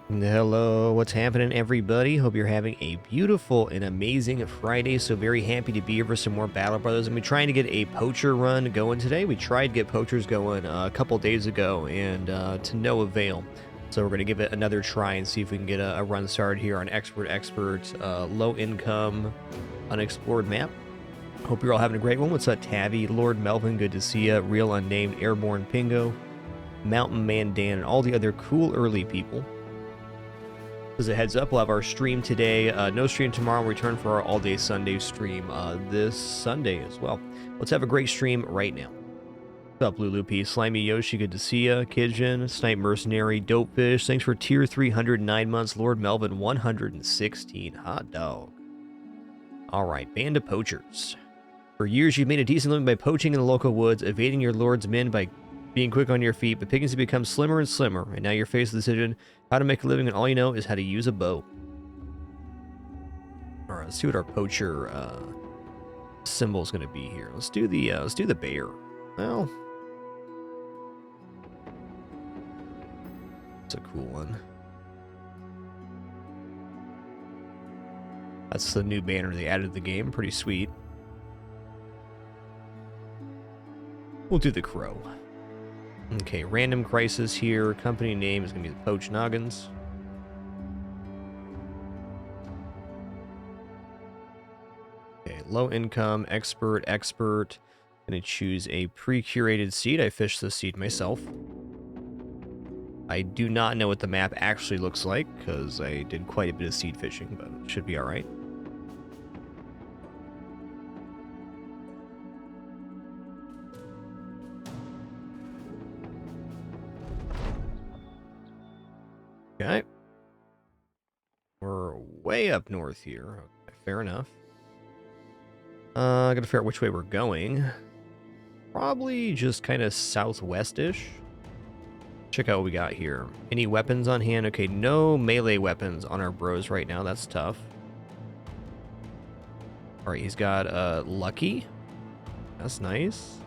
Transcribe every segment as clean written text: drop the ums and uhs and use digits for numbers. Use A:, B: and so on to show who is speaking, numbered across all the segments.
A: Hello, what's happening, everybody? Hope you're having a beautiful and amazing Friday. So very happy to be here for some more Battle Brothers. And we're trying to get a poacher run going today. We tried to get poachers going a couple days ago, and to no avail. So we're going to give it another try and see if we can get a run started here on Expert, low income, unexplored map. Hope you're all having a great one. What's up, Tabby, Lord Melvin? Good to see you. Real Unnamed, Airborne Pingo, Mountain Man Dan, and all the other cool early people. As a heads up, we'll have our stream today. No stream tomorrow. We'll return for our all-day Sunday stream this Sunday as well. Let's have a great stream right now. What's up, Lulu P? Slimy Yoshi, good to see ya. Kidjin, Snipe Mercenary, Dopefish, thanks for tier 309 months. Lord Melvin, 116. Hot dog. Alright, Band of Poachers. For years, you've made a decent living by poaching in the local woods, evading your lord's men by being quick on your feet, but pickings have become slimmer and slimmer, and now you're faced with the decision how to make a living, and all you know is how to use a bow. All right, let's see what our poacher symbol is going to be here. Let's do the bear. Well, it's a cool one. That's the new banner they added to the game. Pretty sweet. We'll do the crow. Okay, random crisis here. Company name is going to be the Poached Noggins. Okay, low income, expert. Going to choose a pre-curated seed. I fished this seed myself. I do not know what the map actually looks like because I did quite a bit of seed fishing, but it should be all right. Okay. We're way up north here. Okay, fair enough. I gotta figure out which way we're going. Probably just kind of southwest-ish. Check out what we got here. Any weapons on hand? Okay, no melee weapons on our bros right now. That's tough. Alright, he's got Lucky. That's nice.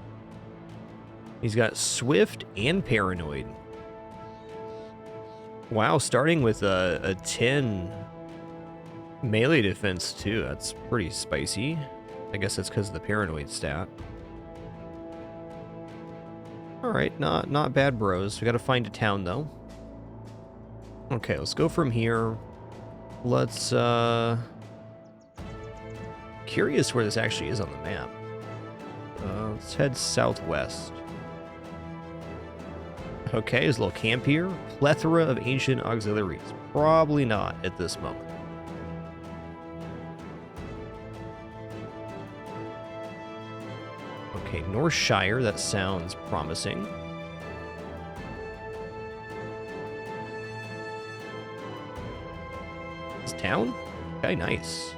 A: He's got Swift and Paranoid. Wow, starting with a 10 melee defense too. That's pretty spicy. I guess that's because of the Paranoid stat. Alright, not bad, bros. We gotta find a town though. Okay, let's go from here. Let's curious where this actually is on the map. Let's head southwest. Okay, there's a little camp here. Plethora of ancient auxiliaries. Probably not at this moment. Okay, North Shire. That sounds promising. This town? Okay, nice.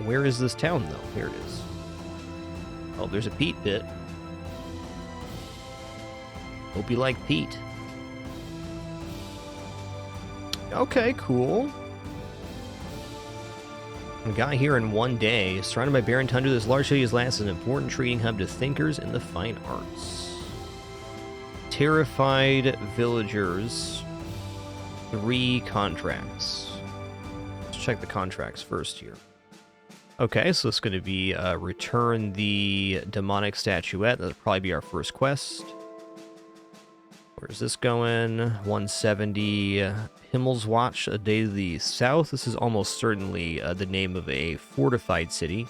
A: Where is this town, though? Here it is. Oh, there's a peat pit. Hope you like peat. Okay, cool. We got here in one day. Surrounded by barren tundra, this large city is last an important trading hub to thinkers in the fine arts. Terrified villagers. 3 contracts. Let's check the contracts first here. Okay, so it's going to be return the demonic statuette. That'll probably be our first quest. Where's this going? 170. Himmel's Watch, a day to the south. This is almost certainly the name of a fortified city.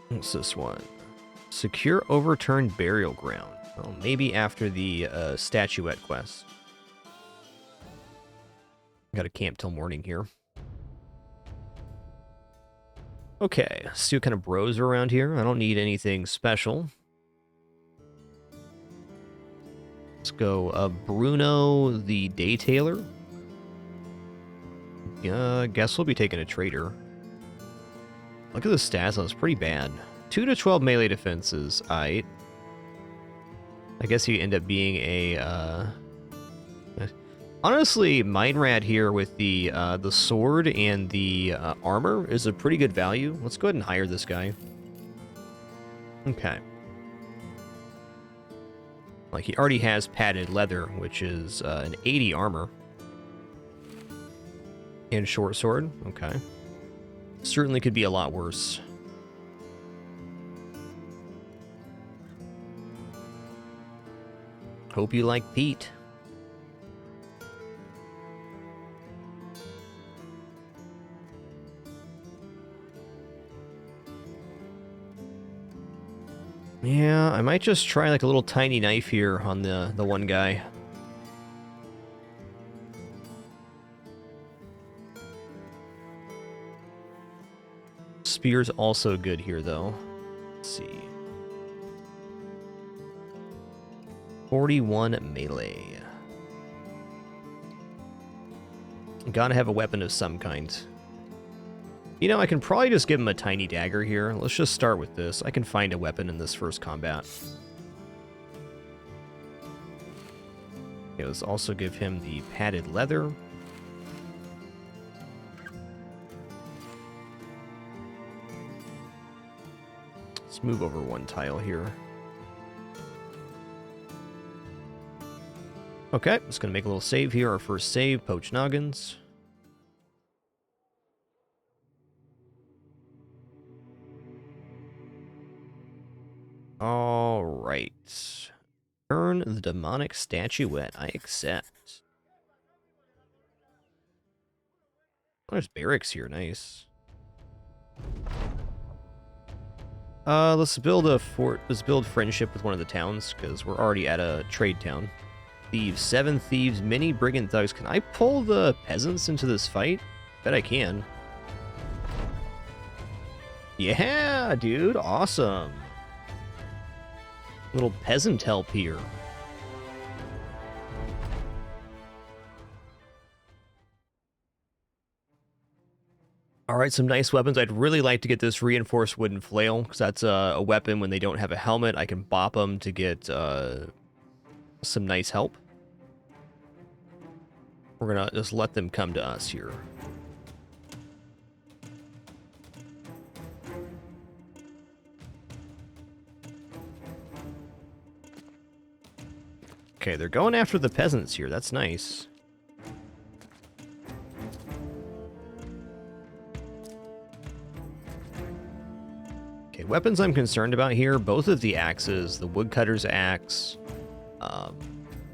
A: What's this one? Secure overturned burial ground. Well, maybe after the statuette quest. Got to camp till morning here. Okay, let's see what kind of bros are around here. I don't need anything special. Let's go Bruno the Daytailor. Guess we'll be taking a trader. Look at the stats, that's pretty bad. 2 to 12 melee defenses, aight. I guess he end up being a honestly, Mindrat here with the sword and the armor is a pretty good value. Let's go ahead and hire this guy. Okay. Like, he already has padded leather, which is an 80 armor. And short sword. Okay. Certainly could be a lot worse. Hope you like Pete. Yeah, I might just try like a little tiny knife here on the one guy. Spear's also good here, though. Let's see. 41 melee. Gotta have a weapon of some kind. You know, I can probably just give him a tiny dagger here. Let's just start with this. I can find a weapon in this first combat. Okay, let's also give him the padded leather. Let's move over one tile here. Okay, just gonna make a little save here. Our first save, Poached Noggins. All right. Turn the demonic statuette. I accept. Oh, there's barracks here. Nice. Let's build a fort. Let's build friendship with one of the towns because we're already at a trade town. Thieves, 7 thieves, many brigand thugs. Can I pull the peasants into this fight? Bet I can. Yeah, dude, awesome. Little peasant help here. Alright, some nice weapons. I'd really like to get this reinforced wooden flail, because that's a weapon when they don't have a helmet. I can bop them to get some nice help. We're gonna just let them come to us here. Okay, they're going after the peasants here. That's nice. Okay, weapons I'm concerned about here. Both of the axes, the woodcutter's axe.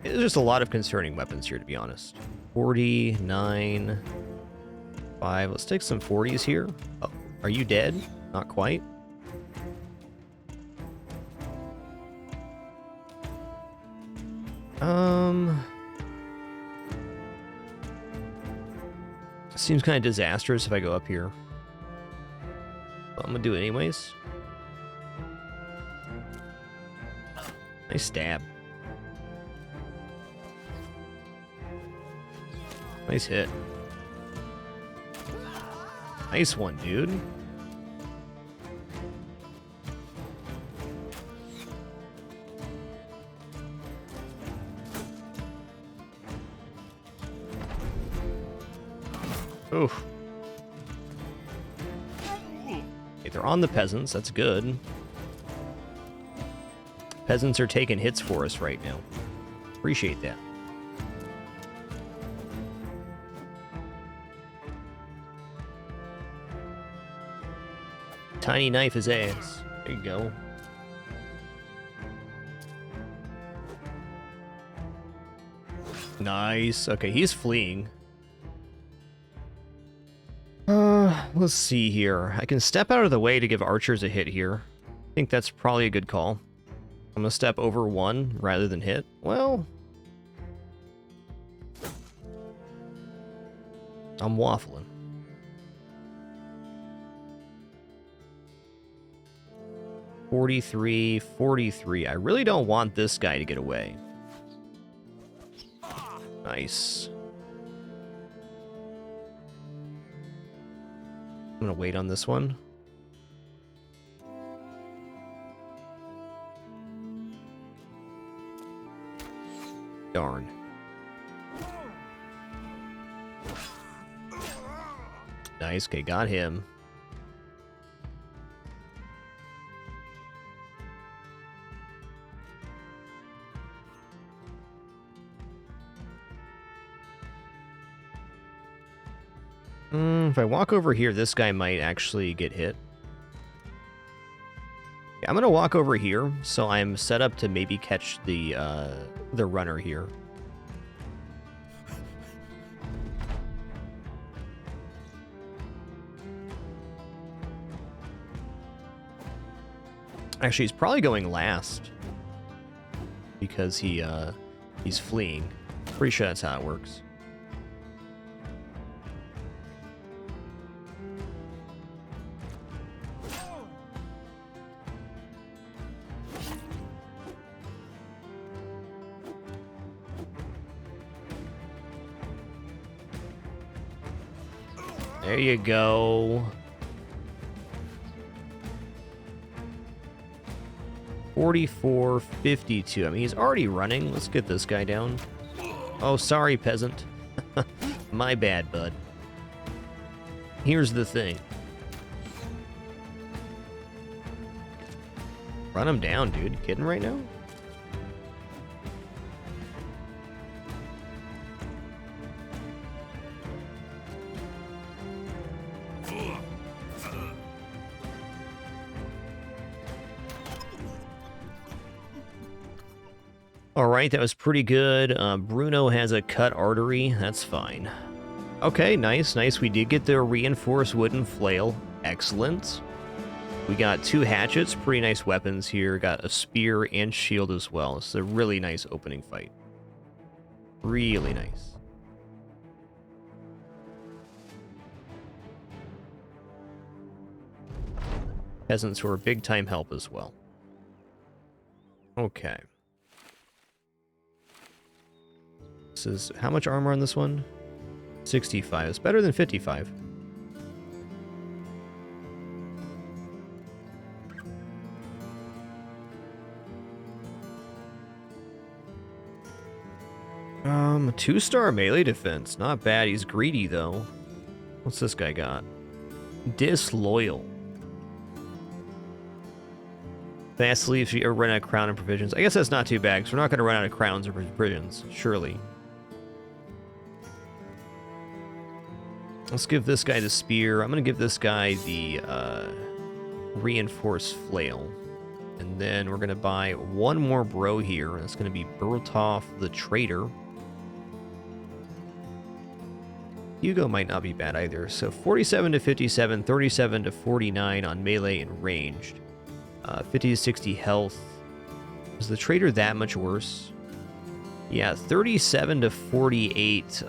A: There's just a lot of concerning weapons here, to be honest. 49, 5. Let's take some 40s here. Oh, are you dead? Not quite. Seems kind of disastrous if I go up here. But I'm gonna do it anyways. Nice stab. Nice hit. Nice one, dude. Oof. Okay, they're on the peasants. That's good. Peasants are taking hits for us right now. Appreciate that. Tiny knife his ass. There you go. Nice. Okay, he's fleeing. Let's see here. I can step out of the way to give archers a hit here. I think that's probably a good call. I'm gonna step over one rather than hit. Well, I'm waffling. $43. I really don't want this guy to get away. Nice. I'm gonna wait on this one. Darn. Nice. Okay, got him. If I walk over here, this guy might actually get hit. Yeah, I'm gonna walk over here, so I'm set up to maybe catch the runner here. Actually, he's probably going last because he's fleeing. Pretty sure that's how it works. There you go. 44-52. I mean, he's already running. Let's get this guy down. Oh, sorry, peasant. My bad, bud. Here's the thing. Run him down, dude. You kidding right now? All right, that was pretty good. Bruno has a cut artery. That's fine. Okay, nice, nice. We did get the reinforced wooden flail. Excellent. We got 2 hatchets. Pretty nice weapons here. Got a spear and shield as well. It's a really nice opening fight. Really nice. Peasants who are big-time help as well. Okay. This is... how much armor on this one? 65. It's better than 55. A 2-star melee defense. Not bad. He's greedy, though. What's this guy got? Disloyal. Fast leaves you run out of crown and provisions. I guess that's not too bad, because we're not going to run out of crowns or provisions, surely. Let's give this guy the spear. I'm going to give this guy the reinforced flail. And then we're going to buy one more bro here. That's going to be Brotato the Traitor. Hugo might not be bad either. So 47 to 57, 37 to 49 on melee and ranged. 50 to 60 health. Is the Traitor that much worse? Yeah, 37 to 48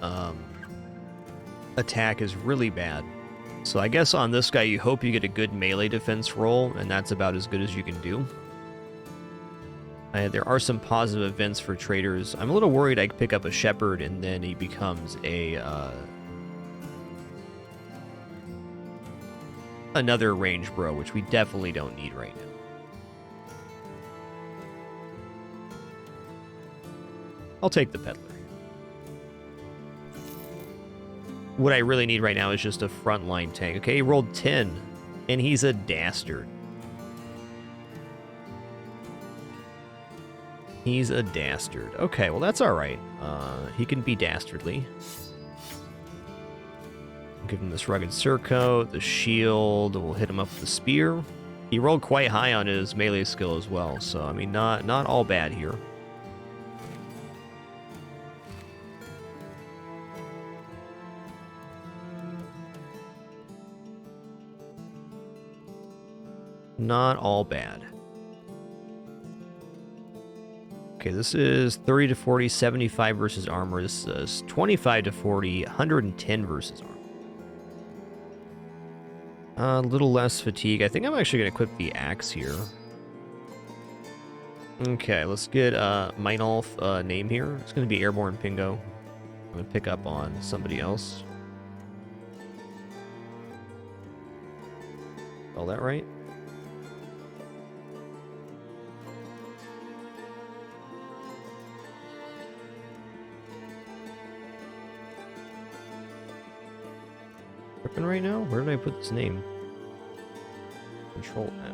A: attack is really bad. So I guess on this guy, you hope you get a good melee defense roll, and that's about as good as you can do. There are some positive events for traders. I'm a little worried I could pick up a shepherd and then he becomes a another range bro, which we definitely don't need right now. I'll take the peddler. What I really need right now is just a frontline tank. Okay, he rolled 10, and he's a dastard. He's a dastard. Okay, well, that's all right. He can be dastardly. I'll give him this rugged surcoat, the shield. We'll hit him up with the spear. He rolled quite high on his melee skill as well, so, I mean, not all bad here. Not all bad. Okay, this is 30 to 40, 75 versus armor. This is 25 to 40, 110 versus armor. A little less fatigue. I think I'm actually going to equip the axe here. Okay, let's get Meinolf name here. It's going to be Airborne Pingo. I'm going to pick up on somebody else. Spell that right? Right now? Where did I put this name? Control F.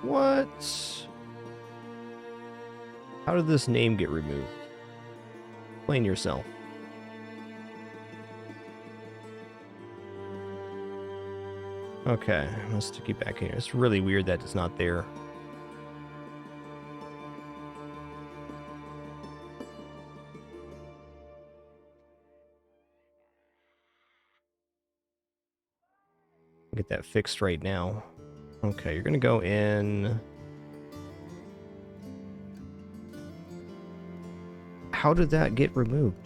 A: What? How did this name get removed? Explain yourself. Okay, let's keep back here. It's really weird that it's not there. Get that fixed right now. Okay, you're gonna go in. How did that get removed?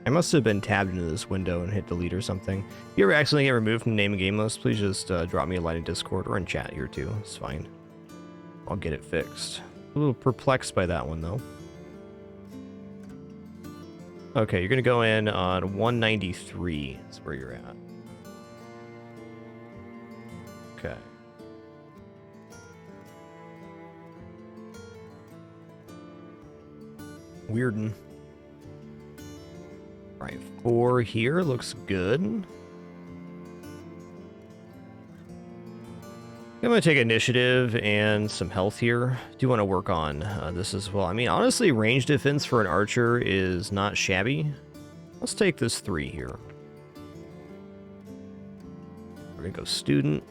A: I must have been tabbed into this window and hit delete or something. If you ever accidentally get removed from the name and game list, please just drop me a line in Discord or in chat here too. It's fine. I'll get it fixed. A little perplexed by that one though. Okay, you're gonna go in on 193. That's where you're at. Okay. Weirdin'. Right, 4 here looks good. I'm going to take initiative and some health here. Do want to work on this as well. I mean, honestly, range defense for an archer is not shabby. Let's take this 3 here. We're going to go student.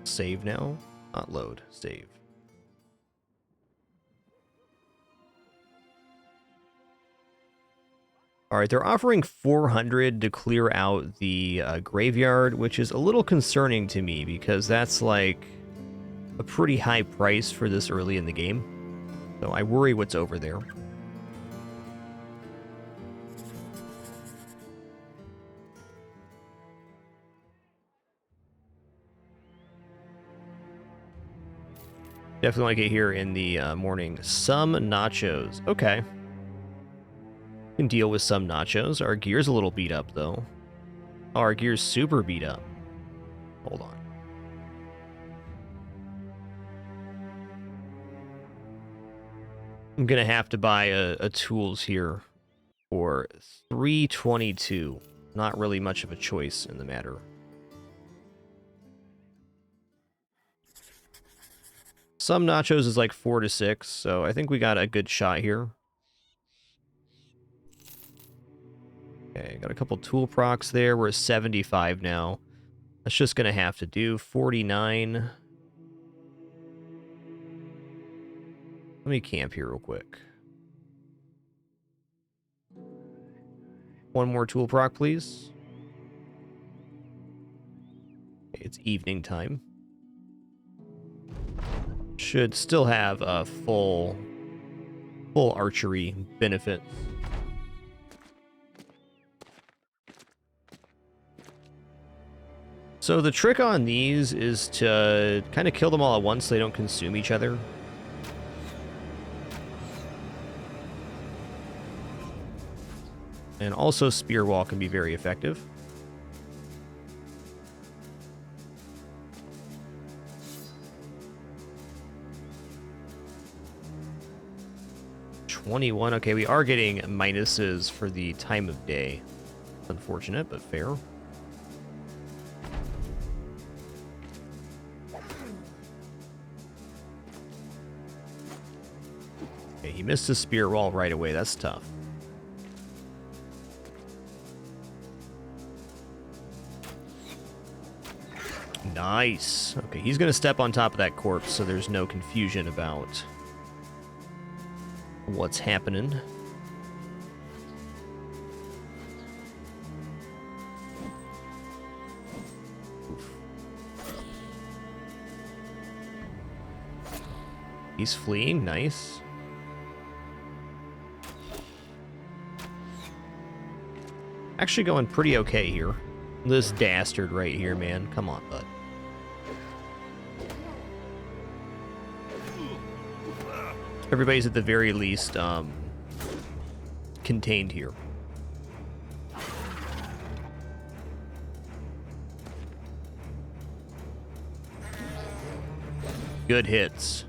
A: Save now. Not load. Save. All right, they're offering 400 to clear out the graveyard, which is a little concerning to me because that's like a pretty high price for this early in the game. So I worry what's over there. Definitely want to get here in the morning. Some nachos. Okay. Can deal with some nachos. Our gear's a little beat up, though. Oh, our gear's super beat up. Hold on. I'm gonna have to buy a tools here for 322. Not really much of a choice in the matter. Some nachos is like 4 to 6, so I think we got a good shot here. Okay, got a couple tool procs there. We're at 75 now. That's just going to have to do. 49. Let me camp here real quick. One more tool proc, please. Okay, it's evening time. Should still have a full archery benefit. So the trick on these is to kind of kill them all at once so they don't consume each other. And also spear wall can be very effective. $21. Okay, we are getting minuses for the time of day. Unfortunate, but fair. Okay, he missed his spear wall right away. That's tough. Nice. Okay, he's going to step on top of that corpse so there's no confusion about what's happening. Oof. He's fleeing. Nice. Actually going pretty okay here. This dastard right here, man. Come on, bud. Everybody's at the very least contained here. Good hits.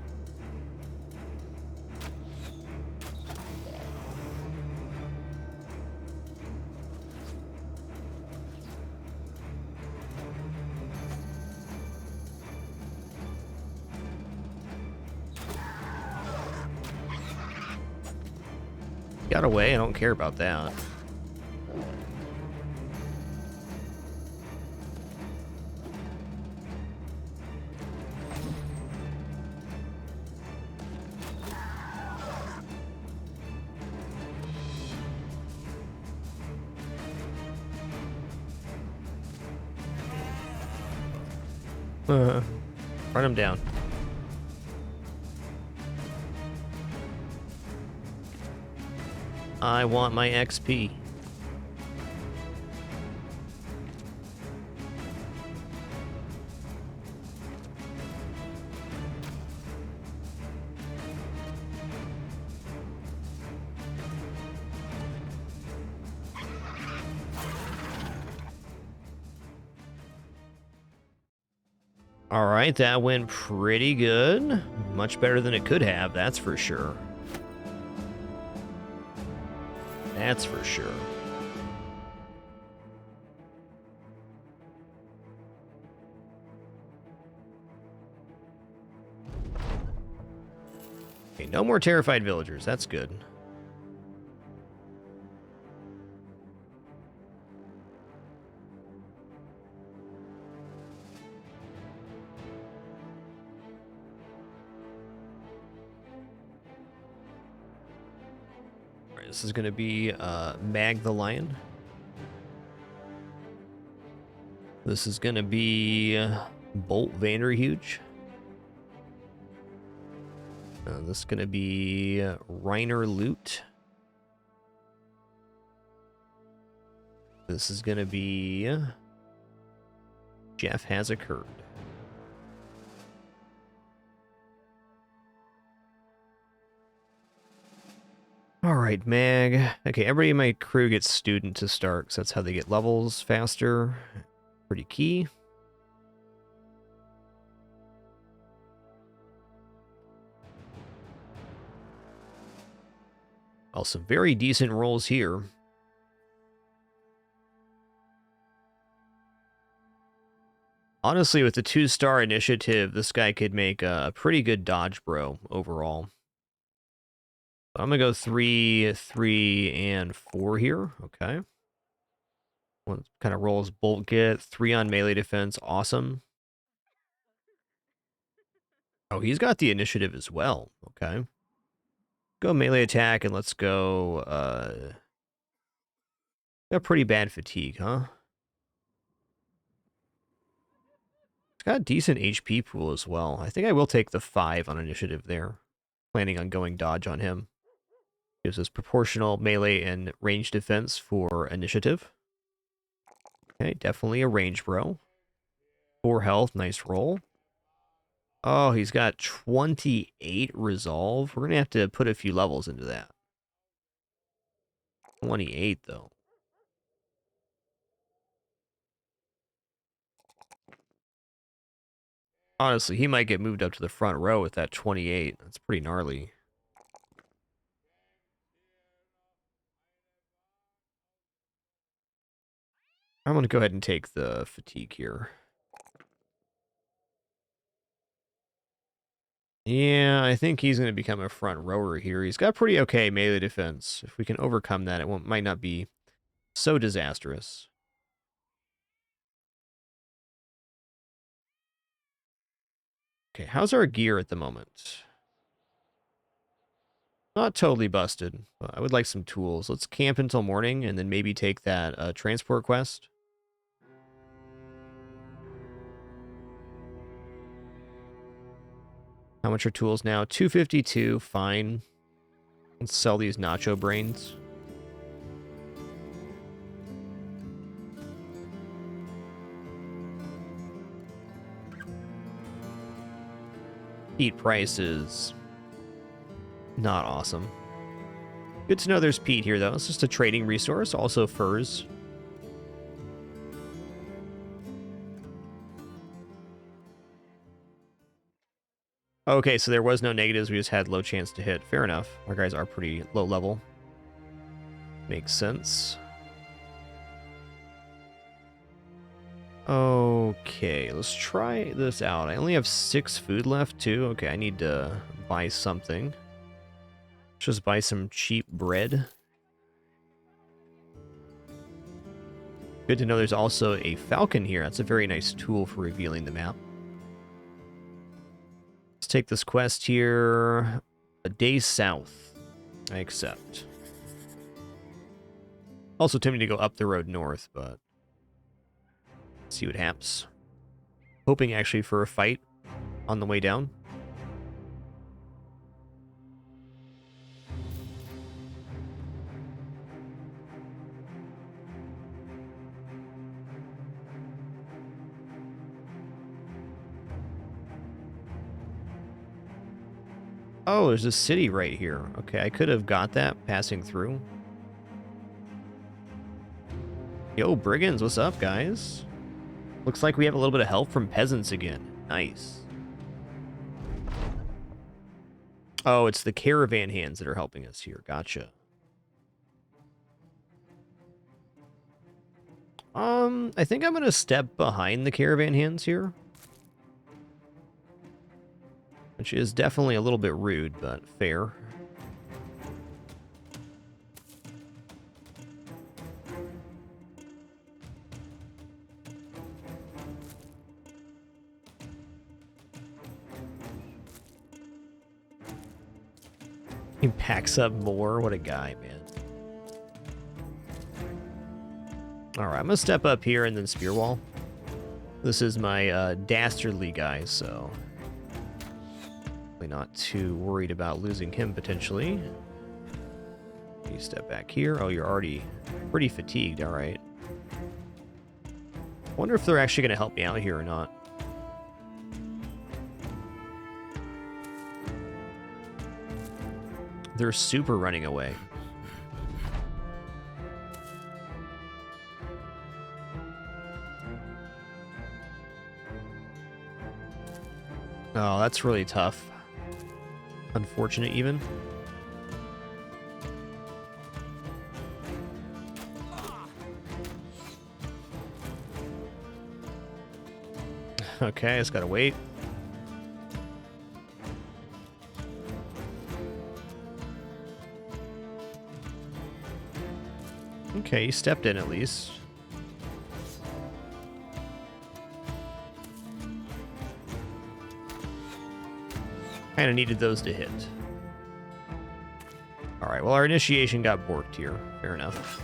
A: Got away, I don't care about that. Run him down. I want my XP. All right, that went pretty good. Much better than it could have, that's for sure. That's for sure. Okay, no more terrified villagers. That's good. All right, this is going to be Mag the Lion. This is going to be Bolt Vanderhuge. This is going to be Reiner Loot. This is going to be Jeff Has Occurred. All right, Mag. Okay, everybody in my crew gets student to start, because that's how they get levels faster. Pretty key. Also, very decent rolls here. Honestly, with the 2-star initiative, this guy could make a pretty good dodge bro overall. I'm going to go 3, 3, and 4 here. Okay. What kind of rolls Bolt get? 3 on melee defense. Awesome. Oh, he's got the initiative as well. Okay. Go melee attack, and let's go... got pretty bad fatigue, huh? It's got a decent HP pool as well. I think I will take the 5 on initiative there. Planning on going dodge on him. Gives us proportional melee and range defense for initiative. Okay, definitely a range bro. 4 health, nice roll. Oh, he's got 28 resolve. We're going to have to put a few levels into that. 28, though. Honestly, he might get moved up to the front row with that 28. That's pretty gnarly. I'm going to go ahead and take the fatigue here. Yeah, I think he's going to become a front rower here. He's got pretty okay melee defense. If we can overcome that, it might not be so disastrous. Okay, how's our gear at the moment? Not totally busted, but I would like some tools. Let's camp until morning and then maybe take that transport quest. How much are tools now? 252, fine. Let's sell these nacho brains. Peat prices. Not awesome. Good to know there's peat here, though. It's just a trading resource. Also furs. Okay, so there was no negatives. We just had low chance to hit. Fair enough. Our guys are pretty low level. Makes sense. Okay, let's try this out. I only have 6 food left, too. Okay, I need to buy something. Let's just buy some cheap bread. Good to know there's also a falcon here. That's a very nice tool for revealing the map. Let's take this quest here. A day south. I accept. Also tempting to go up the road north, but see what happens. Hoping actually for a fight on the way down. Oh, there's a city right here. Okay, I could have got that passing through. Yo, brigands, what's up, guys? Looks like we have a little bit of help from peasants again. Nice. Oh, it's the caravan hands that are helping us here. Gotcha. I think I'm gonna step behind the caravan hands here. Which is definitely a little bit rude, but fair. He packs up more. What a guy, man. Alright, I'm gonna step up here and then spear wall. This is my dastardly guy, so not too worried about losing him potentially. You step back here. Oh, you're already pretty fatigued. All right. Wonder if they're actually going to help me out here or not. They're super running away. Oh, that's really tough. Unfortunate, even. Okay, I just gotta wait. Okay, he stepped in at least. Kind of needed those to hit. All right, well, our initiation got borked here. Fair enough.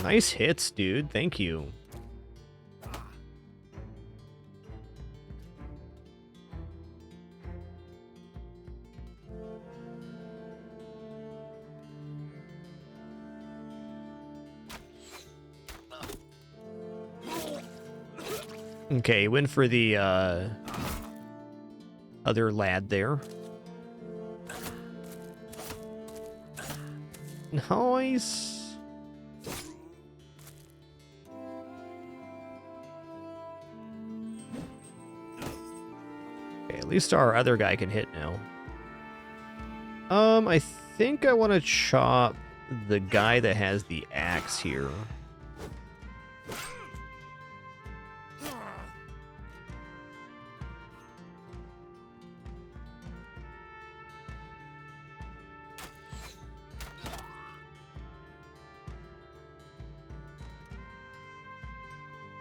A: Nice hits, dude. Thank you. Okay, went for the other lad there. Nice. Okay, at least our other guy can hit now. I think I want to chop the guy that has the axe here.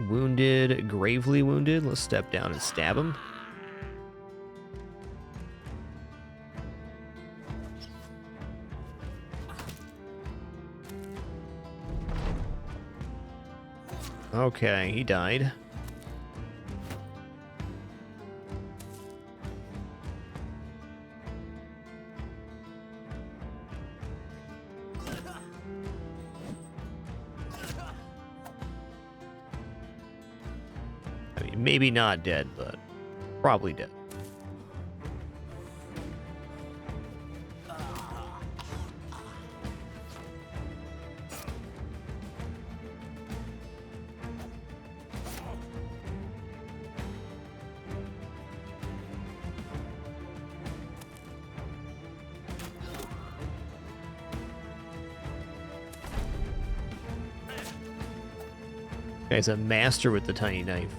A: Wounded, gravely wounded. Let's step down and stab him. Okay, he died. I mean, maybe not dead, but probably dead. Guy's a master with the tiny knife.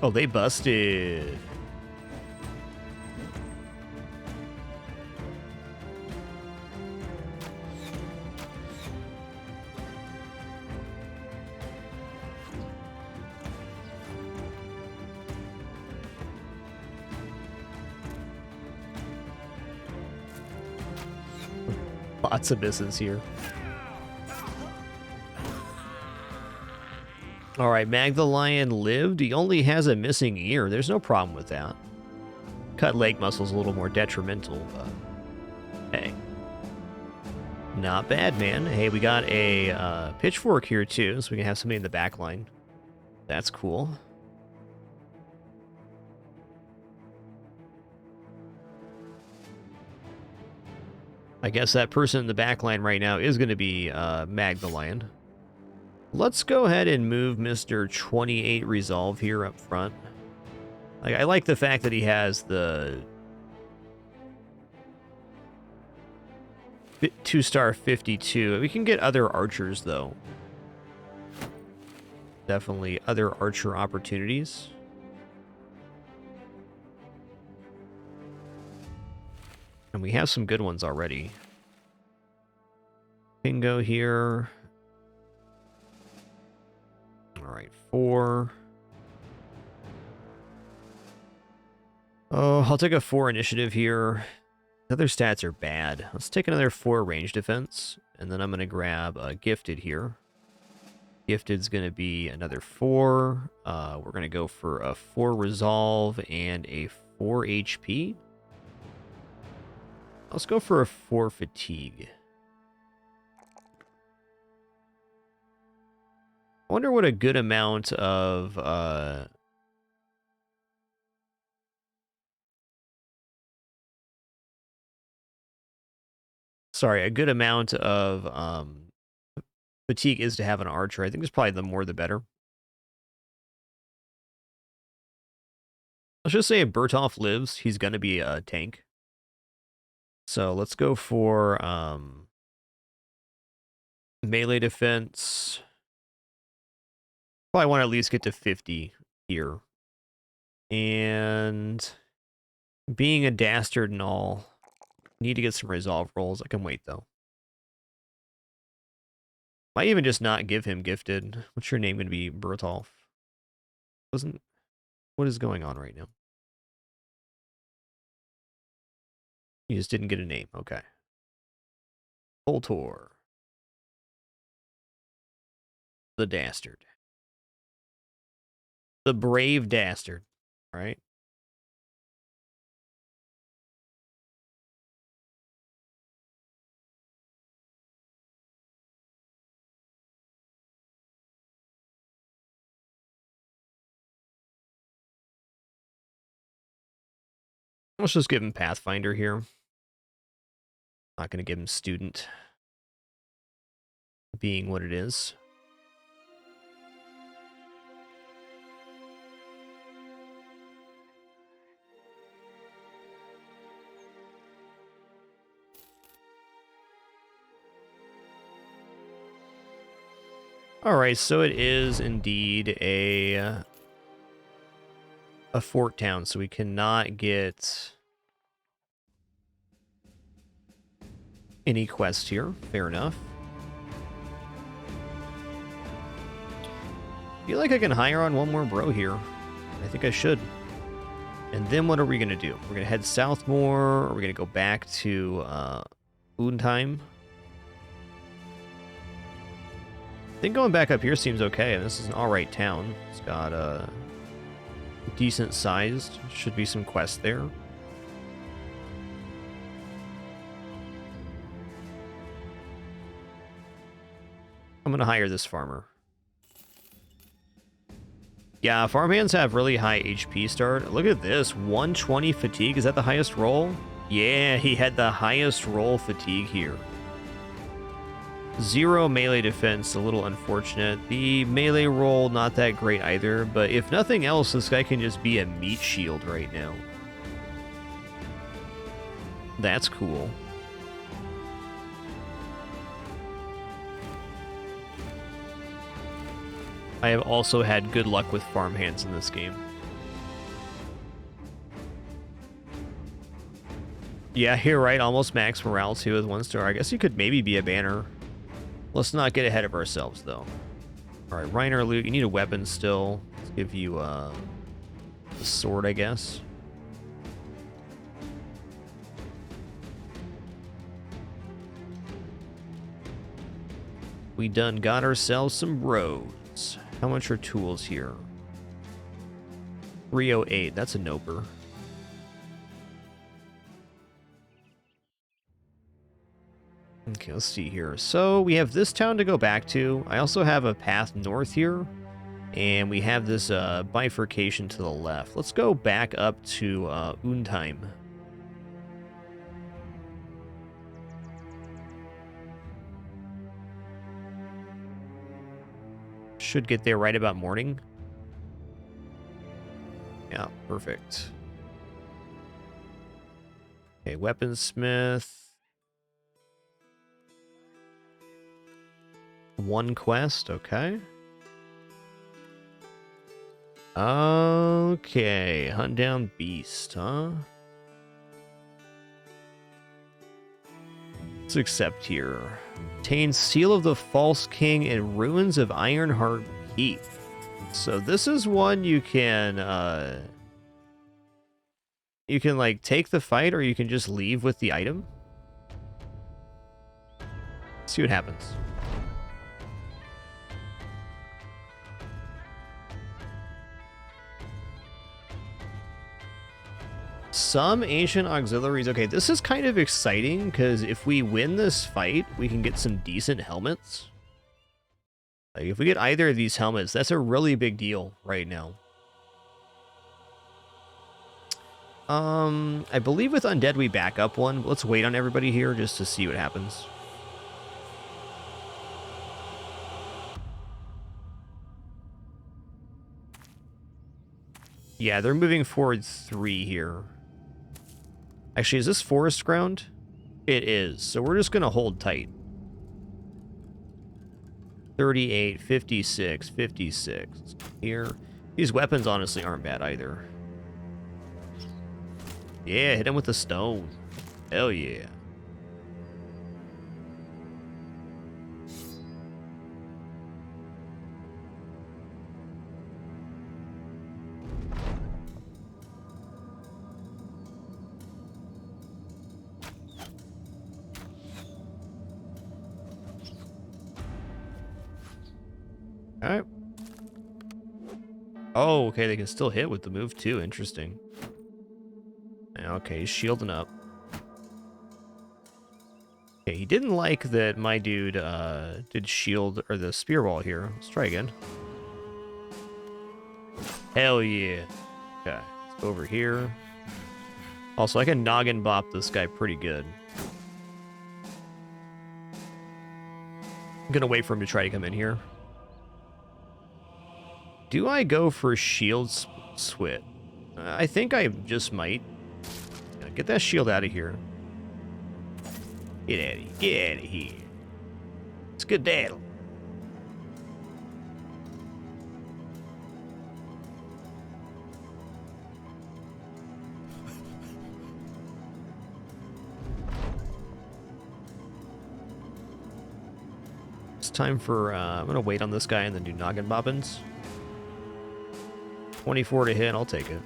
A: Oh, they busted. Lots of misses here. All right, Mag the Lion lived. He only has a missing ear. There's no problem with that. Cut leg muscle's a little more detrimental, but hey. Not bad, man. Hey, we got a pitchfork here, too, so we can have somebody in the back line. That's cool. I guess that person in the back line right now is going to be Mag the Lion. Let's go ahead and move Mr. 28 Resolve here up front. Like, I like the fact that he has the 2-star 52. We can get other archers, though. Definitely other archer opportunities. And we have some good ones already. Pingo here. All right, 4. Oh, I'll take a 4 initiative here. The other stats are bad. Let's take another 4 range defense, and then I'm going to grab Gifted here. Gifted's going to be another 4. We're going to go for a 4 Resolve and a 4 HP. Let's go for a 4 Fatigue. I wonder what a good amount of... a good amount of fatigue is to have an archer. I think there's probably the more the better. Let's just say if Bertolf lives, he's going to be a tank. So let's go for melee defense. Probably want to at least get to 50 here. And being a dastard and all, need to get some resolve rolls. I can wait, though. Might even just not give him Gifted. What's your name going to be? Bertolf. What is going on right now? You just didn't get a name. Okay. Voltor. The Dastard. The Brave Dastard. All right. Let's just give him Pathfinder here. Not going to give him Student. Being what it is. All right, so it is indeed a fort town, so we cannot get any quest here. Fair enough. I feel like I can hire on one more bro here. I think I should. And then what are we going to do? We're going to head south more, or we're going to go back to Undheim. I think going back up here seems okay. This is an alright town. It's got decent sized. Should be some quests there. I'm going to hire this farmer. Yeah, farmhands have really high HP start. Look at this. 120 fatigue. Is that the highest roll? Yeah, he had the highest roll fatigue here. 0 melee defense, a little unfortunate. The melee roll, not that great either, but if nothing else, this guy can just be a meat shield right now. That's cool. I have also had good luck with farmhands in this game. Yeah, you're right. Almost max morale too with 1 star. I guess you could maybe be a banner. Let's not get ahead of ourselves, though. All right, Reiner loot. You need a weapon still. Let's give you a sword, I guess. We done got ourselves some roads. How much are tools here? 308. That's a noper. Okay, let's see here. So we have this town to go back to. I also have a path north here. And we have this bifurcation to the left. Let's go back up to Undheim. Should get there right about morning. Yeah, perfect. Okay, weaponsmith. One quest, okay. Okay, hunt down beast, huh? Let's accept here. Obtain Seal of the False King and Ruins of Ironheart Peak. So this is one you can like take the fight or you can just leave with the item. See what happens. Some ancient auxiliaries. Okay, this is kind of exciting because if we win this fight, we can get some decent helmets. Like, if we get either of these helmets, that's a really big deal right now. I believe with Undead we back up one. Let's wait on everybody here just to see what happens. Yeah, they're moving forward 3 here. Actually, is this forest ground? It is, so we're just going to hold tight. 38, 56, 56. Here. These weapons honestly aren't bad either. Yeah, hit him with the stone. Hell yeah. Alright. Oh, okay, they can still hit with the move too. Interesting. Okay, he's shielding up. Okay, he didn't like that my dude did shield or the spear wall here. Let's try again. Hell yeah. Okay, let's go over here. Also, I can noggin bop this guy pretty good. I'm gonna wait for him to try to come in here. Do I go for shield swit? I think I just might. Get that shield out of here. Get out of here. Get out of here. Skedaddle. It's time for, I'm going to wait on this guy and then do noggin bobbins. 24 to hit, I'll take it.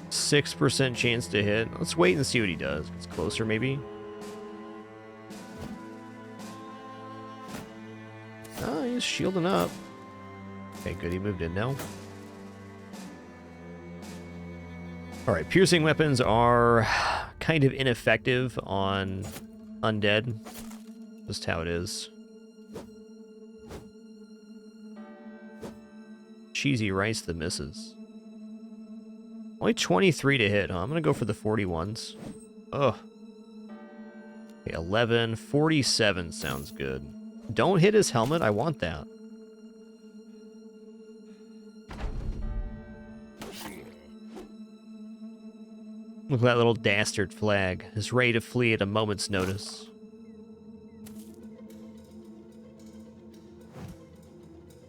A: %6 chance to hit. Let's wait and see what he does. It's closer, maybe. Oh, he's shielding up. Okay, good. He moved in now. All right, piercing weapons are kind of ineffective on undead. Just how it is. Cheesy rice that misses. Only 23 to hit, huh? I'm going to go for the 41s. Ugh. Okay, 11. 47 sounds good. Don't hit his helmet. I want that. Look at that little dastard flag. Is ready to flee at a moment's notice.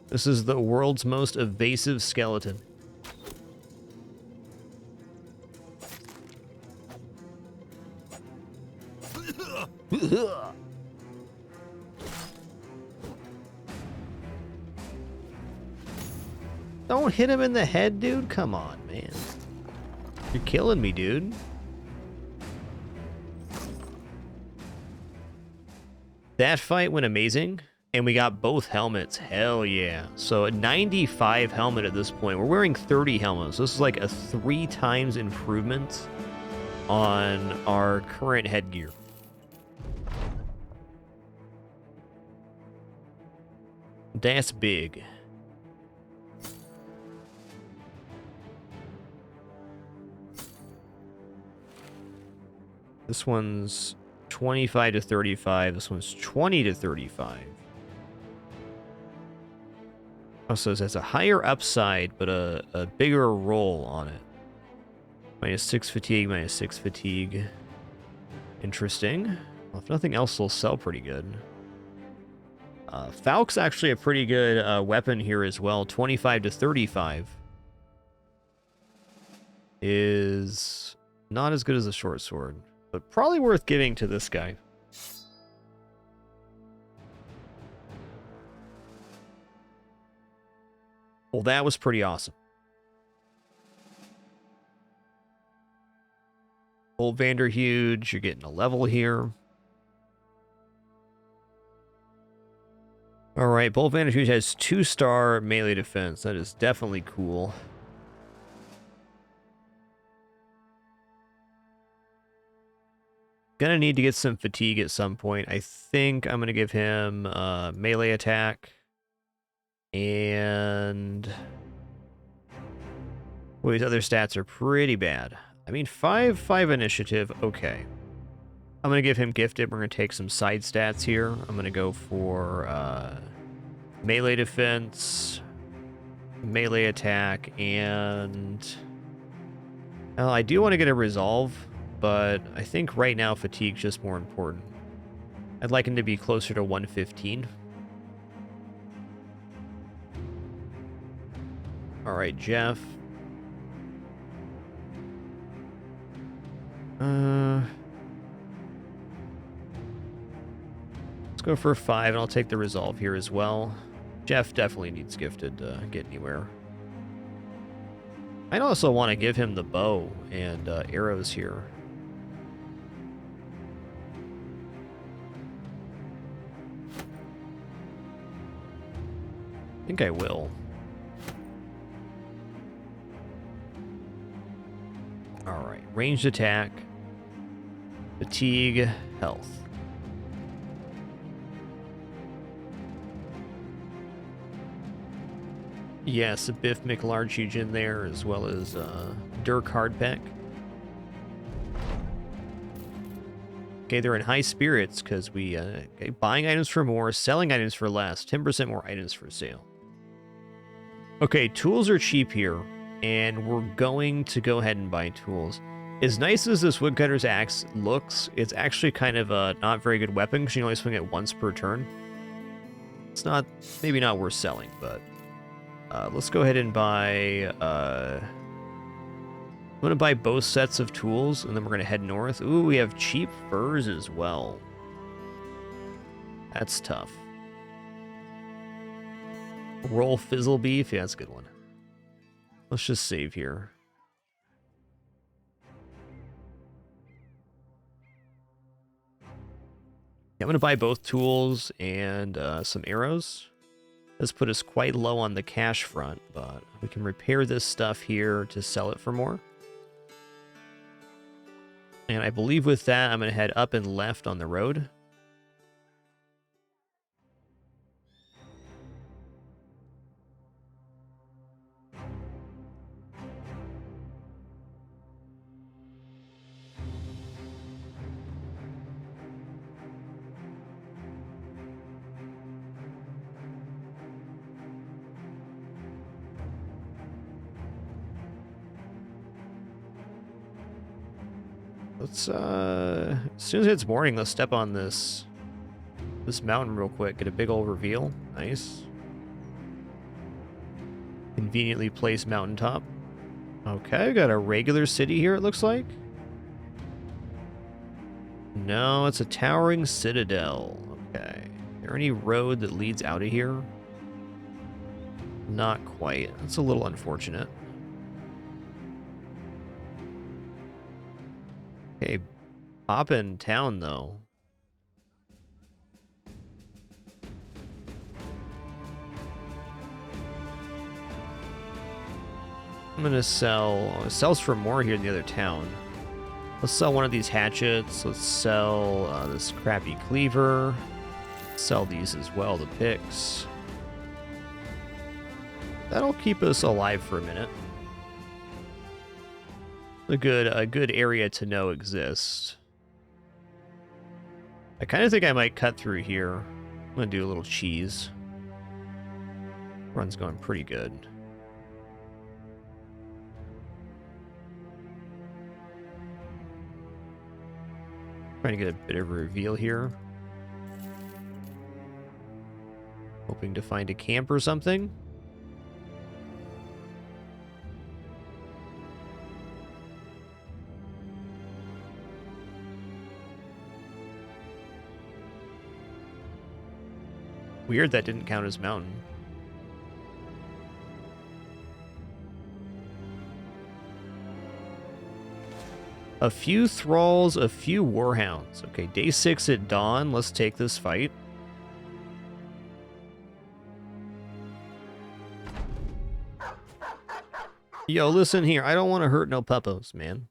A: This is the world's most evasive skeleton. Don't hit him in the head, dude. Come on, man. You're killing me, dude. That fight went amazing, and we got both helmets. Hell yeah. So a 95 helmet at this point. We're wearing 30 helmets. This is like a 3 times improvement on our current headgear. That's big. This one's 25 to 35. This one's 20 to 35. Also, it has a higher upside, but a bigger roll on it. -6 fatigue, -6 fatigue. Interesting. Well, if nothing else, will sell pretty good. Falk's actually a pretty good weapon here as well. 25 to 35 is not as good as a short sword, but probably worth giving to this guy. Well, that was pretty awesome. Old Vanderhuge, you're getting a level here. All right, Bolt Vanderhuge has 2-star melee defense. That is definitely cool. Gonna need to get some fatigue at some point. I think I'm gonna give him melee attack. And well, these other stats are pretty bad. I mean, 5 initiative, okay. I'm going to give him gifted. We're going to take some side stats here. I'm going to go for melee defense, melee attack, and well, I do want to get a resolve, but I think right now fatigue's just more important. I'd like him to be closer to 115. All right, Jeff. Let's go for 5, and I'll take the resolve here as well. Jeff definitely needs gifted to get anywhere. I'd also want to give him the bow and arrows here. I think I will. Alright, ranged attack, fatigue, health. Yes, a Biff McLarge in there, as well as Dirk Hardpeck. Okay, they're in high spirits because we okay, buying items for more, selling items for less, 10% more items for sale. Okay, tools are cheap here, and we're going to go ahead and buy tools. As nice as this woodcutter's axe looks, it's actually kind of a not very good weapon because you can only swing it once per turn. It's not, maybe not worth selling, but let's go ahead and buy, I'm going to buy both sets of tools, and then we're going to head north. Ooh, we have cheap furs as well. That's tough. Roll Fizzle Beef. Yeah, that's a good one. Let's just save here. Yeah, I'm going to buy both tools and some arrows. This put us quite low on the cash front, but we can repair this stuff here to sell it for more. And I believe with that, I'm going to head up and left on the road. Let's, as soon as it's morning, let's step on this mountain real quick. Get a big old reveal. Nice. Conveniently placed mountaintop. Okay, got a regular city here, it looks like. No, it's a towering citadel. Okay. Is there any road that leads out of here? Not quite. That's a little unfortunate. Okay, pop in town, though. I'm gonna sell. It sells for more here in the other town. Let's sell one of these hatchets. Let's sell this crappy cleaver. Sell these as well, the picks. That'll keep us alive for a minute. A good area to know exists. I kind of think I might cut through here. I'm gonna do a little cheese. Run's going pretty good. Trying to get a bit of a reveal here. Hoping to find a camp or something. Weird that didn't count as mountain. A few thralls, a few warhounds. Okay, day 6 at dawn. Let's take this fight. Yo, listen here. I don't want to hurt no puppos, man.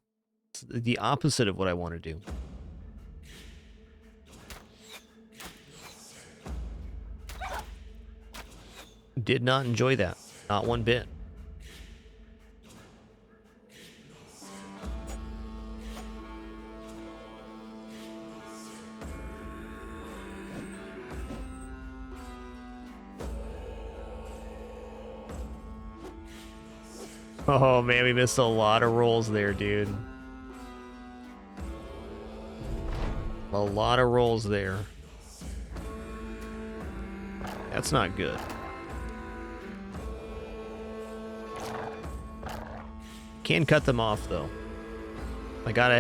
A: It's the opposite of what I want to do. Did not enjoy that. Not one bit. Oh man, we missed a lot of rolls there, dude. A lot of rolls there. That's not good. Can cut them off though.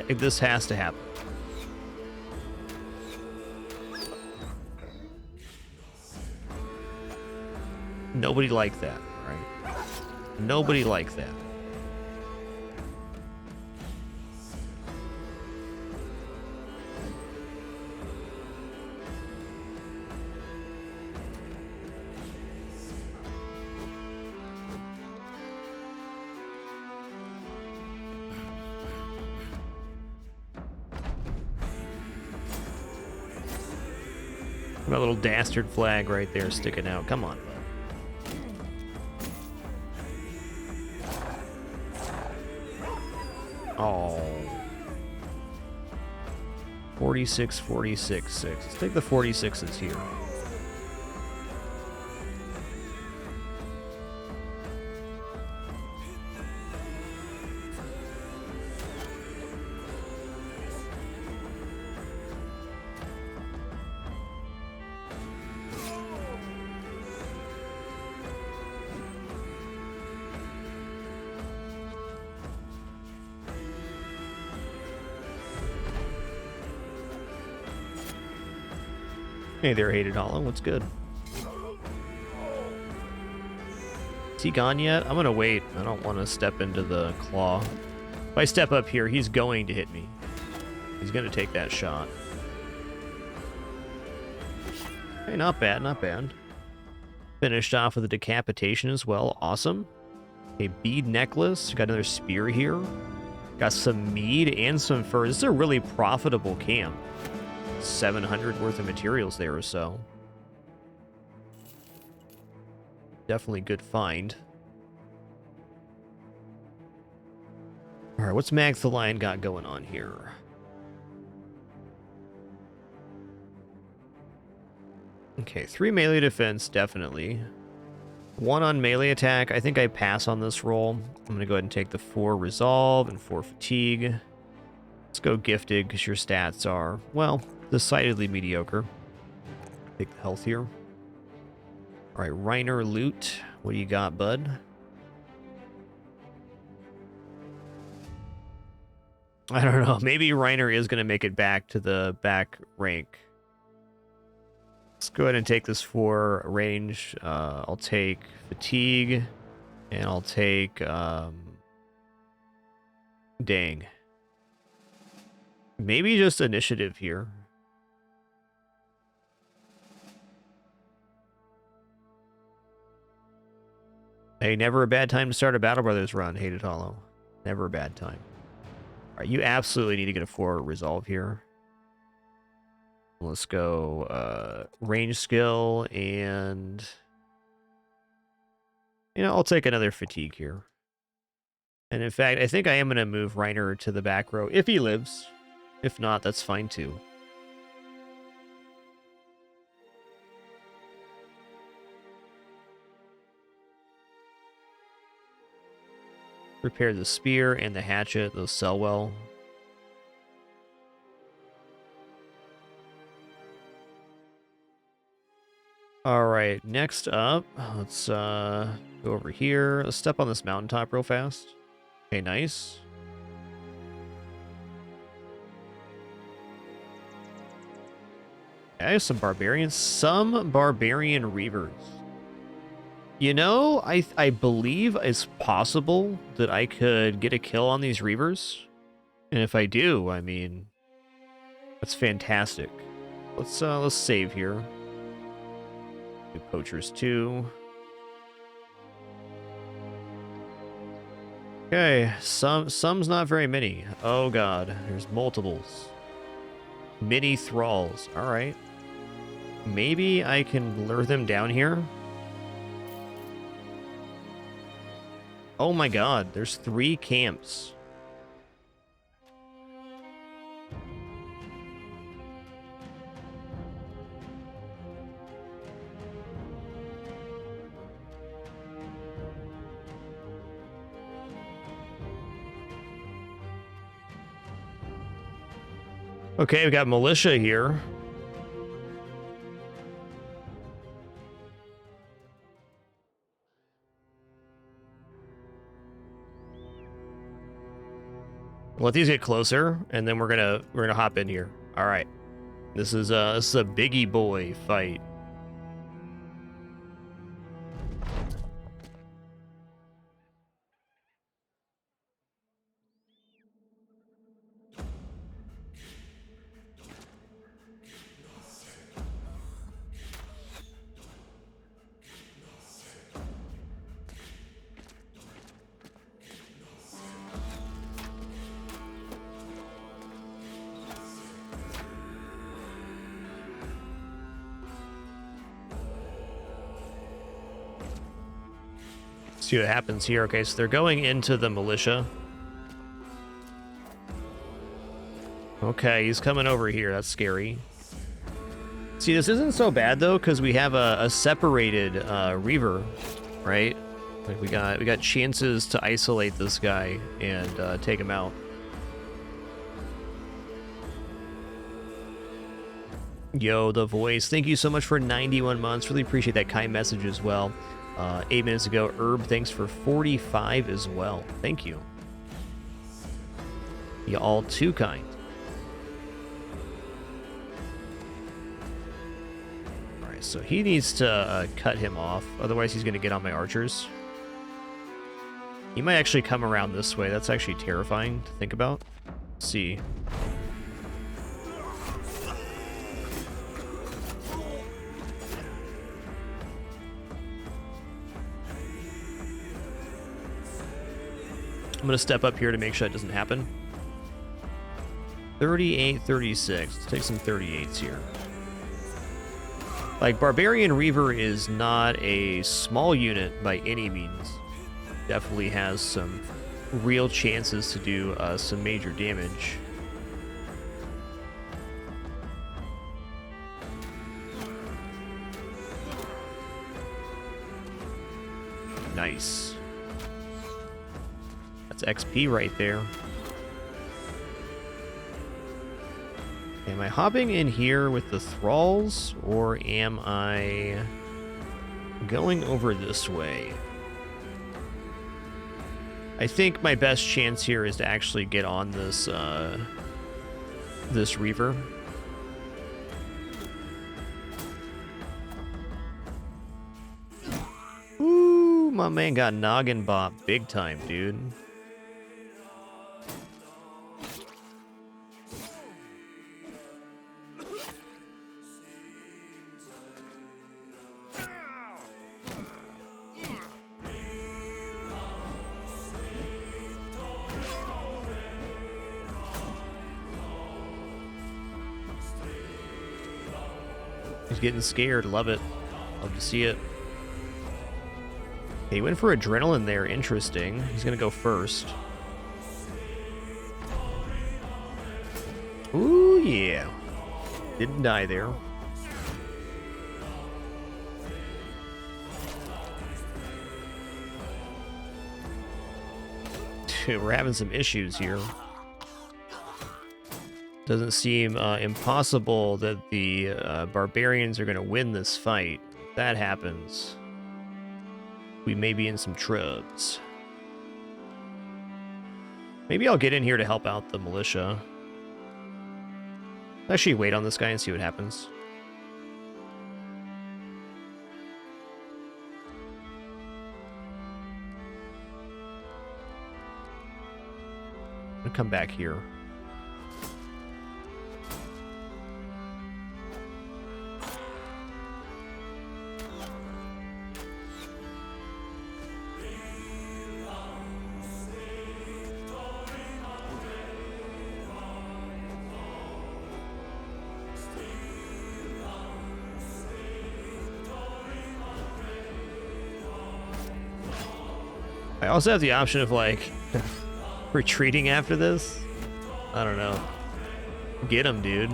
A: This has to happen. Nobody liked that, right? Nobody liked that. That little dastard flag right there sticking out. Come on, bud. Oh. 46, 46, 6. Let's take the 46s here. Hey there, Hated Hollow. What's good? Is he gone yet? I'm gonna wait. I don't want to step into the claw. If I step up here, he's going to hit me. He's gonna take that shot. Hey, not bad, not bad. Finished off with a decapitation as well. Awesome. A bead necklace. Got another spear here. Got some mead and some furs. This is a really profitable camp. 700 worth of materials there or so. Definitely good find. Alright, what's Mag the Lion got going on here? Okay, 3 melee defense, definitely. 1 on melee attack. I think I pass on this roll. I'm going to go ahead and take the 4 resolve and 4 fatigue. Let's go gifted because your stats are, well, decidedly mediocre. Take the health here. Alright, Reiner loot. What do you got, bud? I don't know. Maybe Reiner is going to make it back to the back rank. Let's go ahead and take this 4 range. I'll take fatigue. And I'll take... dang. Maybe just initiative here. Hey, never a bad time to start a Battle Brothers run, Hated Hollow. Never a bad time. All right, you absolutely need to get a 4 resolve here. Let's go range skill and... You know, I'll take another fatigue here. And in fact, I think I am going to move Reiner to the back row if he lives. If not, that's fine too. Repair the spear and the hatchet. Those sell well. All right, next up, let's go over here. Let's step on this mountaintop real fast. Okay, nice. I have some barbarians. Some barbarian reavers. You know, I believe it's possible that I could get a kill on these reavers. And if I do, I mean, that's fantastic. Let's save here. Do poachers too. Okay, some's not very many. Oh god, there's multiples. Mini thralls. All right. Maybe I can lure them down here. Oh my god, there's 3 camps. Okay, we got militia here. Let these get closer, and then we're gonna hop in here. All right, this is a biggie boy fight. See what happens here. Okay, so they're going into the militia. Okay, he's coming over here. That's scary. See, this isn't so bad though, because we have a separated reaver, right? Like we got chances to isolate this guy and take him out. Yo, the voice. Thank you so much for 91 months. Really appreciate that kind message as well. 8 minutes ago, Herb, thanks for 45 as well. Thank you. You all too kind. All right, so he needs to cut him off. Otherwise, he's going to get on my archers. He might actually come around this way. That's actually terrifying to think about. Let's see. I'm going to step up here to make sure that doesn't happen. 38, 36. Let's take some 38s here. Like, Barbarian Reaver is not a small unit by any means. Definitely has some real chances to do some major damage. Nice. That's XP right there. Am I hopping in here with the thralls, or am I going over this way? I think my best chance here is to actually get on this this reaver. Ooh, my man got noggin bop big time, dude. He's getting scared. Love it. Love to see it. Okay, he went for adrenaline there. Interesting. He's going to go first. Ooh, yeah. Didn't die there. Dude, we're having some issues here. Doesn't seem impossible that the barbarians are going to win this fight. If that happens, we may be in some trubs. Maybe I'll get in here to help out the militia. Actually, wait on this guy and see what happens. I'll come back here. I also have the option of, like, retreating after this. I don't know. Get him, dude.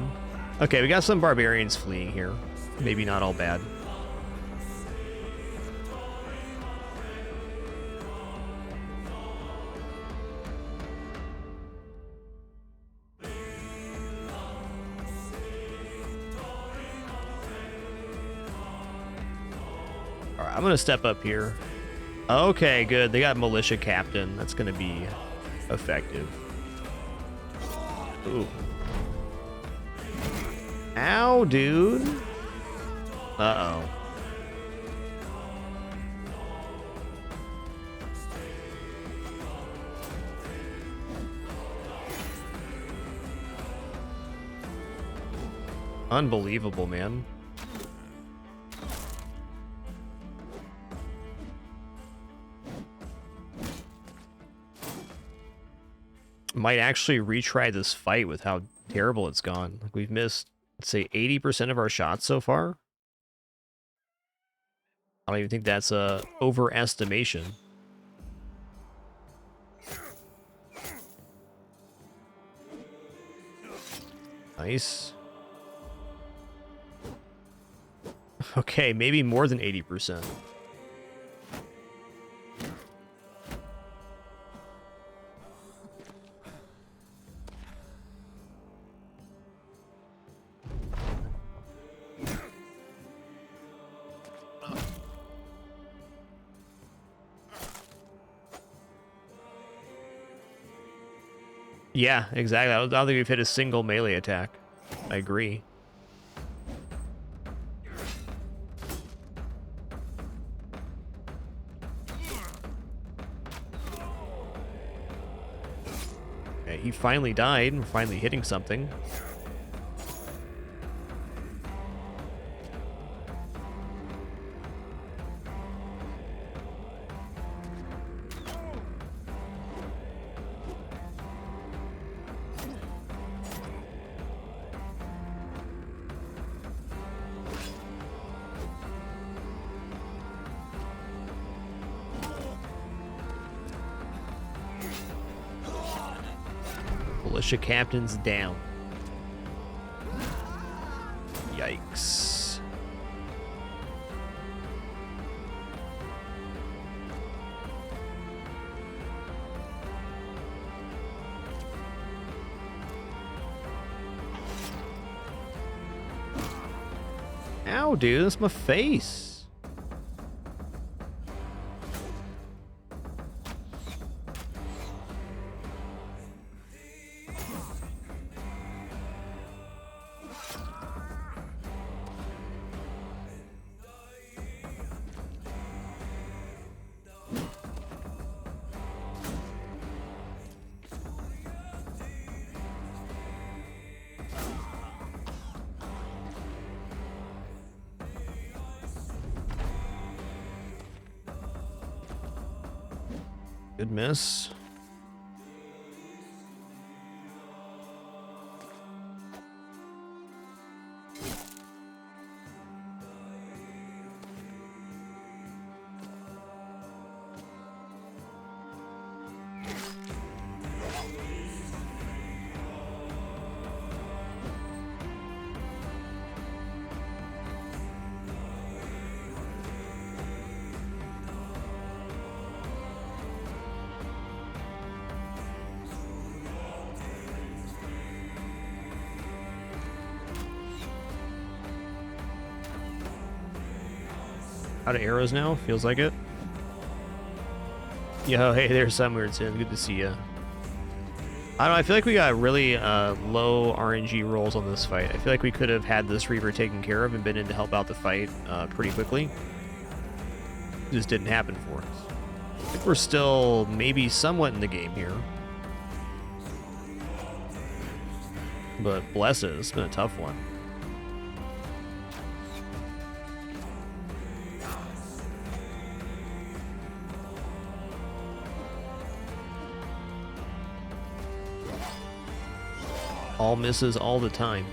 A: Okay, we got some barbarians fleeing here. Maybe not all bad. Alright, I'm gonna step up here. Okay, good. They got militia captain. That's gonna be effective. Ooh. Ow, dude. Uh-oh. Unbelievable, man. Might actually retry this fight with how terrible it's gone. Like, we've missed, let's say, 80% of our shots so far. I don't even think that's a overestimation. Nice. Okay, maybe more than 80%. Yeah, exactly. I don't think we've hit a single melee attack. I agree. Okay, he finally died. We're finally hitting something. Militia captain's down. Yikes. Ow, dude, that's my face. Good miss. Out of arrows now? Feels like it. Yo, hey there's Summerton. Good to see you. I don't know, I feel like we got really low RNG rolls on this fight. I feel like we could have had this Reaver taken care of and been in to help out the fight pretty quickly. It just didn't happen for us. I think we're still maybe somewhat in the game here. But bless it, it's been a tough one. All misses all the time.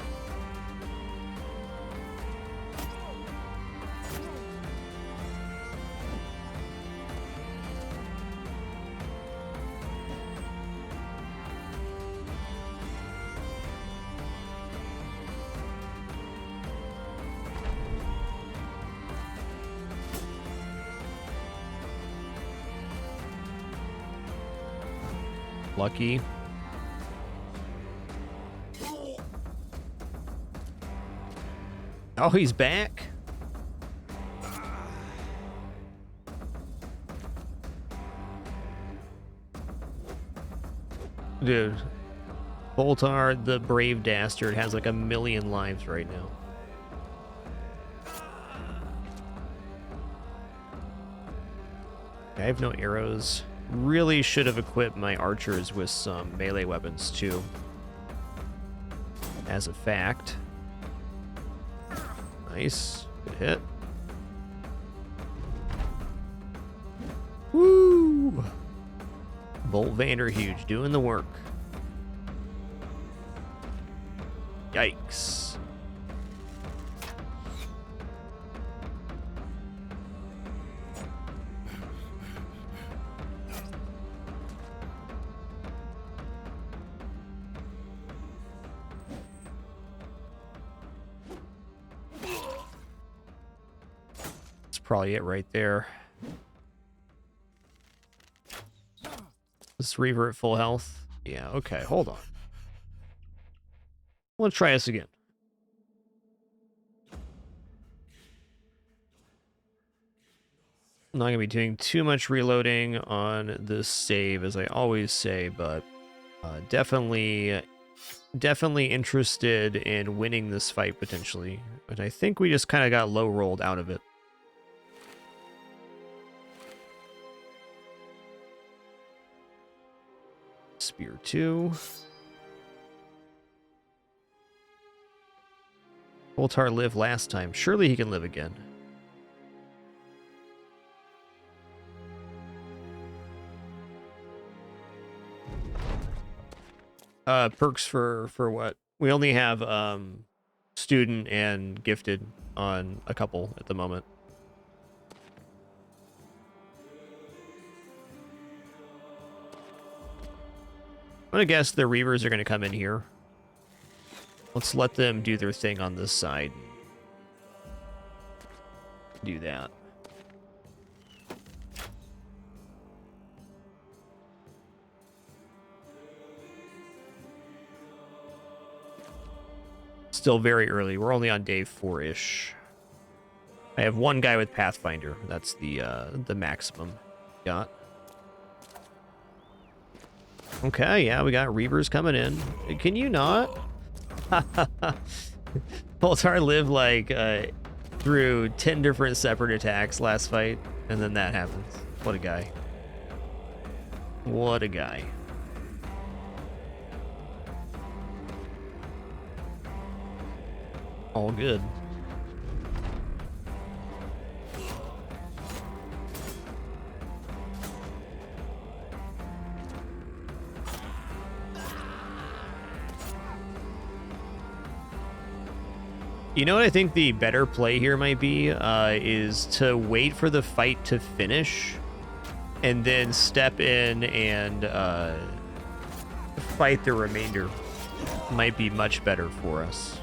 A: Lucky. Oh, he's back? Dude. Boltar, the brave dastard, has like 1,000,000 lives right now. I have no arrows. Really should have equipped my archers with some melee weapons too. As a fact. Nice. Good hit. Woo! Bolt Vanderhuge doing the work. Yikes. Probably it right there. This Reaver at full health. Yeah, okay, hold on. Let's try this again. I'm not gonna be doing too much reloading on this save, as I always say, but definitely interested in winning this fight potentially. But I think we just kind of got low rolled out of it. Spear 2. Boltar lived last time. Surely he can live again. Perks for what? We only have student and gifted on a couple at the moment. I'm gonna guess the Reavers are gonna come in here. Let's let them do their thing on this side. Do that. Still very early. We're only on day 4-ish. I have one guy with Pathfinder. That's the maximum got. Okay, yeah, we got Reavers coming in. Can you not? Boltar lived like through 10 different separate attacks last fight, and then that happens. What a guy. What a guy. All good. You know what I think the better play here might be, is to wait for the fight to finish and then step in and fight the remainder. Might be much better for us.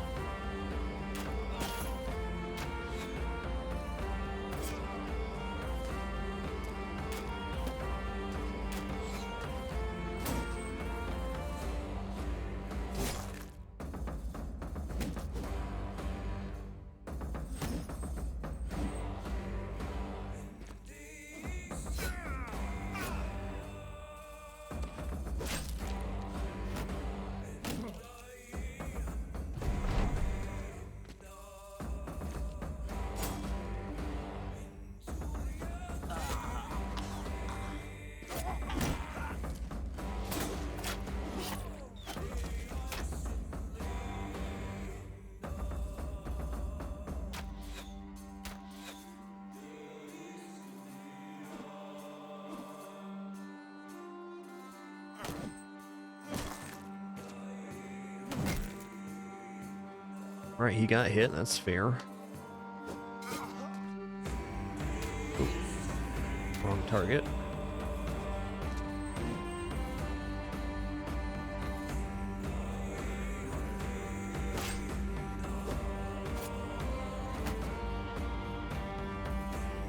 A: All right, he got hit. That's fair. Oop. Wrong target.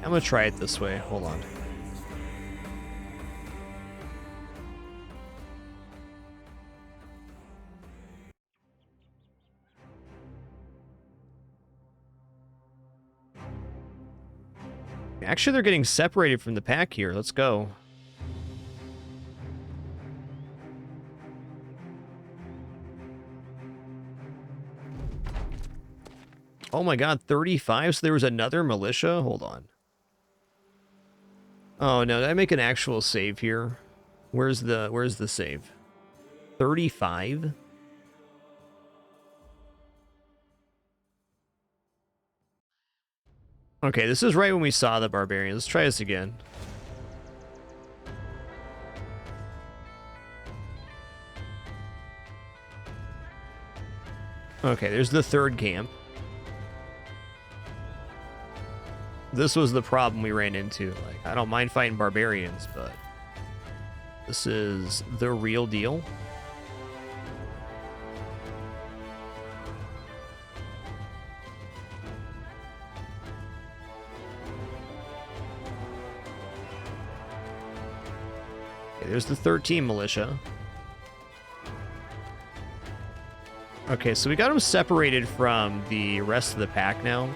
A: I'm gonna try it this way. Hold on. Actually, they're getting separated from the pack here. Let's go. Oh my god, 35? So there was another militia? Hold on. Oh no, did I make an actual save here? Where's the save? 35? Okay, this is right when we saw the barbarians. Let's try this again. Okay, there's the third camp. This was the problem we ran into. Like, I don't mind fighting barbarians, but this is the real deal. Okay, there's the 13 militia. Okay, so we got them separated from the rest of the pack now.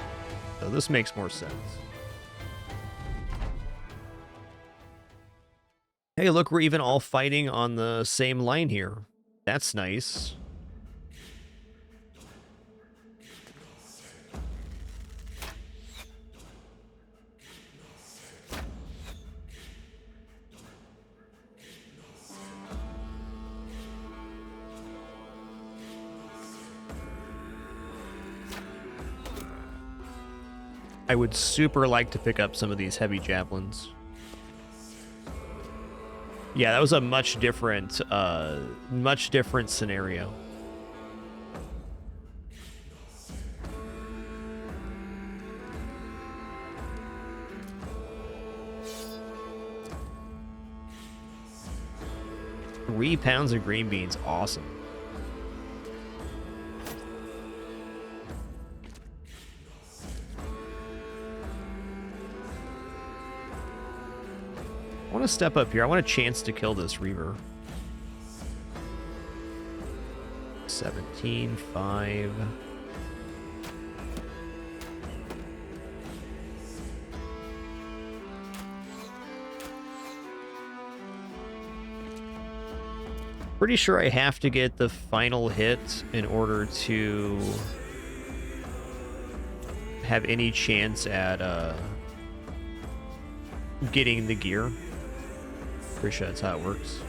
A: So this makes more sense. Hey, look, we're even all fighting on the same line here. That's nice. I would super like to pick up some of these heavy javelins. Yeah, that was a much different scenario. £3 of green beans, awesome. I want to step up here. I want a chance to kill this Reaver. 17, 5. Pretty sure I have to get the final hit in order to have any chance at getting the gear. Pretty sure that's how it works.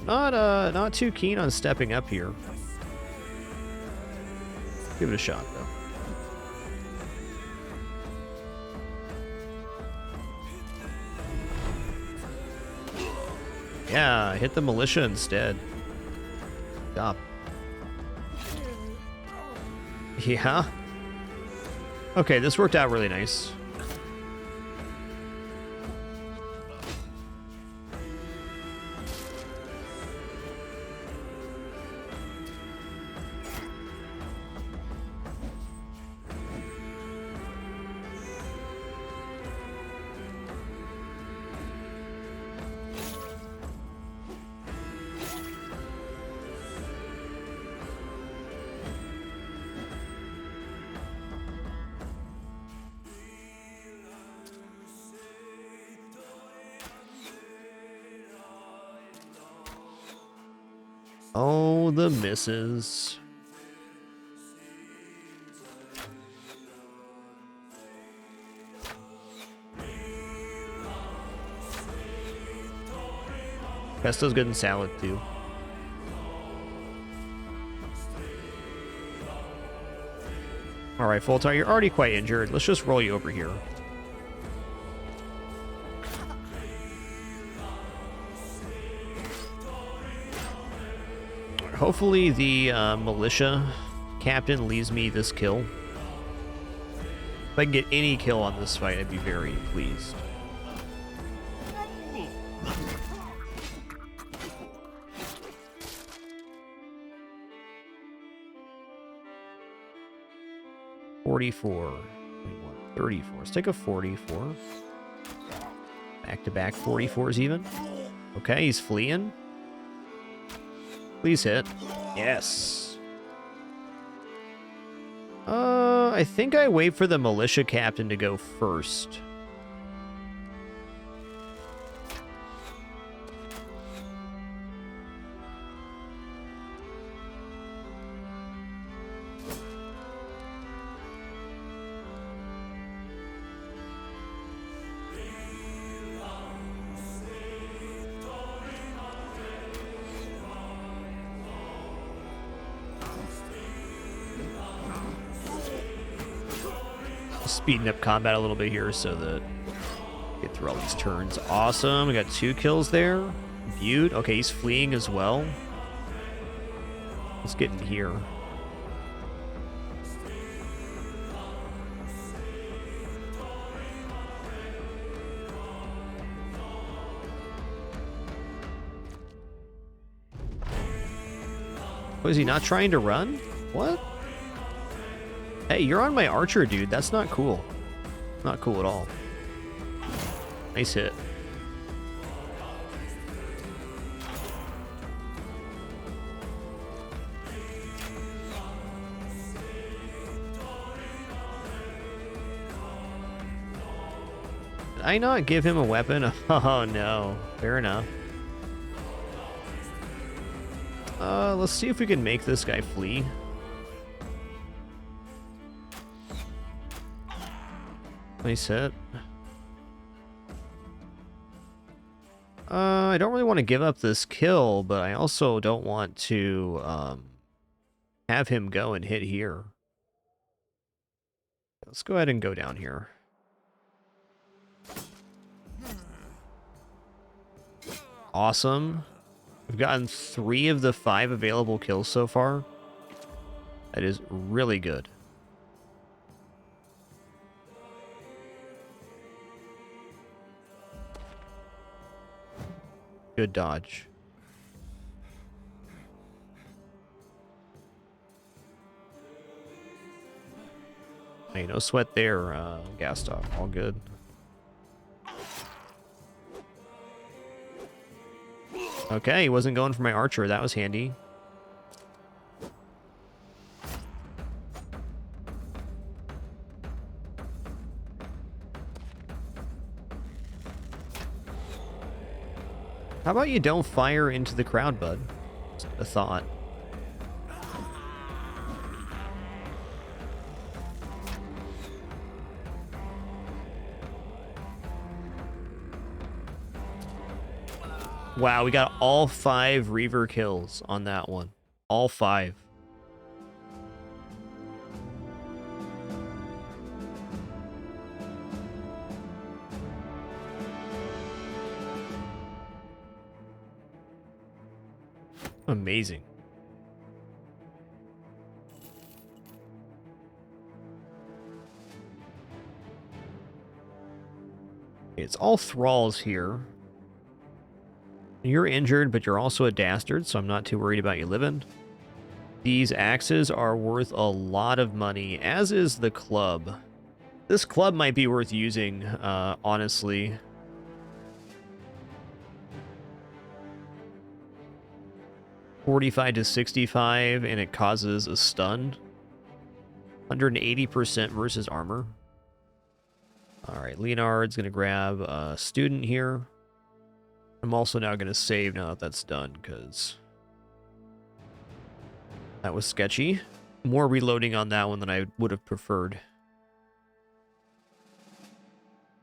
A: Not too keen on stepping up here. Give it a shot though. Yeah, hit the militia instead. Stop. Yeah. Okay, this worked out really nice. Oh, the misses. Pesto's good in salad, too. Alright, Fultar, you're already quite injured. Let's just roll you over here. Hopefully the militia captain leaves me this kill. If I can get any kill on this fight, I'd be very pleased. $44, 34. Let's take a 44. Back-to-back 44s even. Okay, he's fleeing. Please hit. Yes. I think I wait for the militia captain to go first. Speeding up combat a little bit here so that get through all these turns. Awesome. We got 2 kills there. Beaut. Okay, he's fleeing as well. Let's get in here. Oh, is he not trying to run? What? Hey, you're on my archer, dude. That's not cool. Not cool at all. Nice hit. Did I not give him a weapon? Oh, no. Fair enough. Let's see if we can make this guy flee. Nice hit. I don't really want to give up this kill, but I also don't want to have him go and hit here. Let's go ahead and go down here. Awesome. We've gotten 3 of the 5 available kills so far. That is really good. Good dodge. Hey, no sweat there, Gastov. All good. Okay, he wasn't going for my archer. That was handy. How about you don't fire into the crowd, bud? Just a thought. Wow, we got all 5 Reaver kills on that one. All 5. Amazing. It's all thralls here. You're injured, but you're also a dastard, so I'm not too worried about you living. These axes are worth a lot of money, as is the club. This club might be worth using, honestly. $45 to 65, and it causes a stun. 180% versus armor. Alright, Leonard's going to grab a student here. I'm also now going to save now that that's done, because that was sketchy. More reloading on that one than I would have preferred.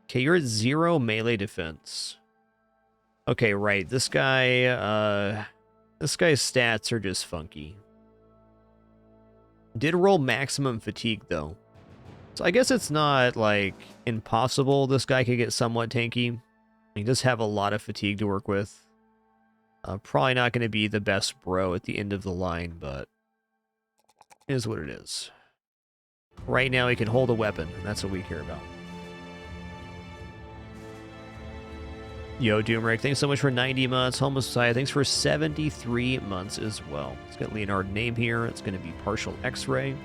A: Okay, you're at 0 melee defense. Okay, right. This guy's stats are just funky. Did roll maximum fatigue, though. So I guess it's not, like, impossible this guy could get somewhat tanky. He does have a lot of fatigue to work with. Probably not going to be the best bro at the end of the line, but it is what it is. Right now, he can hold a weapon, and that's what we care about. Yo, Doomrick, thanks so much for 90 months. Home Messiah, thanks for 73 months as well. Let's get Leonard name here. It's going to be partial X-ray.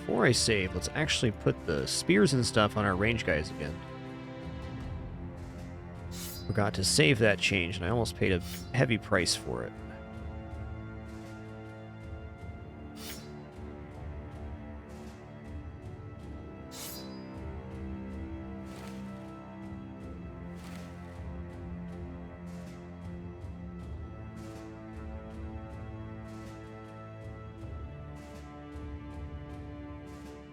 A: Before I save, let's actually put the spears and stuff on our range guys again. Forgot to save that change, and I almost paid a heavy price for it.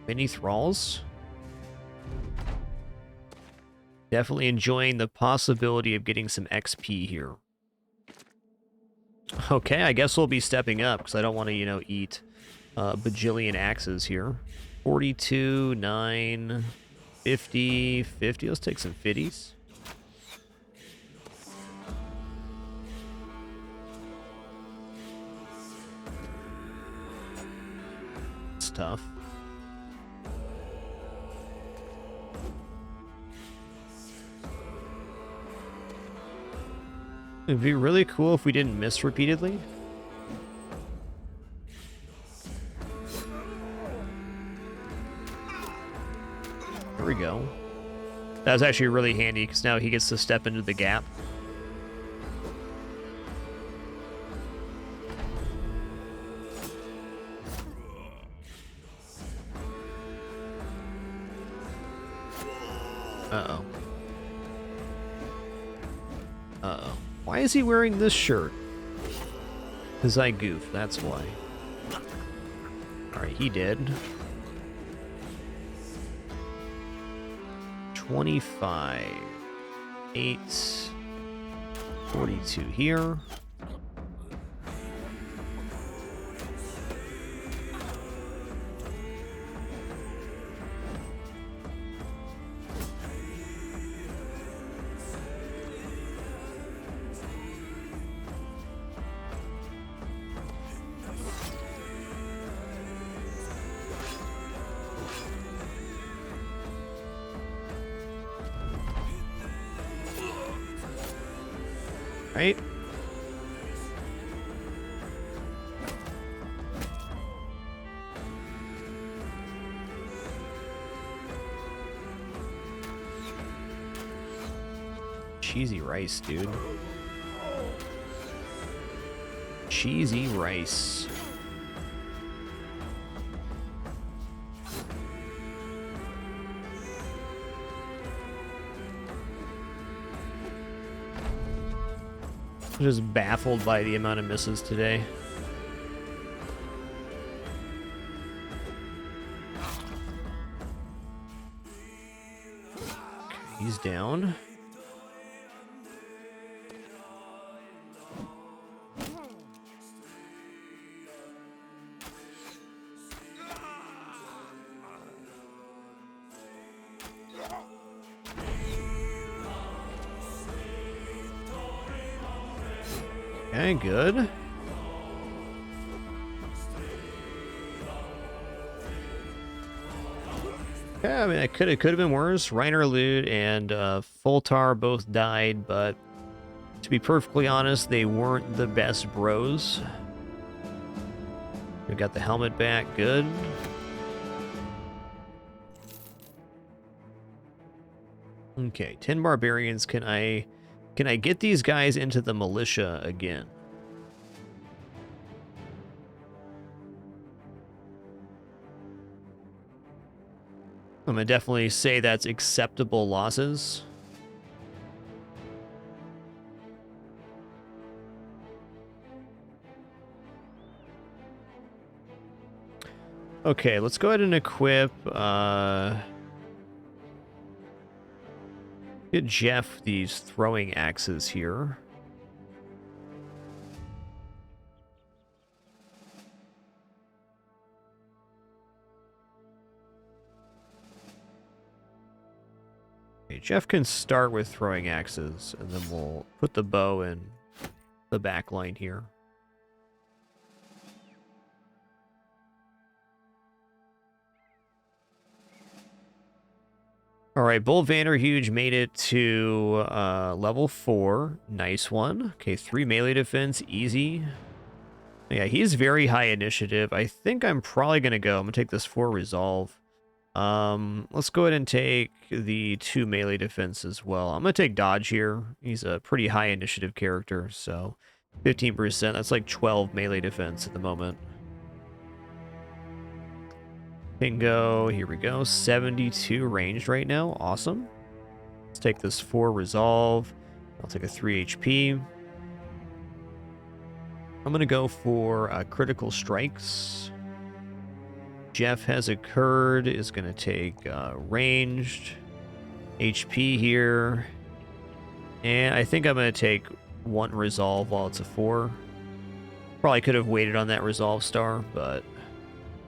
A: Mini thralls. Definitely enjoying the possibility of getting some XP here. Okay, I guess we'll be stepping up because I don't want to, you know, eat bajillion axes here. 42, 9, 50, 50. Let's take some 50s. It's tough. It'd be really cool if we didn't miss repeatedly. There we go. That was actually really handy because now he gets to step into the gap. Uh-oh. Uh-oh. Why is he wearing this shirt? Because I goof, that's why. Alright, he did. 25. 8. 42 here. Right? Cheesy rice, dude. Cheesy rice. I'm just baffled by the amount of misses today. Okay, he's down. Okay, good. Yeah, I mean, it could have been worse. Reiner Lute and Foltar both died, but to be perfectly honest, they weren't the best bros. We got the helmet back, good. Okay, 10 barbarians. Can I get these guys into the militia again? I'm gonna definitely say that's acceptable losses. Okay, let's go ahead and equip get Jeff these throwing axes here. Jeff can start with throwing axes, and then we'll put the bow in the back line here. All right, Bull Vanderhuge made it to level 4. Nice one. Okay, 3 melee defense, easy. Yeah, he's very high initiative. I think I'm probably going to go. I'm going to take this 4 resolve. Let's go ahead and take the 2 melee defense as well. I'm going to take dodge here. He's a pretty high initiative character, so 15%. That's like 12 melee defense at the moment. Bingo, here we go. 72 ranged right now. Awesome. Let's take this 4 resolve. I'll take a 3 HP. I'm going to go for critical strikes. Jeff has occurred, is going to take ranged HP here. And I think I'm going to take 1 resolve while it's a 4. Probably could have waited on that resolve star, but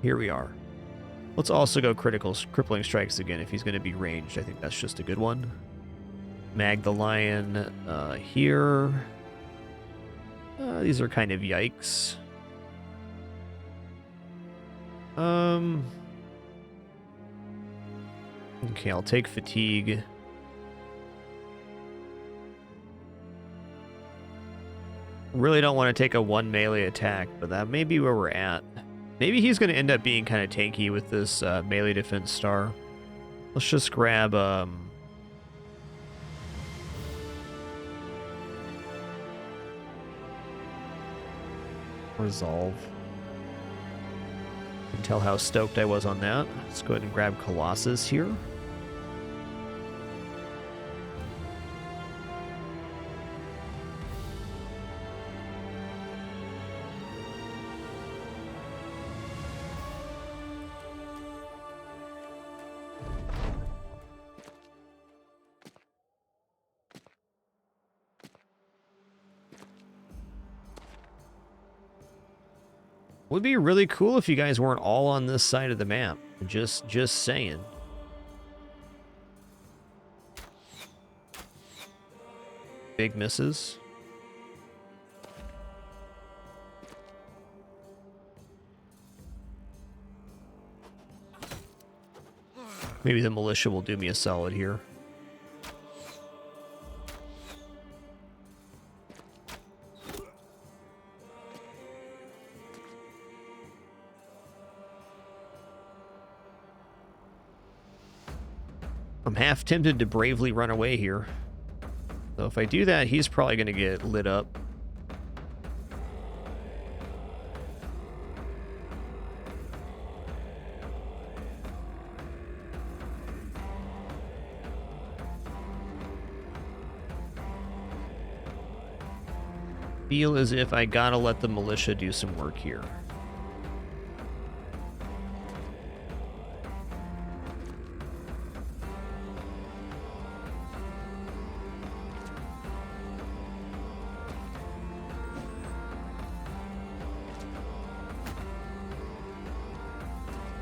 A: here we are. Let's also go crippling strikes again if he's going to be ranged. I think that's just a good one. Mag the Lion here. These are kind of yikes. Okay, I'll take fatigue. Really don't want to take a 1 melee attack, but that may be where we're at. Maybe he's going to end up being kind of tanky with this melee defense star. Let's just grab... Resolve. You can tell how stoked I was on that. Let's go ahead and grab Colossus here. Would be really cool if you guys weren't all on this side of the map. Just saying. Big misses. Maybe the militia will do me a solid here. I'm half tempted to bravely run away here. So if I do that, he's probably going to get lit up. Feel as if I gotta let the militia do some work here.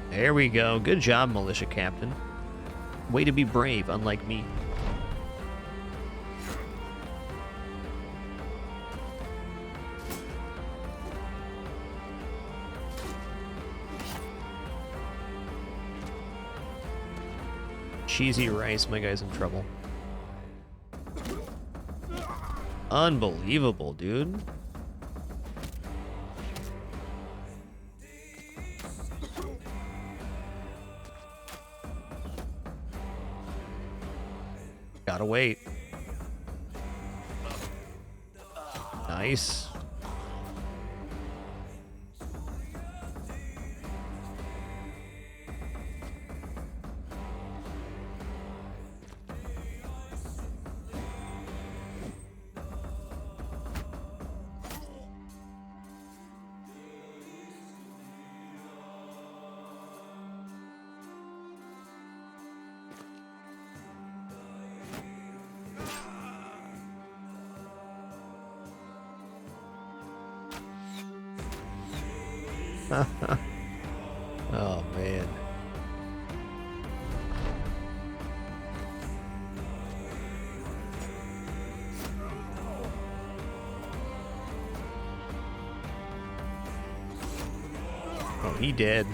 A: There we go. Good job, militia captain. Way to be brave, unlike me. Cheesy rice, my guy's in trouble. Unbelievable, dude. Gotta wait. Nice. Oh, man. Oh, he did.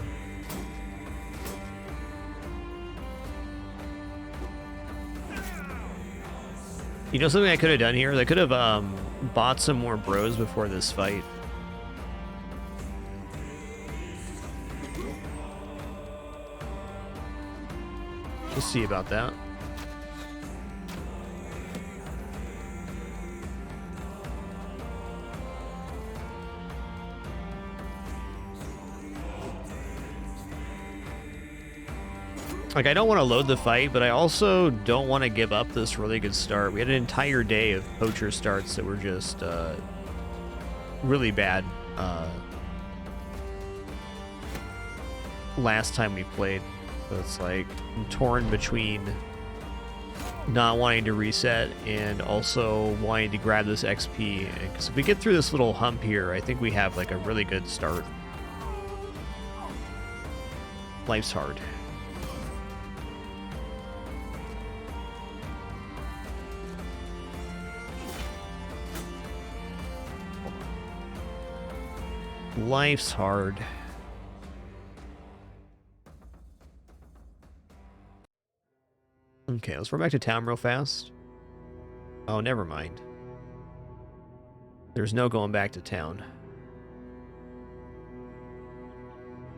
A: You know something I could have done here? I could have bought some more bros before this fight. We'll see about that. Like, I don't want to load the fight, but I also don't want to give up this really good start. We had an entire day of poacher starts that were just really bad last time we played. So it's like I'm torn between not wanting to reset and also wanting to grab this XP. Because if we get through this little hump here, I think we have like a really good start. Life's hard. Life's hard. Okay, let's run back to town real fast. Oh, never mind. There's no going back to town.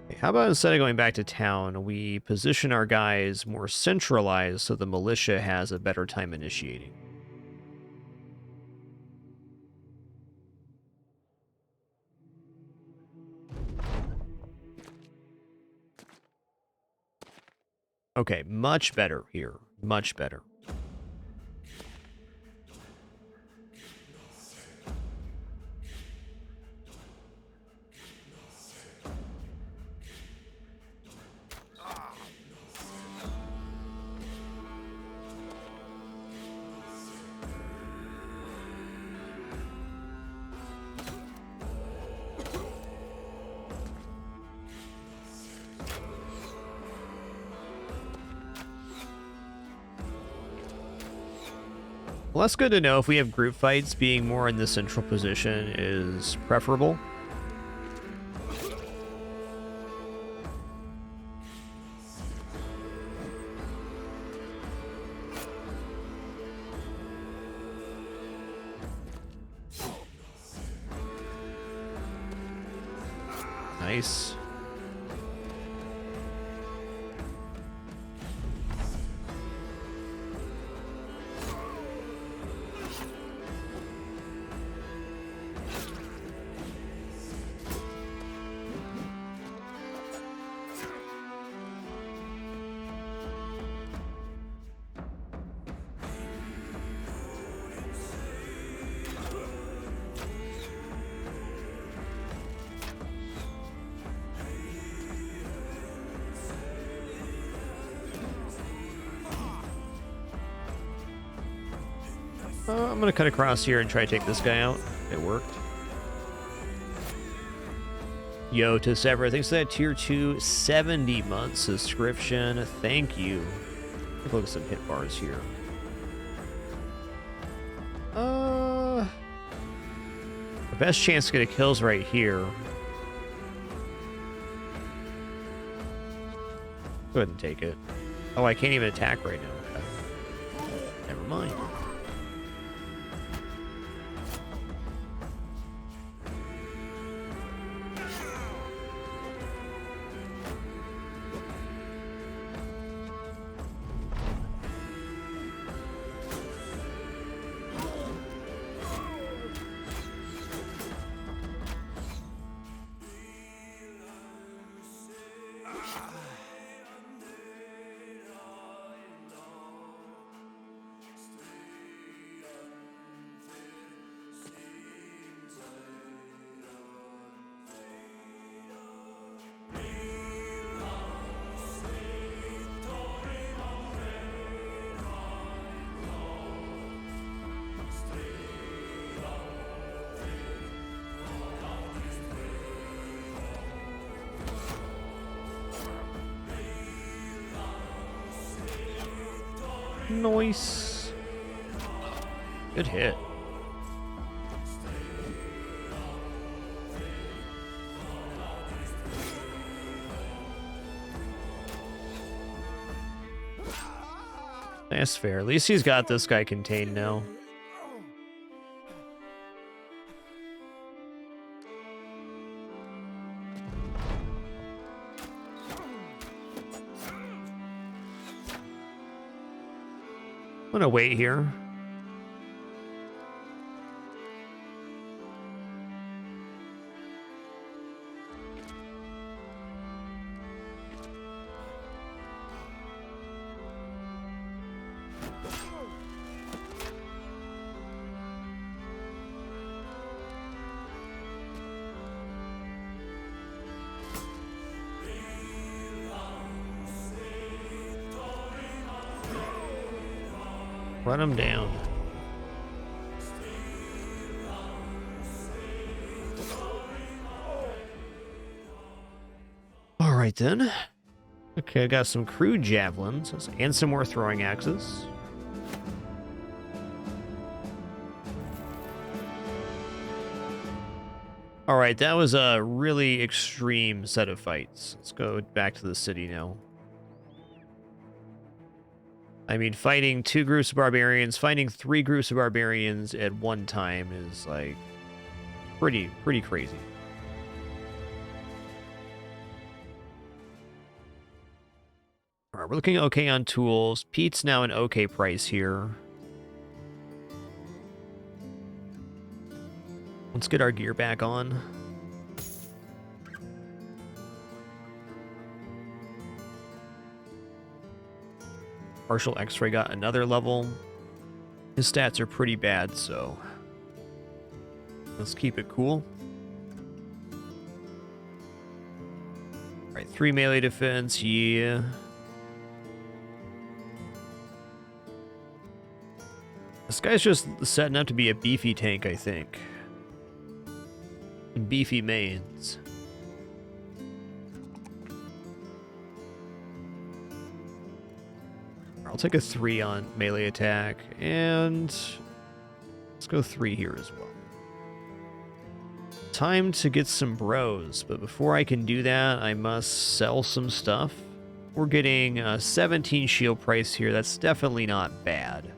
A: Okay, how about instead of going back to town, we position our guys more centralized so the militia has a better time initiating. Okay, much better here. Much better. Well, that's good to know. If we have group fights, being more in the central position is preferable. Nice. I'm going to cut across here and try to take this guy out. It worked. Yo, to Sever, thanks for that tier 2 70-month subscription. Thank you. Take a look at some hit bars here. The best chance to get a kill's right here. Go ahead and take it. Oh, I can't even attack right now. Okay. Never mind. Nice. Good hit. That's fair. At least he's got this guy contained now. I'm gonna wait here. Run him down. All right, then. Okay, I got some crude javelins and some more throwing axes. All right, that was a really extreme set of fights. Let's go back to the city now. I mean, fighting 2 groups of barbarians, fighting 3 groups of barbarians at one time is, like, pretty crazy. All right, we're looking okay on tools. Pete's now an okay price here. Let's get our gear back on. Partial X-ray got another level. His stats are pretty bad, so let's keep it cool. All right, 3 melee defense, yeah. This guy's just setting up to be a beefy tank, I think. And beefy mains. I'll take a 3 on melee attack, and let's go 3 here as well. Time to get some bros, but before I can do that, I must sell some stuff. We're getting a 17 shield price here. That's definitely not bad.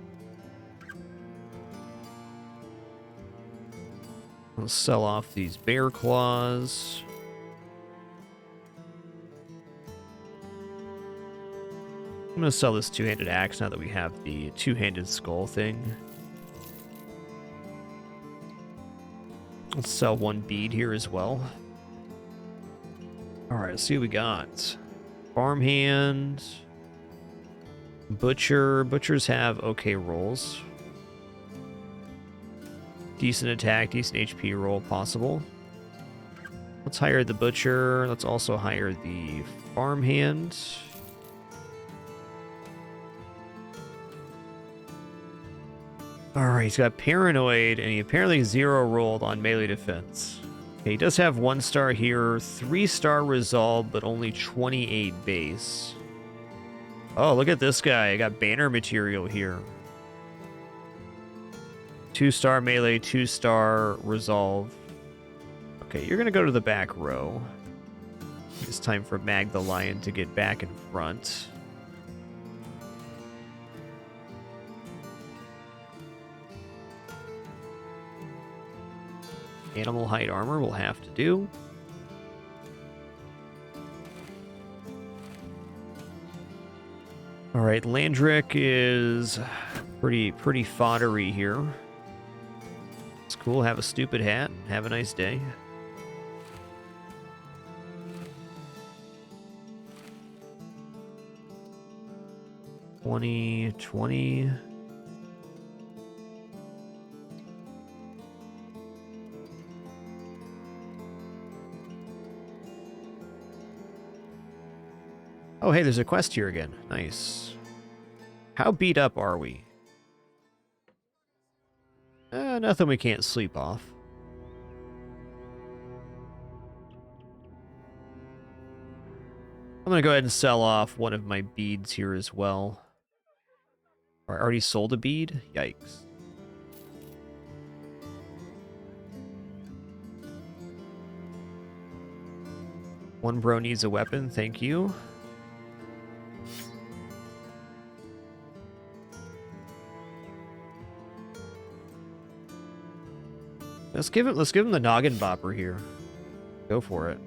A: I'll sell off these bear claws. I'm going to sell this 2-handed axe now that we have the 2-handed skull thing. Let's sell 1 bead here as well. Alright, let's see what we got. Farmhand. Butcher. Butchers have okay rolls. Decent attack, decent HP roll possible. Let's hire the butcher. Let's also hire the farmhand. Alright, he's got paranoid, and he apparently 0 rolled on melee defense. Okay, he does have 1 star here, 3-star resolve, but only 28 base. Oh, look at this guy. I got banner material here. 2-star melee, 2-star resolve. Okay, you're gonna go to the back row. It's time for Mag the Lion to get back in front. Animal hide armor will have to do. All right, Landrick is pretty foddery here. It's cool. Have a stupid hat. Have a nice day. $20. Oh, hey, there's a quest here again. Nice. How beat up are we? Nothing we can't sleep off. I'm going to go ahead and sell off one of my beads here as well. I already sold a bead? Yikes. One bro needs a weapon, thank you. Let's give him the noggin bopper here. Go for it.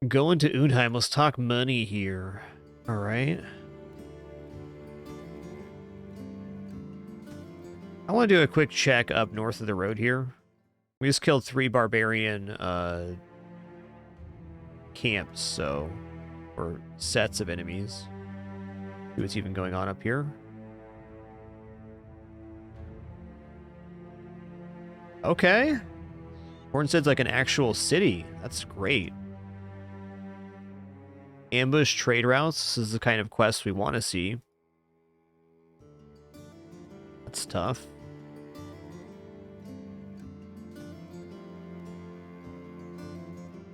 A: Going to Undheim. Let's talk money here. All right. I want to do a quick check up north of the road here. We just killed 3 barbarian camps, so, or sets of enemies. See what's even going on up here. Okay. Hornstead's like an actual city. That's great. Ambush trade routes. This is the kind of quest we want to see. That's tough.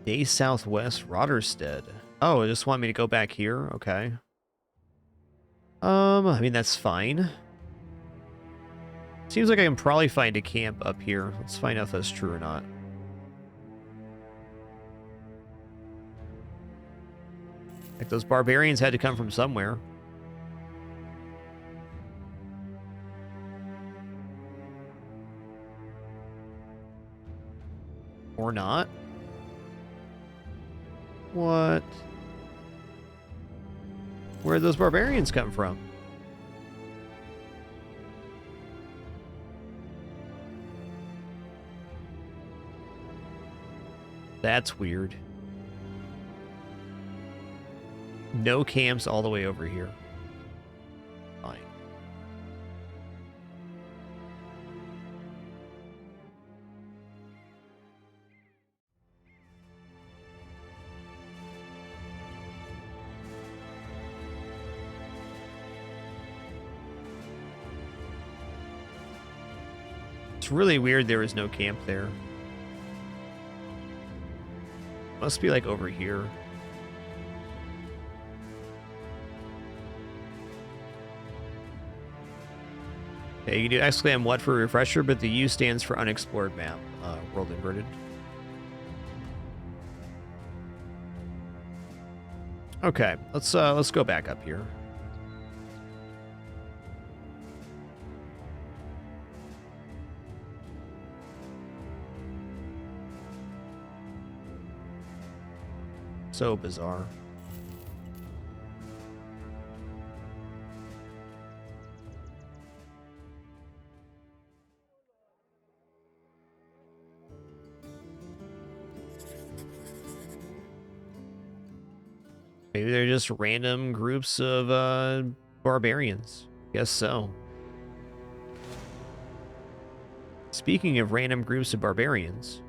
A: Day southwest, Rotterstead. Oh, it just want me to go back here? Okay. I mean, that's fine. Seems like I can probably find a camp up here. Let's find out if that's true or not. Like, those barbarians had to come from somewhere. Or not. What? Where'd those barbarians come from? That's weird. No camps all the way over here. Fine. It's really weird there was no camp there. Must be like over here. Okay, you can do exclam what for refresher, but the U stands for unexplored map. World inverted. Okay, let's go back up here. So bizarre. Maybe they're just random groups of barbarians. Guess so. Speaking of random groups of barbarians.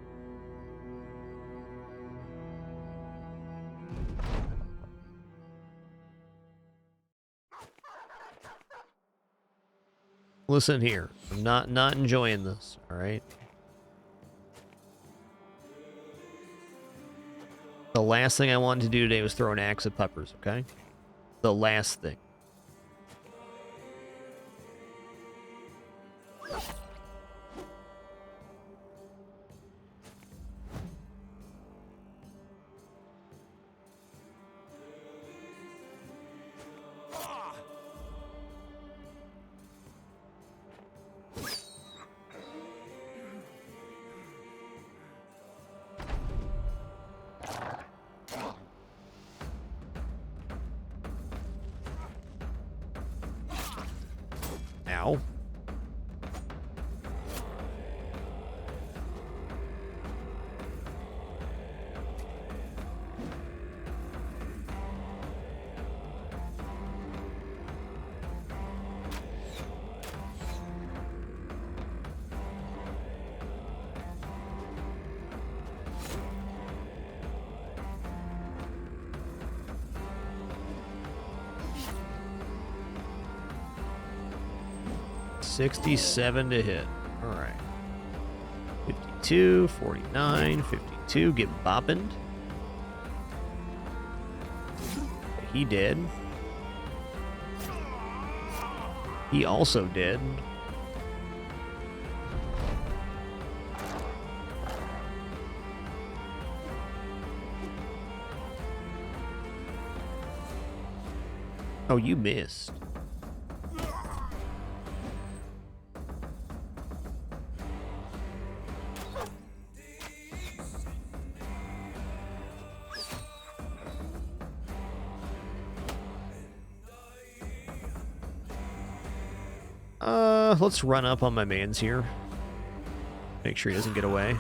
A: Listen here. I'm not enjoying this, all right? The last thing I wanted to do today was throw an axe at puppers, okay? The last thing. Ow. $67 to hit. All right. 52, 49, 52. Get bopping. He did. He also did. Oh, you missed. Let's run up on my mans here. Make sure he doesn't get away.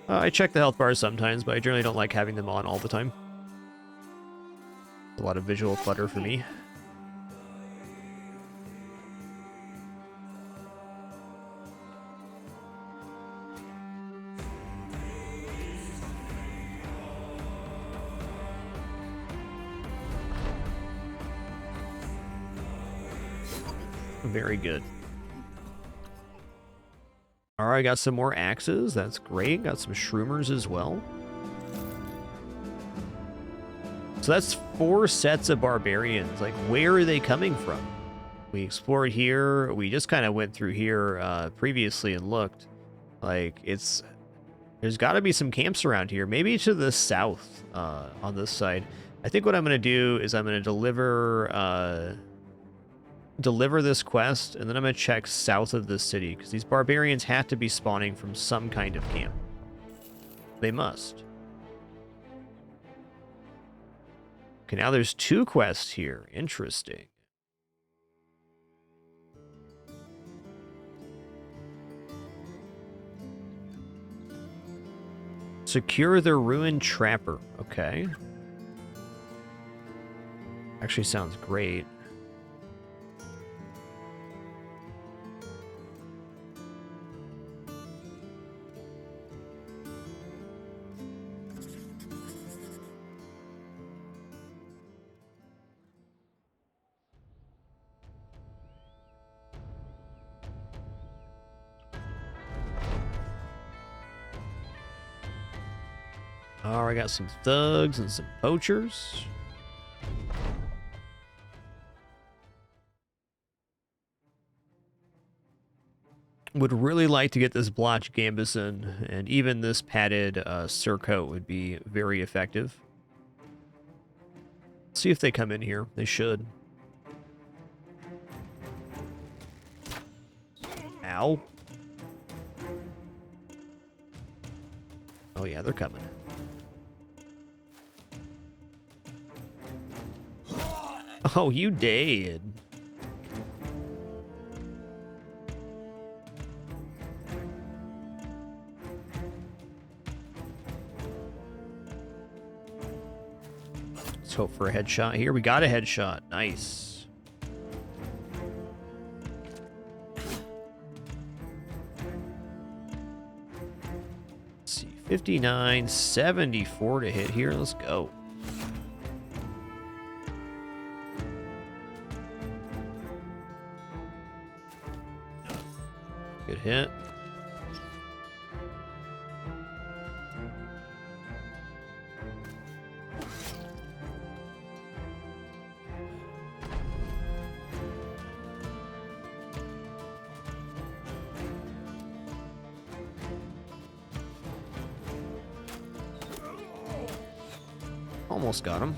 A: I check the health bars sometimes, but I generally don't like having them on all the time. A lot of visual clutter for me. Very good. Alright, got some more axes. That's great. Got some shroomers as well. So that's 4 sets of barbarians. Like, where are they coming from? We explored here. We just kind of went through here previously and looked. Like, there's got to be some camps around here. Maybe to the south on this side. I think what I'm going to do is I'm going to deliver this quest, and then I'm going to check south of the city, because these barbarians have to be spawning from some kind of camp. They must. Okay, now there's 2 quests here. Interesting. Secure the ruined trapper. Okay. Actually sounds great. I got some thugs and some poachers. Would really like to get this blotch gambeson, and even this padded surcoat would be very effective. See if they come in here. They should. Ow. Oh yeah, they're coming. Oh, you did. Let's hope for a headshot here. We got a headshot. Nice. Let's see. 59, 74 to hit here. Let's go. Good hit. Almost got him.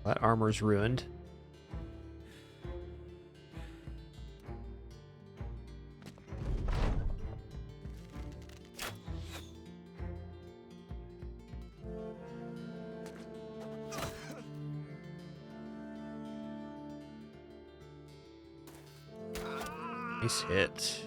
A: That armor's ruined. Nice hit.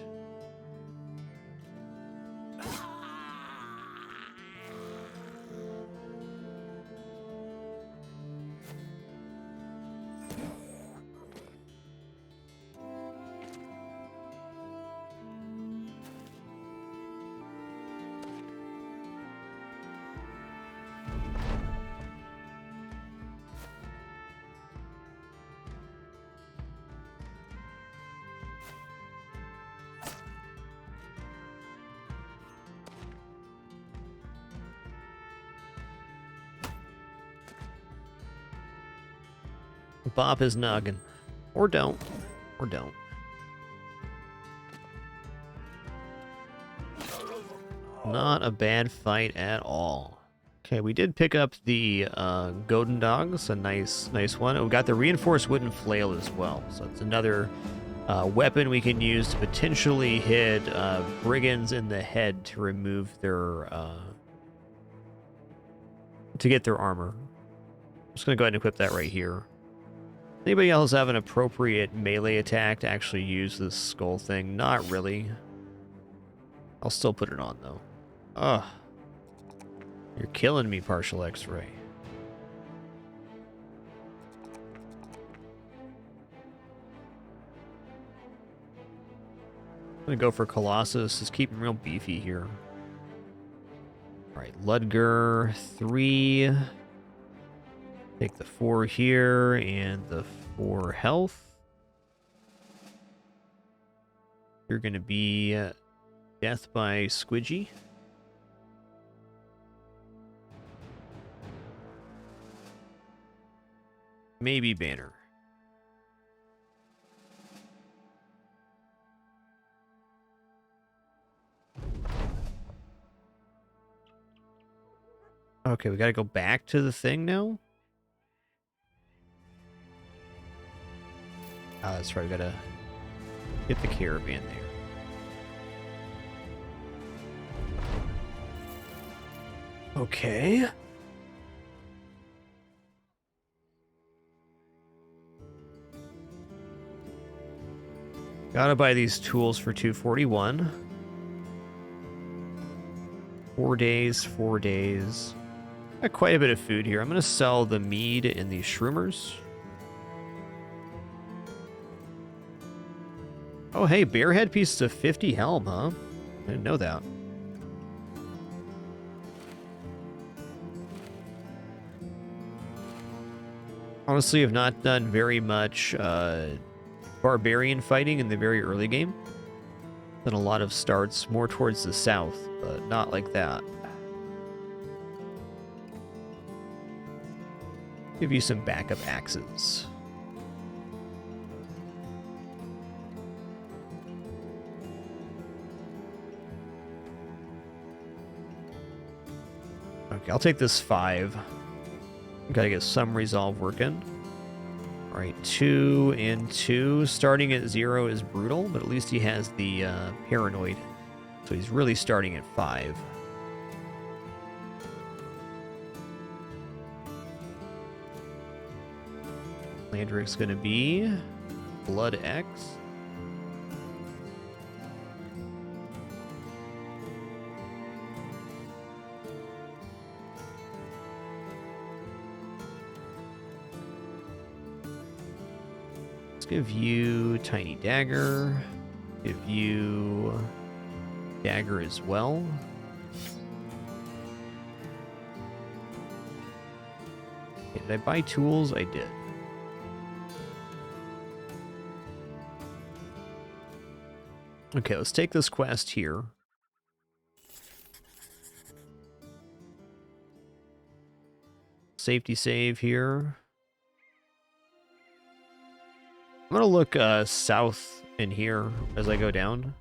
A: Bop his noggin. Or don't. Or don't. Not a bad fight at all. Okay, we did pick up the Golden Dogs, a nice one. We got the reinforced wooden flail as well, so it's another weapon we can use to potentially hit brigands in the head to remove their to get their armor. I'm just gonna go ahead and equip that right here. Anybody else have an appropriate melee attack to actually use this skull thing? Not really. I'll still put it on though. Ugh. You're killing me, partial X-ray. I'm gonna go for Colossus. Just keep him real beefy here. Alright, Ludger, 3. Take the 4 here and the 4 health. You're gonna be death by Squidgy. Maybe Banner. Okay, we gotta go back to the thing now? Oh, that's right, we gotta get the caravan there. Okay. Gotta buy these tools for 241. 4 days, 4 days. Got quite a bit of food here. I'm gonna sell the mead and the shroomers. Oh, hey, bear head pieces of 50 helm, huh? I didn't know that. Honestly, I've not done very much barbarian fighting in the very early game. Done a lot of starts more towards the south, but not like that. Give you some backup axes. Okay, I'll take this 5. Gotta get some resolve working. Alright, 2 and 2. Starting at 0 is brutal, but at least he has the paranoid. So he's really starting at 5. Landrick's gonna be Blood X. Let's give you Tiny Dagger. Give you Dagger as well. Okay, did I buy tools? I did. Okay, let's take this quest here. Safety save here. I'm gonna look south in here as I go down.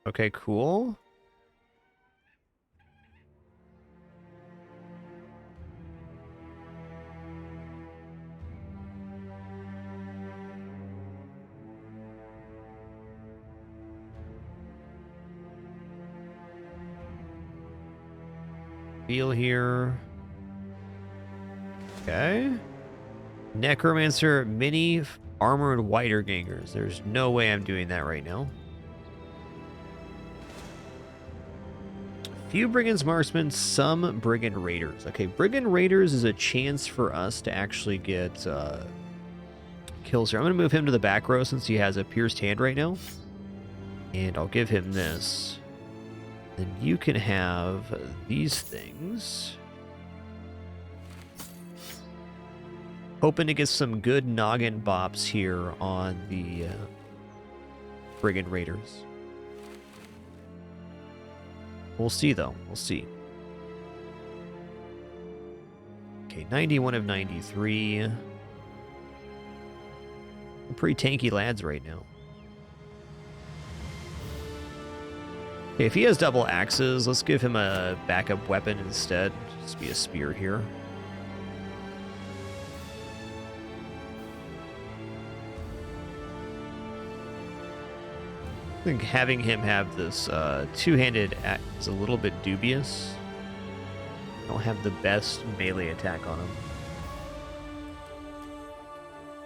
A: Okay, cool. Feel here. Okay. Necromancer mini armored wider gangers. There's no way I'm doing that right now. Few brigands marksmen, some brigand raiders. Okay, brigand raiders is a chance for us to actually get kills here. I'm gonna move him to the back row since he has a pierced hand right now. And I'll give him this. Then you can have these things. Hoping to get some good noggin bops here on the Brigand Raiders. We'll see, though. We'll see. Okay, 91 of 93. Pretty tanky lads right now. Okay, if he has double axes, let's give him a backup weapon instead. Just be a spear here. I think having him have this two-handed axe is a little bit dubious. I don't have the best melee attack on him.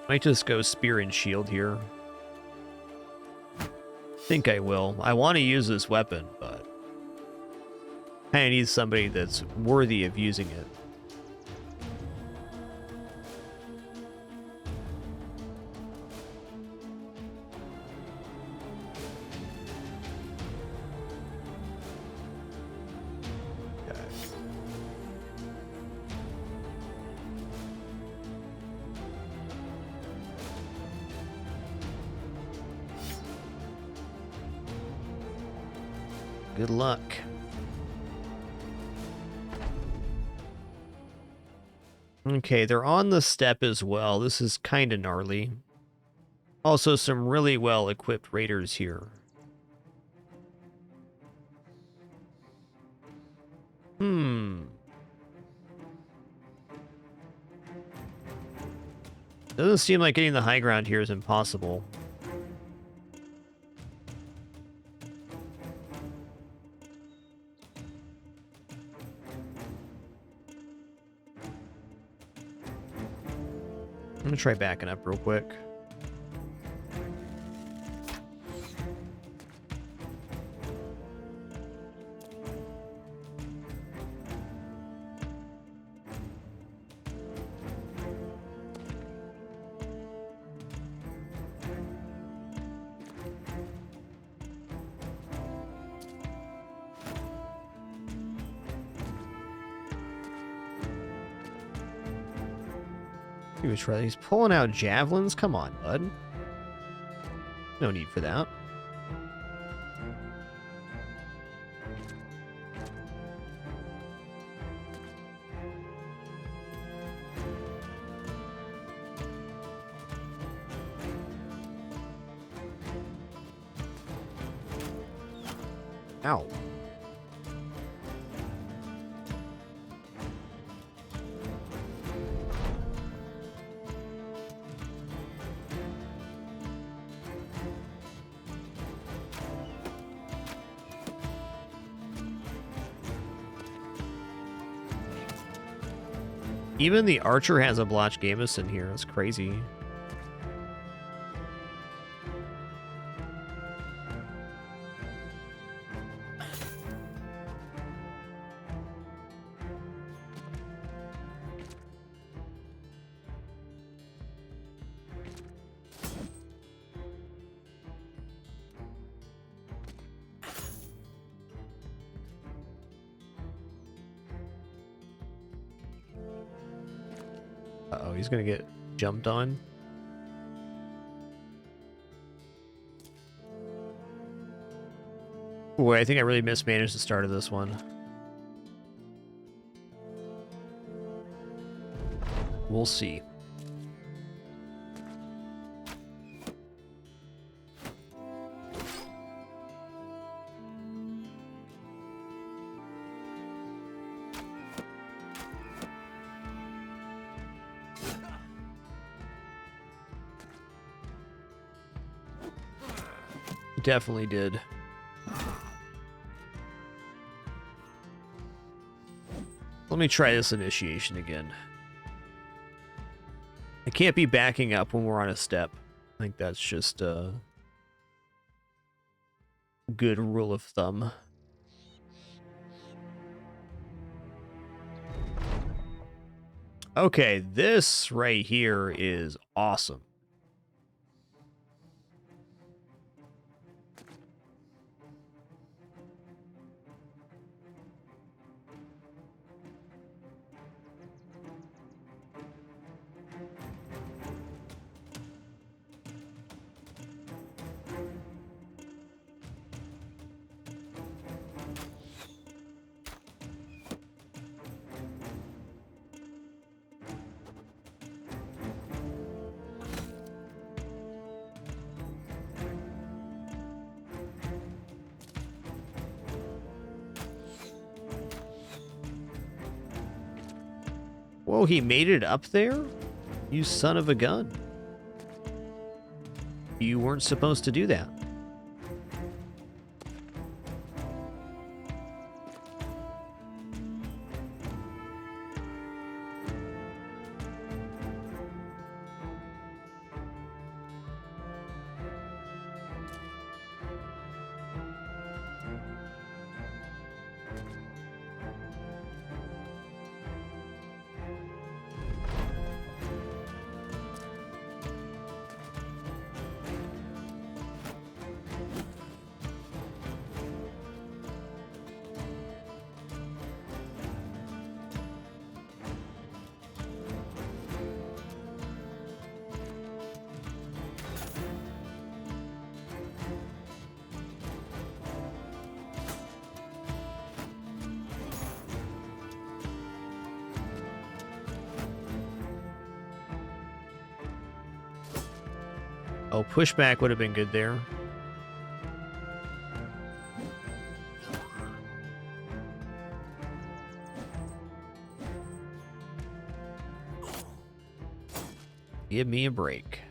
A: Might just go spear and shield here. Think I will. I want to use this weapon, but I need somebody that's worthy of using it. Good luck. Okay, they're on the step as well. This is kind of gnarly. Also, some really well-equipped raiders here. Doesn't seem like getting the high ground here is impossible. I'm gonna try backing up real quick. He's pulling out javelins. Come on, bud. No need for that. Ow. Even the archer has a blotch gamison here. That's crazy. Uh-oh, he's gonna get jumped on. Boy, I think I really mismanaged the start of this one. We'll see. Definitely did. Let me try this initiation again. I can't be backing up when we're on a step. I think that's just a good rule of thumb. Okay, this right here is awesome. Whoa, he made it up there? You son of a gun. You weren't supposed to do that. Oh, pushback would have been good there. Give me a break.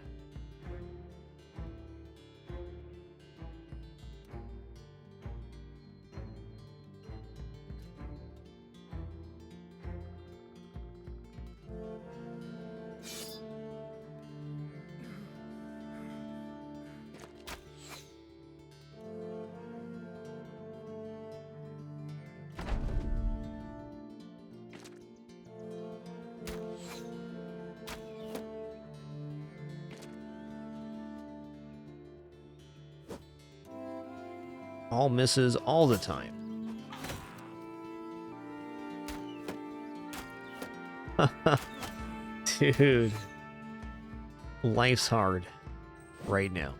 A: All misses all the time. Dude. Life's hard right now.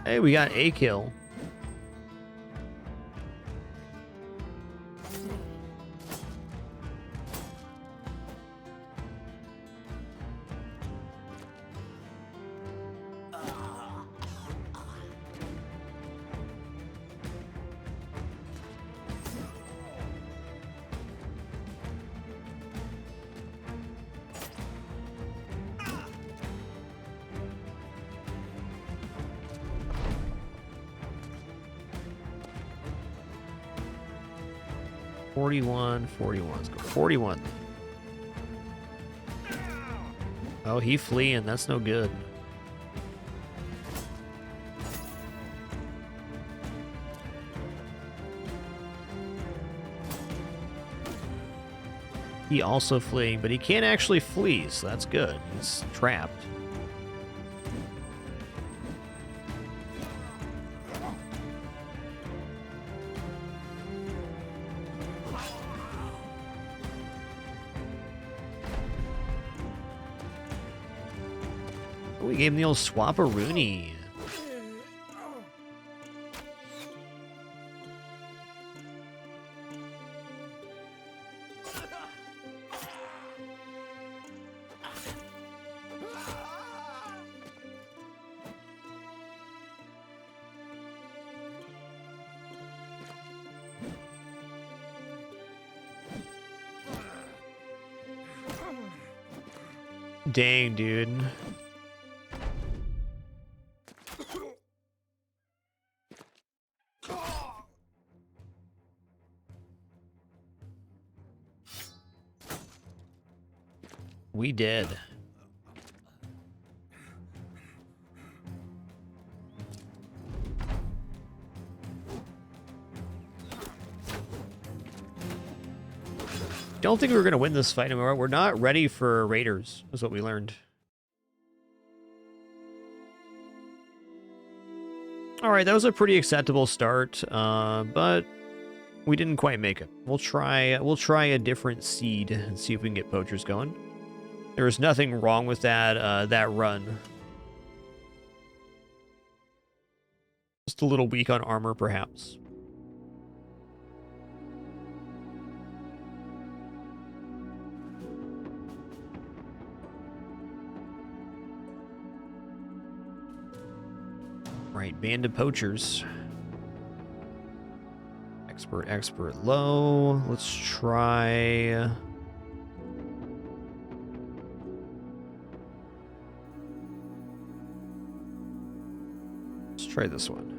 A: Hey, we got a kill. Let's go 41. Oh, he fleeing. That's no good. He also fleeing, but he can't actually flee, so that's good. He's trapped. We gave him the old swap-a-rooney. Dang, dude. We did. Don't think we were going to win this fight anymore. We're not ready for raiders, is what we learned. All right, that was a pretty acceptable start, but we didn't quite make it. We'll try a different seed and see if we can get poachers going. There was nothing wrong with that run. Just a little weak on armor, perhaps. Right, band of poachers. Expert low. Let's try... Let's try this one.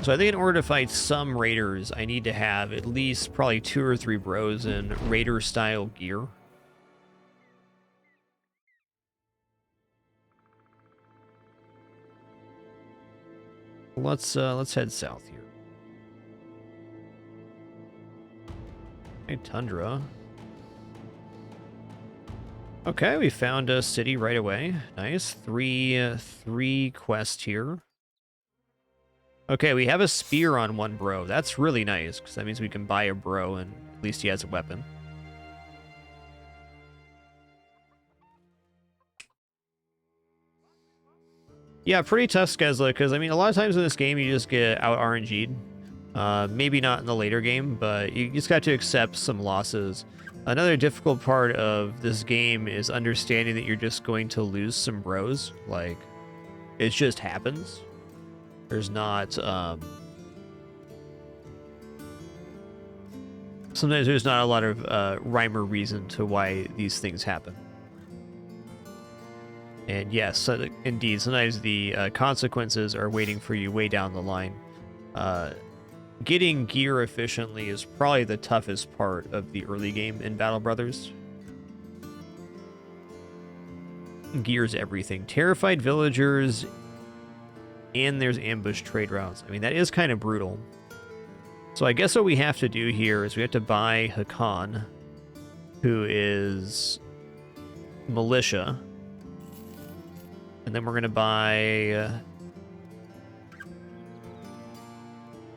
A: So I think in order to fight some raiders, I need to have at least probably 2 or 3 bros in raider-style gear. Let's head south here. Okay, tundra. Okay, we found a city right away. Nice. Three quests here. Okay, we have a spear on one bro. That's really nice, because that means we can buy a bro, and at least he has a weapon. Yeah, pretty tough Skesla, because, I mean, a lot of times in this game, you just get out RNG'd. Maybe not in the later game, but you just got to accept some losses. Another difficult part of this game is understanding that you're just going to lose some bros. Like, it just happens. There's not, sometimes there's not a lot of rhyme or reason to why these things happen. And yes, indeed, sometimes the consequences are waiting for you way down the line. Getting gear efficiently is probably the toughest part of the early game in Battle Brothers. Gear's everything. Terrified villagers, and there's ambush trade routes. I mean, that is kind of brutal. So I guess what we have to do here is we have to buy Hakan, who is militia. And then we're going to buy...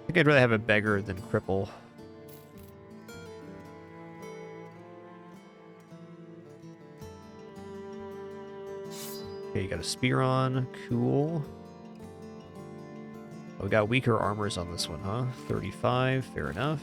A: I think I'd rather have a beggar than cripple. Okay, you got a spear on. Cool. Oh, we got weaker armors on this one, huh? 35, fair enough.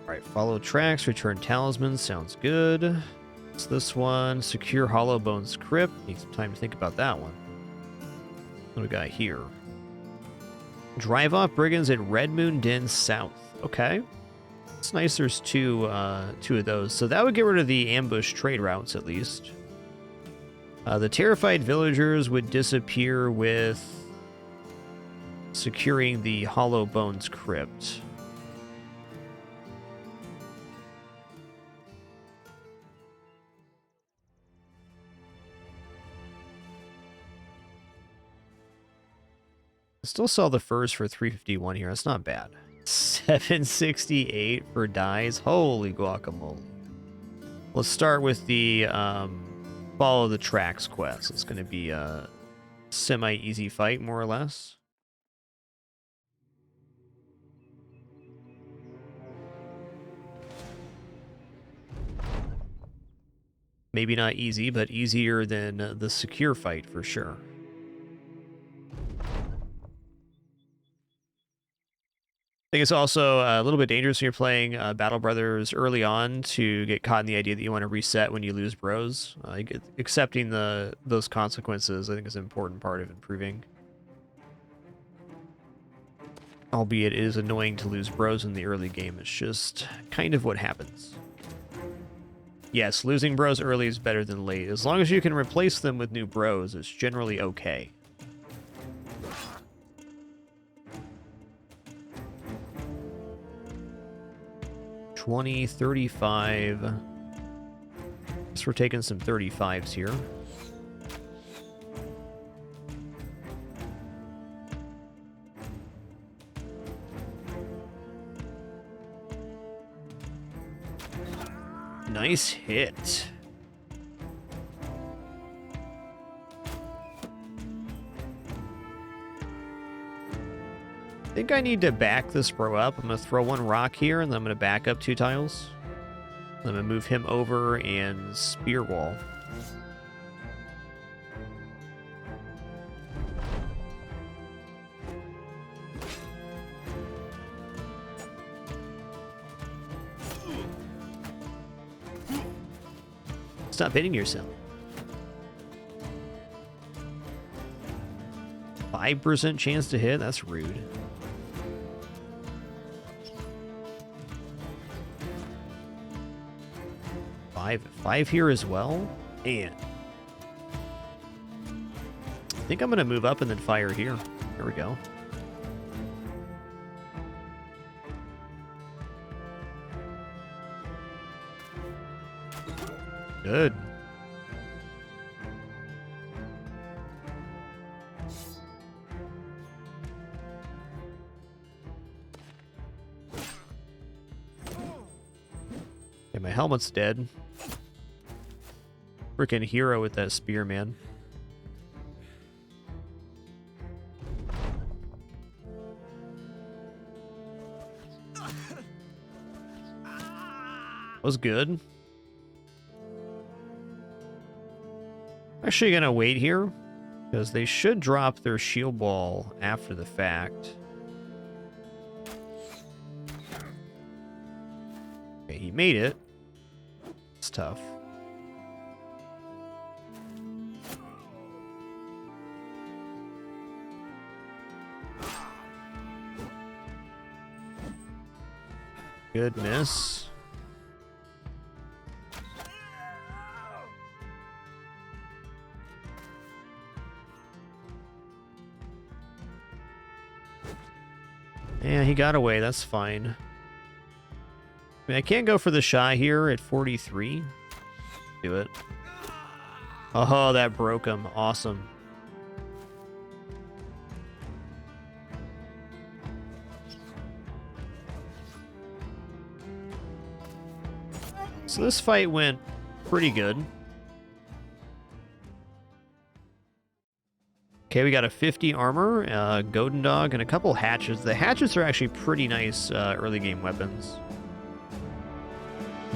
A: Alright, follow tracks, return talismans, sounds good. It's this one, secure Hollow Bones Crypt. Need some time to think about that one. What do we got here? Drive off brigands at Red Moon Den South. Okay. It's nice there's two of those. So that would get rid of the ambush trade routes, at least. The terrified villagers would disappear with securing the Hollow Bones Crypt. Still sell the furs for 351 here. That's not bad. 768 for dyes. Holy guacamole. Let's start with the follow the tracks quest. It's going to be a semi-easy fight, more or less. Maybe not easy, but easier than the secure fight for sure. I think it's also a little bit dangerous when you're playing Battle Brothers early on to get caught in the idea that you want to reset when you lose bros. Accepting those consequences, I think, is an important part of improving. Albeit it is annoying to lose bros in the early game. It's just kind of what happens. Yes, losing bros early is better than late. As long as you can replace them with new bros, it's generally okay. $20, $35. Guess we're taking some 35s here. Nice hit. I think I need to back this bro up. I'm going to throw one rock here, and then I'm going to back up 2 tiles. I'm going to move him over and spear wall. Stop hitting yourself. 5% chance to hit? That's rude. Five here as well? Man. I think I'm going to move up and then fire here. There we go. Good. Okay, my helmet's dead. Freaking hero with that spear, man. Was good. Actually gonna wait here because they should drop their shield wall after the fact. Okay, he made it. It's tough. Good miss. Yeah, he got away. That's fine. I mean, I can't go for the shy here at 43. Do it. Oh, that broke him. Awesome. So this fight went pretty good. Okay, we got a 50 armor, Golden Dog, and a couple hatchets. The hatchets are actually pretty nice early game weapons.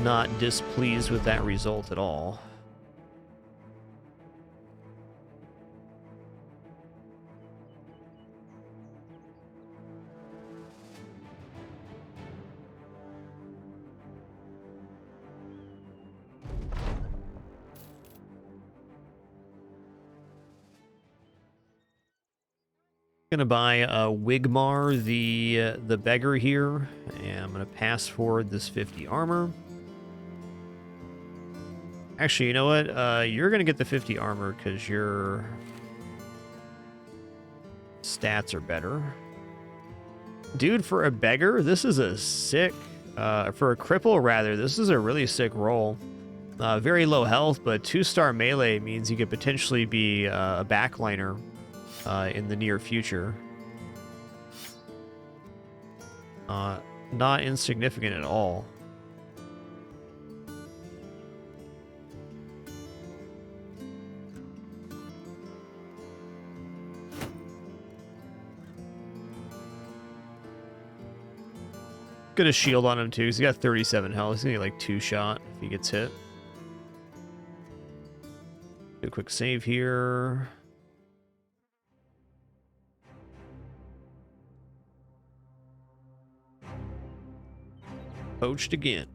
A: Not displeased with that result at all. Gonna buy Wigmar, the beggar here, and I'm gonna pass forward this 50 armor. Actually, you know what? You're gonna get the 50 armor because your stats are better. Dude, for a beggar, this is a sick. For a cripple, rather, this is a really sick roll. Very low health, but 2-star melee means you could potentially be a backliner in the near future. Not insignificant at all. Get a shield on him too, because he got 37 health. He's gonna get like 2 shot if he gets hit. Do a quick save here. Poached again.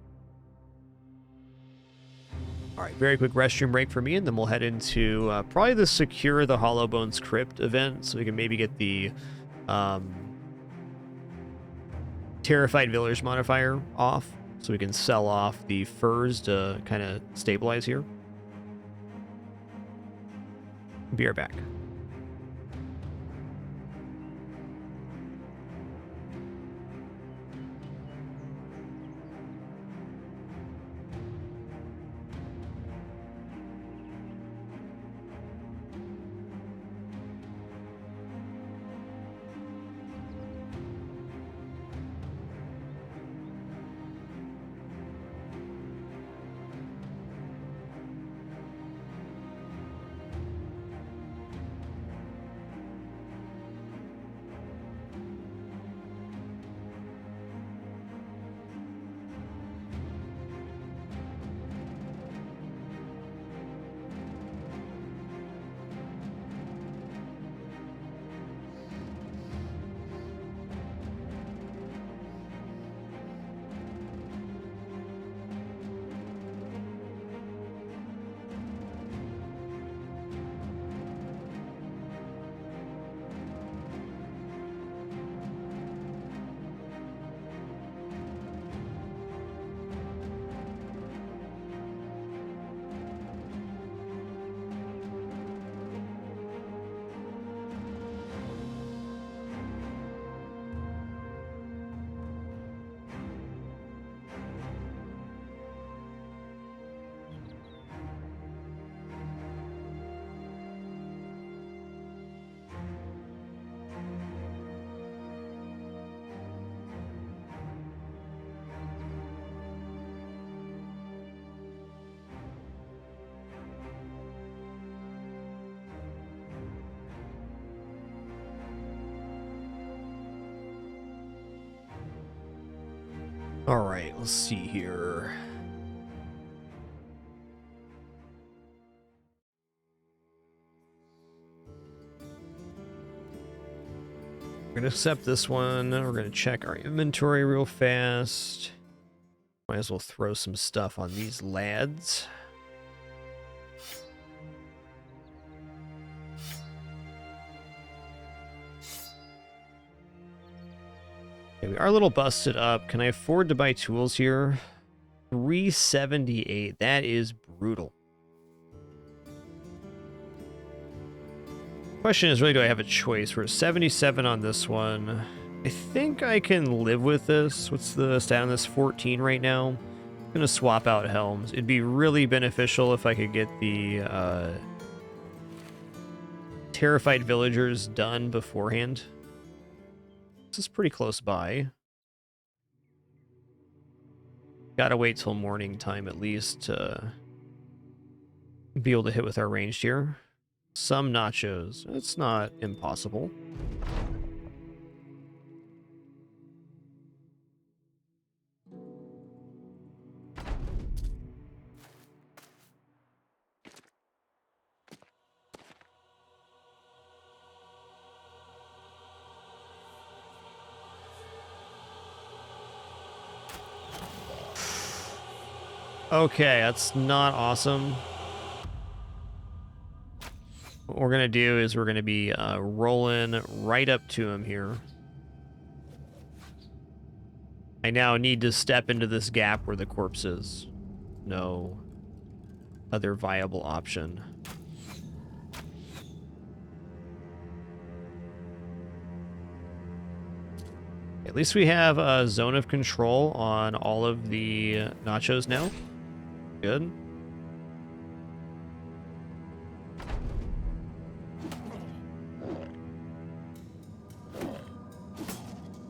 A: All right, very quick restroom break for me, and then we'll head into probably the Secure the Hollow Bones Crypt event, so we can maybe get the Terrified Village modifier off. so we can sell off the furs to kind of stabilize here. Be right back. All right, let's see here. We're gonna accept this one. We're gonna check our inventory real fast. Might as well throw some stuff on these lads. Okay, we are a little busted up. Can I afford to buy tools here? 378. That is brutal. Question is really, do I have a choice? We're at 77 on this one. I think I can live with this. What's the stat on this? 14 right now. I'm gonna swap out helms. It'd be really beneficial if I could get the terrified villagers done beforehand. This is pretty close by. Gotta wait till morning time at least to be able to hit with our ranged here. Some nachos. It's not impossible. Okay, that's not awesome. What we're going to do is we're going to be rolling right up to him here. I now need to step into this gap where the corpse is. No other viable option. At least we have a zone of control on all of the nachos now. Good.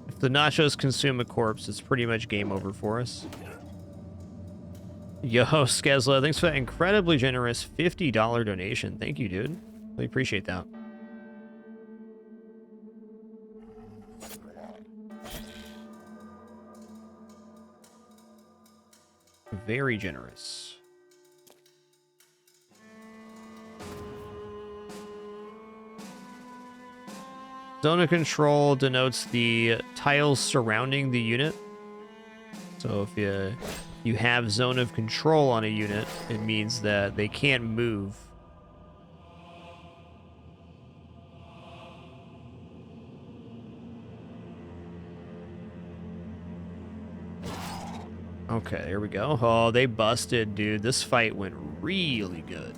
A: If the nachos consume a corpse, it's pretty much game over for us. Yo, Skezla, thanks for that incredibly generous $50 donation. Thank you, dude. Really appreciate that. Very generous. Zone of control denotes the tiles surrounding the unit. So if you have zone of control on a unit, it means that they can't move. Okay, there we go. Oh, they busted, dude. This fight went really good.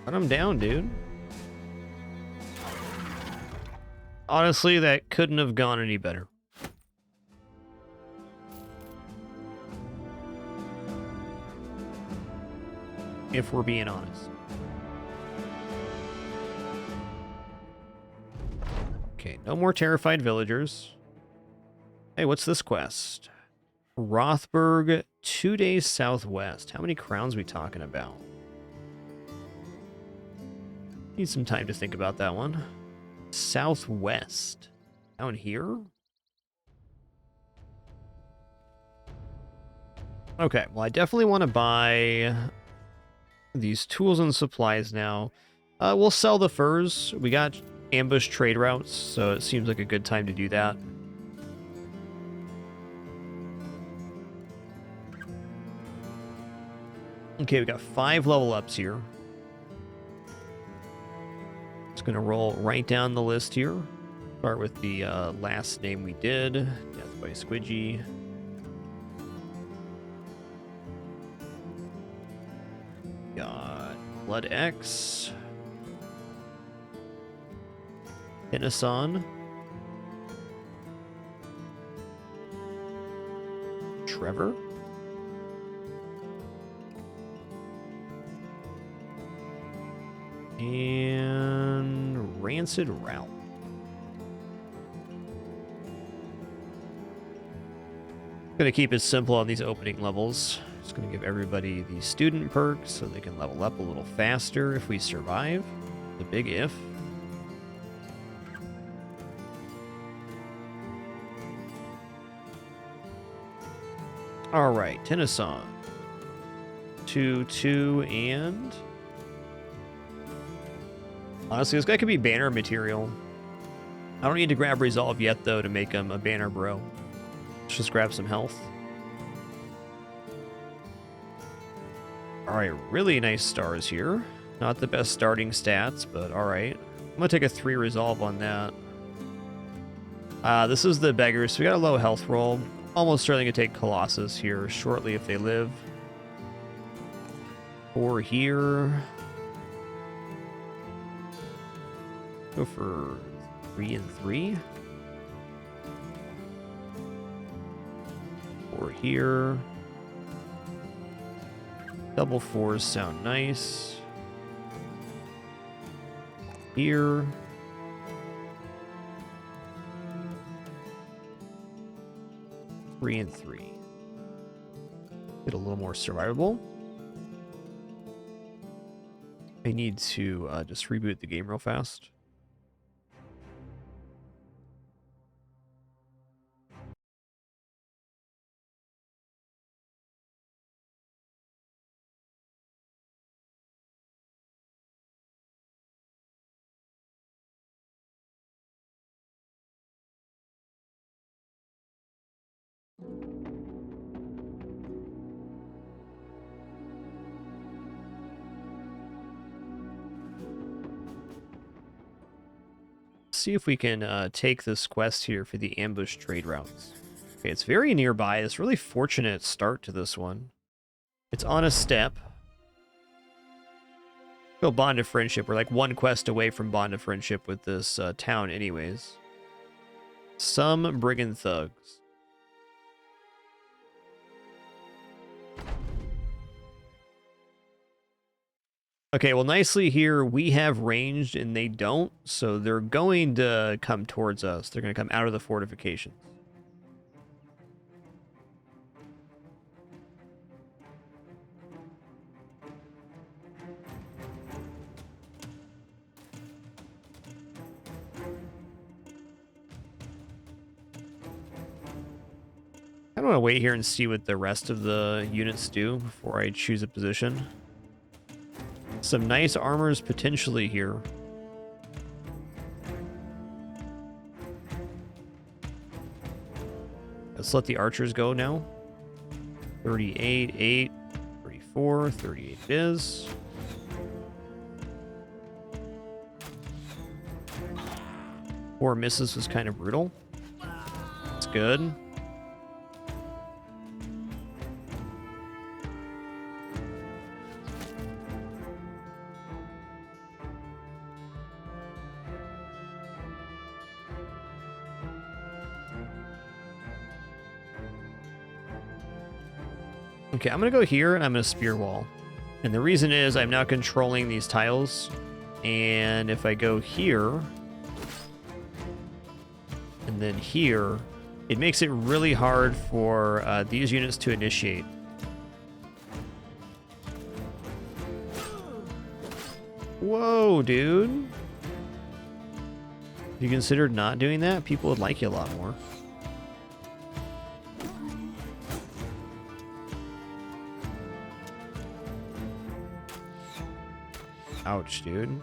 A: Cut him down, dude. Honestly, that couldn't have gone any better. If we're being honest. Okay, no more terrified villagers. Hey, what's this quest? Rothberg, 2 days southwest. How many crowns we talking about? Need some time to think about that one. Southwest. Down here? Okay, well, I definitely want to buy these tools and supplies now. We'll sell the furs. We got ambush trade routes, so it seems like a good time to do that. Okay, we got 5 level ups here. Just gonna roll right down the list here. Start with the last name we did, Death by Squidgy. Got Blood X. Inasan. Trevor. And Rancid Ralph. Gonna keep it simple on these opening levels. Just gonna give everybody the student perks so they can level up a little faster if we survive. The big if. All right, Tennyson. 2, 2, and... Honestly, this guy could be banner material. I don't need to grab Resolve yet, though, to make him a banner bro. Let's just grab some health. Alright, really nice stars here. Not the best starting stats, but alright. I'm gonna take a 3 Resolve on that. This is the beggars, so we got a low health roll. Almost certainly gonna take Colossus here shortly if they live. 4 here. Go for 3 and 3. 4 here. Double 4s sound nice. Here. Three and 3. Get a little more survivable. I need to just reboot the game real fast. See if we can take this quest here for the ambush trade routes. Okay, it's very nearby. It's really fortunate start to this one. It's on a step. Go Bond of Friendship. We're like 1 quest away from Bond of Friendship with this town anyways. Some brigand thugs. Okay, well, nicely here, we have ranged and they don't, so they're going to come towards us. They're going to come out of the fortifications. want to wait here and see what the rest of the units do before I choose a position. Some nice armors potentially here. Let's let the archers go now. 38, 8, 34, 38 it is. Four misses was kind of brutal. That's good. Okay, I'm going to go here and I'm going to spear wall. And the reason is I'm now controlling these tiles. And if I go here and then here, it makes it really hard for these units to initiate. Whoa, dude. If you considered not doing that, people would like you a lot more. Ouch, dude.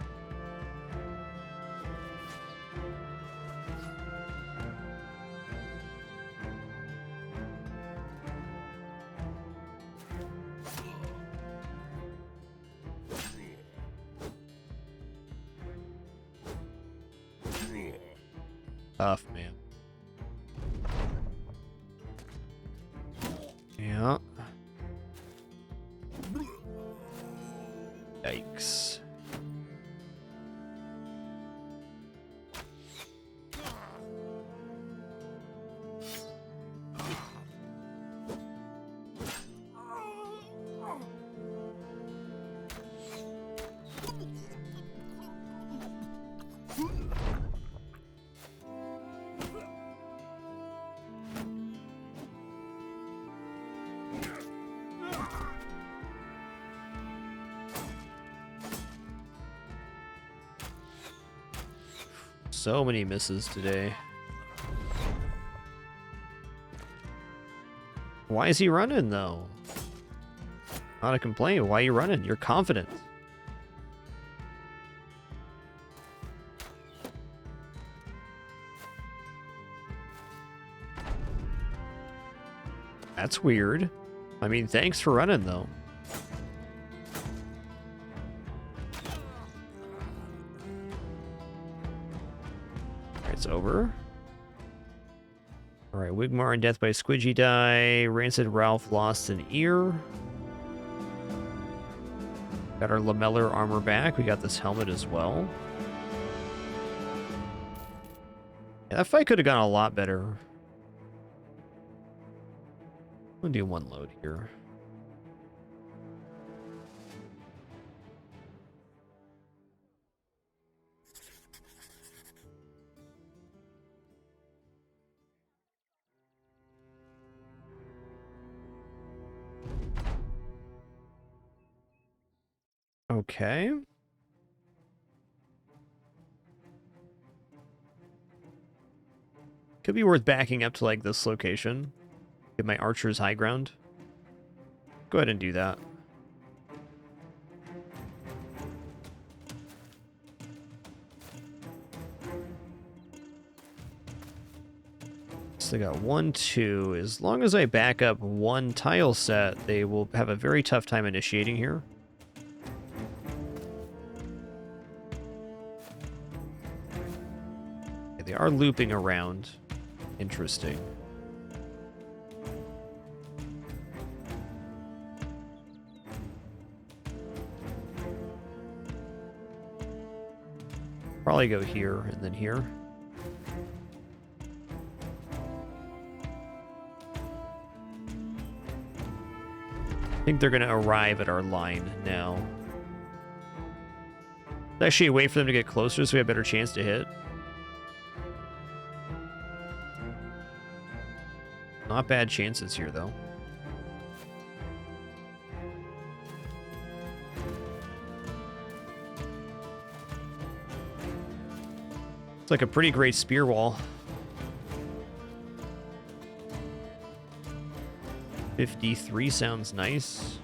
A: Tough, man. Yeah. Yikes. So many misses today. Why is he running, though? Not a complaint. Why are you running? You're confident. That's weird. I mean, thanks for running, though. It's over. All right, Wigmar and Death by Squidgy die. Rancid Ralph lost an ear. Got our lamellar armor back. We got this helmet as well. Yeah, that fight could have gone a lot better. I'm gonna do one load here. Okay. Could be worth backing up to like this location. Get my archers high ground. Go ahead and do that. So they got 1, 2. As long as I back up one tile set, they will have a very tough time initiating here. They are looping around. Interesting. Probably go here and then here. I think they're going to arrive at our line now. Let's actually wait for them to get closer so we have a better chance to hit. Not bad chances here, though. It's like a pretty great spear wall. 53 sounds nice.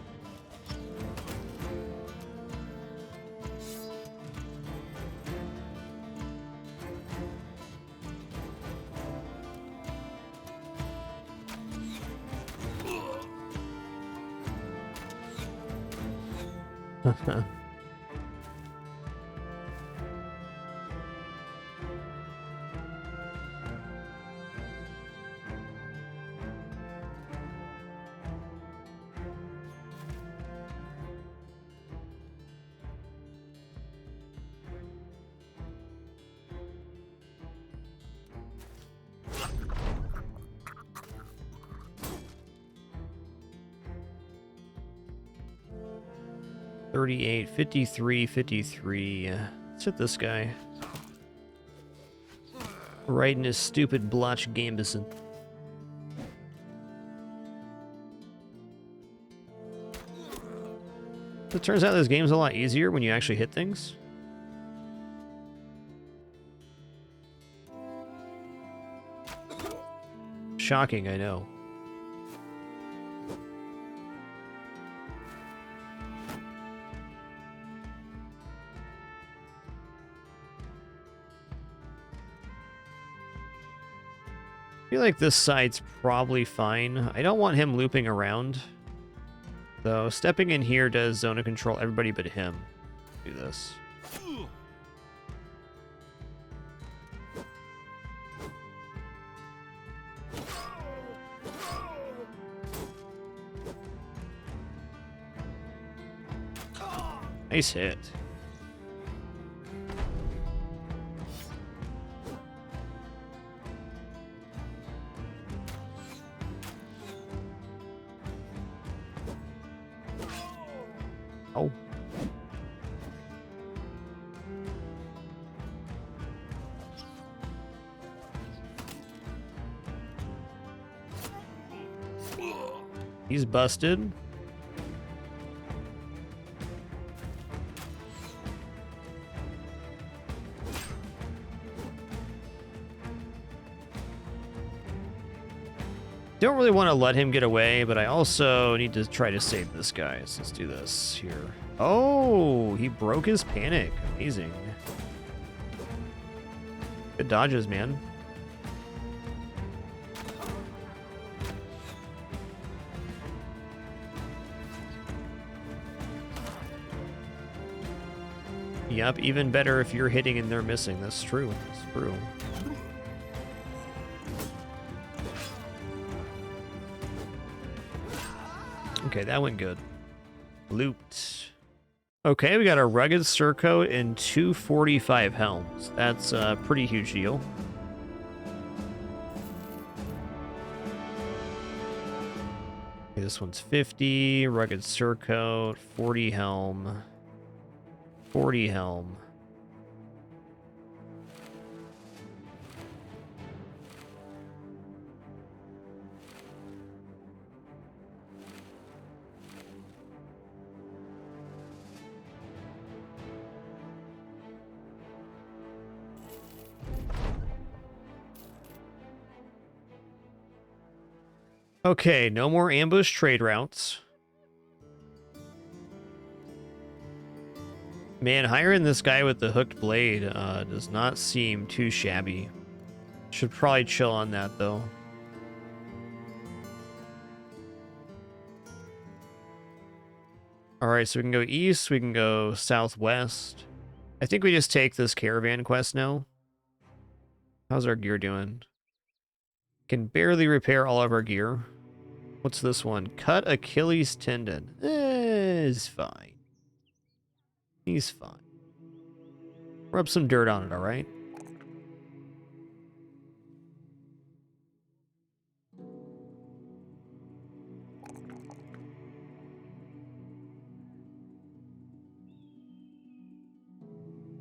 A: $38, $53, $53. Let's hit this guy. Right in his stupid blotch Gambison. It turns out this game's a lot easier when you actually hit things. Shocking, I know. I feel like this side's probably fine. I don't want him looping around. Though stepping in here does zone of control everybody but him. Do this. Nice hit. Oh. He's busted. Don't really want to let him get away, but I also need to try to save this guy. So let's do this here. Oh, he broke his panic. Amazing. Good dodges, man. Yep, even better if you're hitting and they're missing. That's true. That's true. Okay, that went good. Loot. Okay, we got a rugged surcoat and 245 helms. That's a pretty huge deal. Okay, this one's 50. Rugged surcoat, 40 helm. 40 helm. Okay, no more ambush trade routes. Man, hiring this guy with the hooked blade does not seem too shabby. Should probably chill on that, though. Alright, so we can go east, we can go southwest. I think we just take this caravan quest now. How's our gear doing? Can barely repair all of our gear. What's this one? Cut Achilles tendon. He's fine. He's fine. Rub some dirt on it, alright?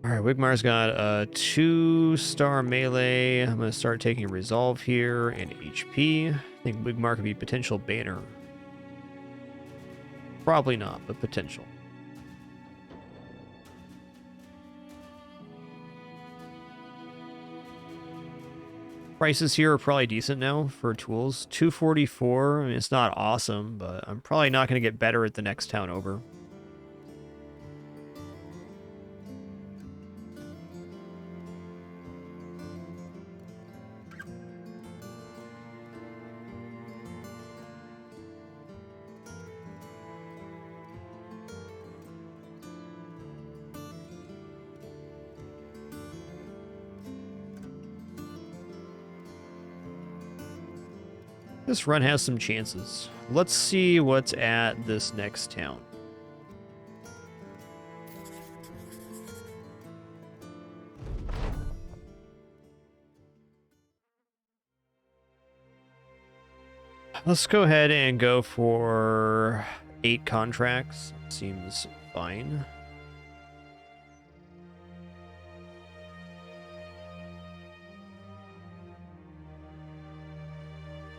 A: Alright, Wigmar's got a 2-star melee. I'm going to start taking Resolve here and HP. I think Wigmar could be potential banner. Probably not, but potential. Prices here are probably decent now for tools. 244. I mean, it's not awesome, but I'm probably not going to get better at the next town over. This run has some chances. Let's see what's at this next town. Let's go ahead and go for 8 contracts. Seems fine.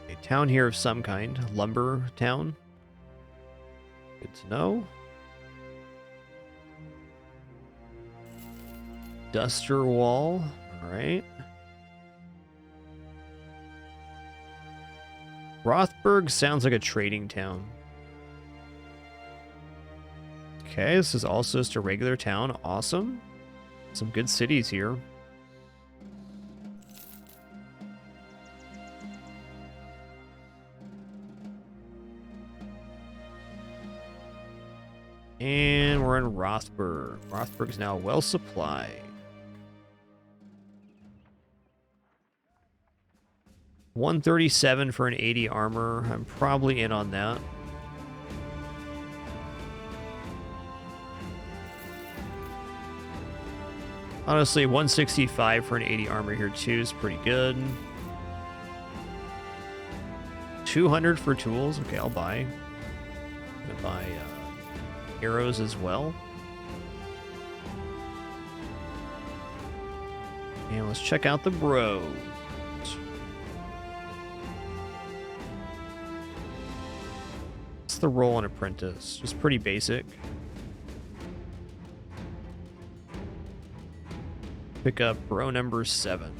A: A town here of some kind. Lumber town. Good to know. Duster wall. All right. Rothberg sounds like a trading town. Okay, this is also just a regular town. Awesome. Some good cities here. And we're in Rothberg. Rothberg is now well supplied. 137 for an 80 armor. I'm probably in on that. Honestly, 165 for an 80 armor here too is pretty good. 200 for tools. Okay, I'll buy. I'm gonna buy arrows as well. And let's check out the bros. What's the role on apprentice? Just pretty basic. Pick up bro number 7.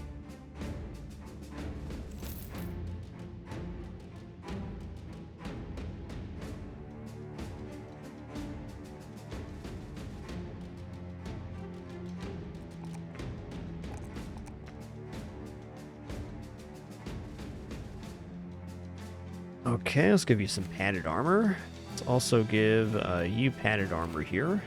A: Okay, let's give you some padded armor. Let's also give you padded armor here.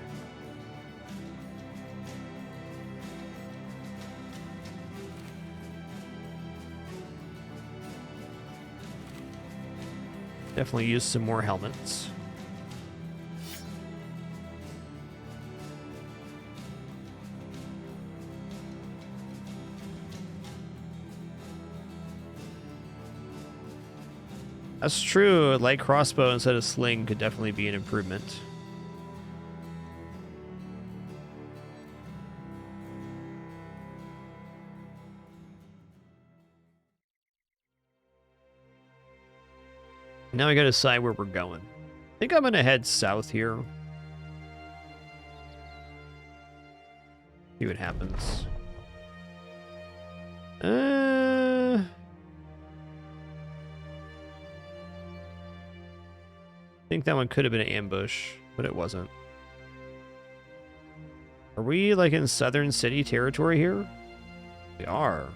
A: Definitely use some more helmets. That's true. Light crossbow instead of sling could definitely be an improvement. Now we gotta decide where we're going. I think I'm gonna head south here. See what happens. I think that one could have been an ambush, but it wasn't. Are we like in Southern City territory here? We are.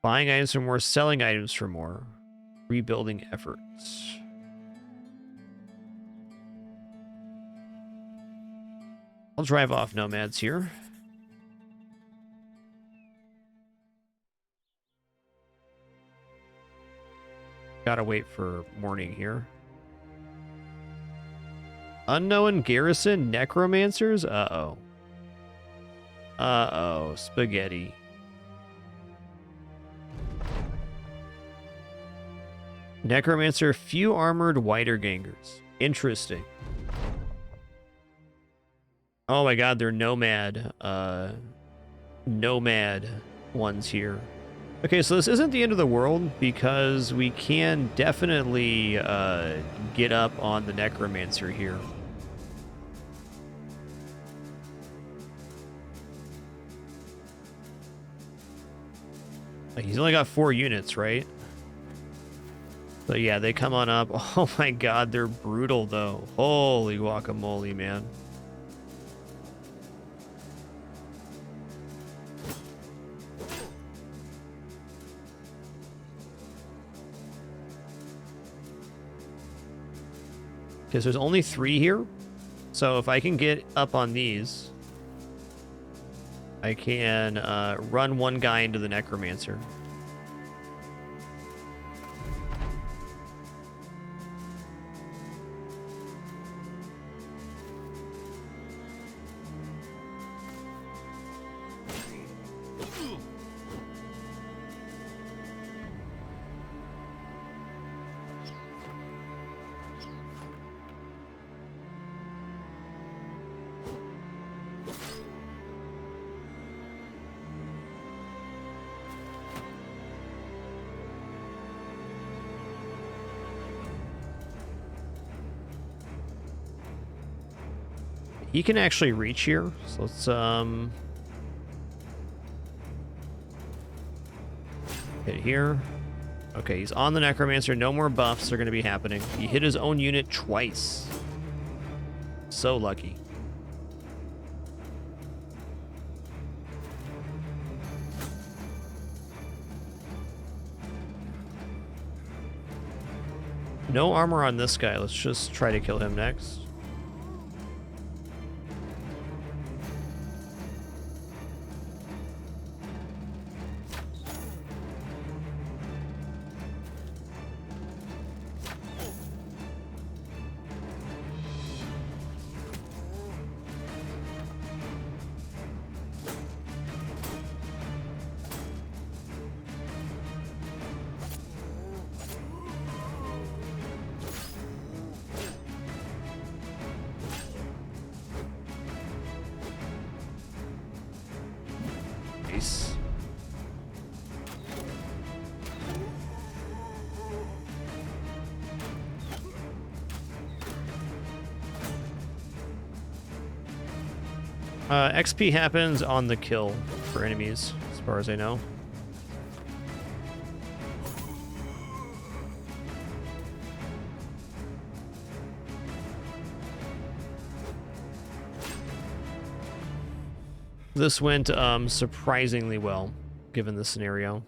A: Buying items for more, selling items for more. Rebuilding efforts. I'll drive off nomads here. Gotta wait for morning here. Unknown garrison necromancers? Uh-oh. Uh-oh. Spaghetti. Necromancer, few armored wider gangers. Interesting. Oh my god, they're nomad. Nomad ones here. Okay, so this isn't the end of the world because we can definitely get up on the necromancer here. He's only got 4 units, right? So yeah, they come on up. Oh my god, they're brutal though. Holy guacamole, man. Because there's only 3 here. So if I can get up on these, I can run one guy into the necromancer. He can actually reach here, so let's hit here. Okay, he's on the necromancer. No more buffs are going to be happening. He hit his own unit twice. So lucky. No armor on this guy. Let's just try to kill him next. Nice. XP happens on the kill for enemies, as far as I know. This went surprisingly well, given the scenario.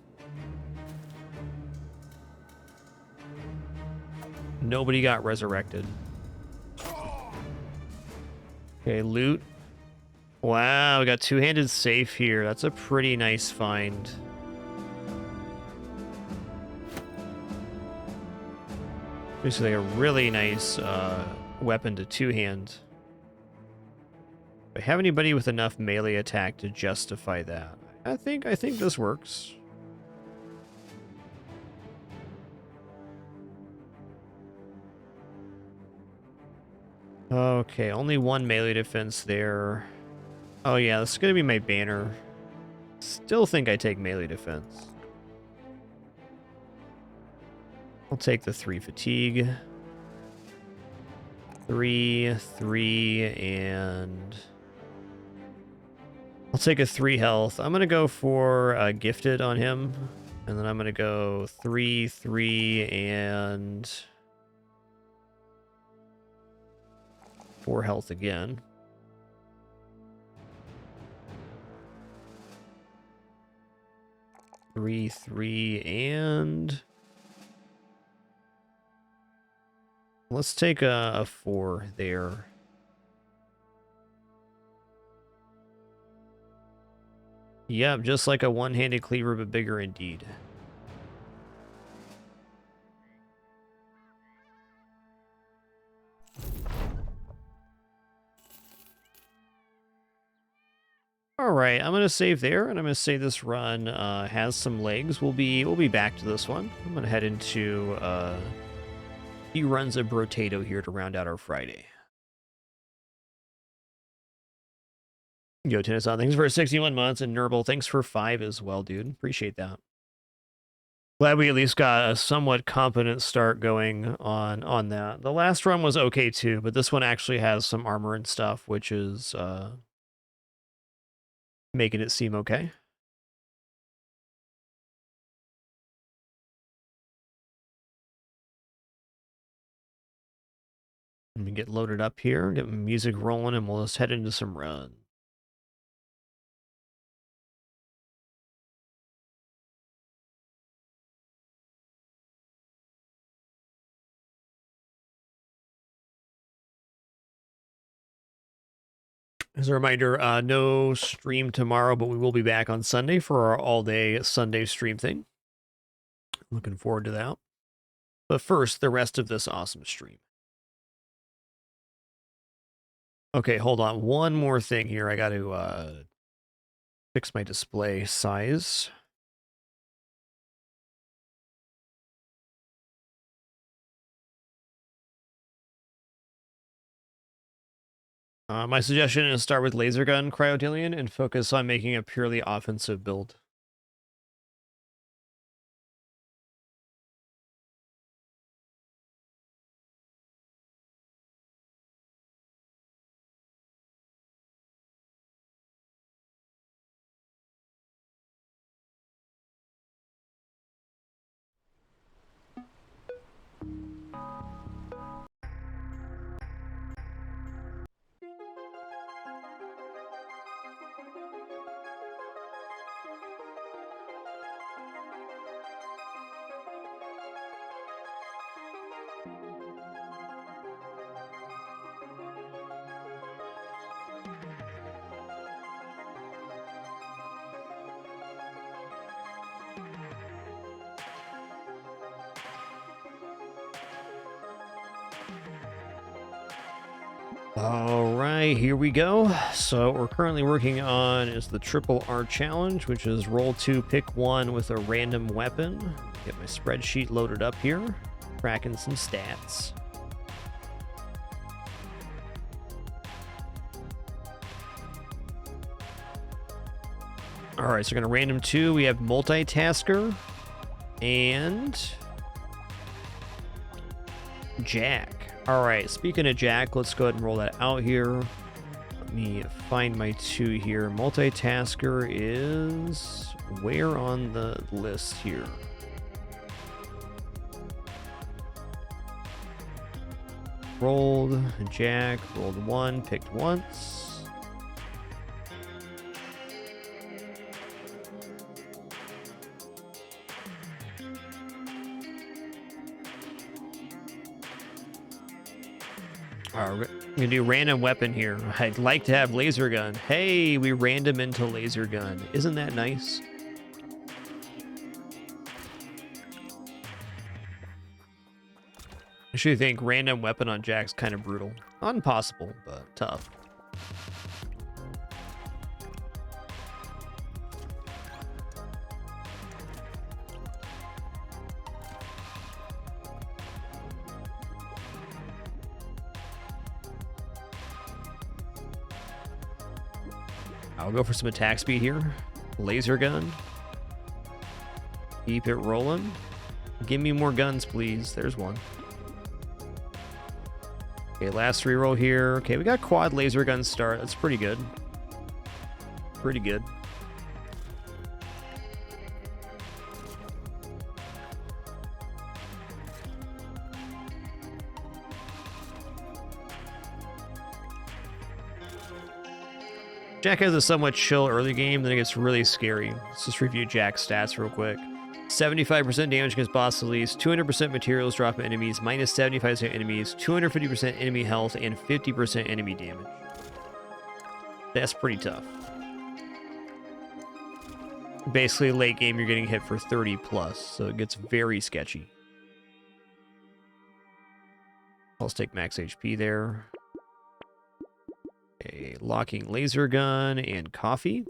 A: Nobody got resurrected. Okay, loot. Wow, we got two-handed safe here. That's a pretty nice find. Basically a really nice weapon to two-hand. Do I have anybody with enough melee attack to justify that? I think this works. Okay, only one melee defense there. Oh yeah, this is gonna be my banner. Still think I take melee defense. I'll take the 3 fatigue. 3, 3, and I'll take a 3 health. I'm gonna go for gifted on him, and then I'm gonna go 3, 3, and 4 health again. Three, 3, and let's take a 4 there. Yep, just like a one-handed cleaver, but bigger indeed. All right, I'm gonna save there, and I'm gonna say this run has some legs. We'll be back to this one. I'm gonna head into few runs of Brotato here to round out our Friday. Yo, Tennyson, thanks for 61 months, and Nurble, thanks for 5 as well, dude. Appreciate that. Glad we at least got a somewhat competent start going on that. The last run was okay too, but this one actually has some armor and stuff, which is making it seem okay. Let me get loaded up here, get music rolling, and we'll just head into some run. As a reminder, no stream tomorrow, but we will be back on Sunday for our all-day Sunday stream thing. Looking forward to that. But first, the rest of this awesome stream. Okay, hold on. One more thing here. I got to fix my display size. My suggestion is start with laser gun Cryodillion and focus on making a purely offensive build. All right, here we go. So what we're currently working on is the triple R challenge, which is roll 2, pick 1 with a random weapon. Get my spreadsheet loaded up here, tracking some stats. All right, so we're gonna random 2. We have multitasker and Jack. All right, speaking of Jack, let's go ahead and roll that out here. Let me find my 2 here. Multitasker is where on the list here? Rolled, Jack, rolled 1, picked once. All right, we're gonna do random weapon here. I'd like to have laser gun. Hey, we random into laser gun. Isn't that nice? I actually think random weapon on Jack's kind of brutal. Not impossible, but tough. I'll go for some attack speed here. Laser gun. Keep it rolling. Give me more guns, please. There's one. Okay, last reroll here. Okay, we got quad laser gun start. That's pretty good. Pretty good. Jack has a somewhat chill early game, then it gets really scary. Let's just review Jack's stats real quick. 75% damage against boss release, 200% materials drop from enemies, minus 75% enemies, 250% enemy health, and 50% enemy damage. That's pretty tough. Basically, late game, you're getting hit for 30 plus, so it gets very sketchy. Let's take max HP there. A locking laser gun and coffee.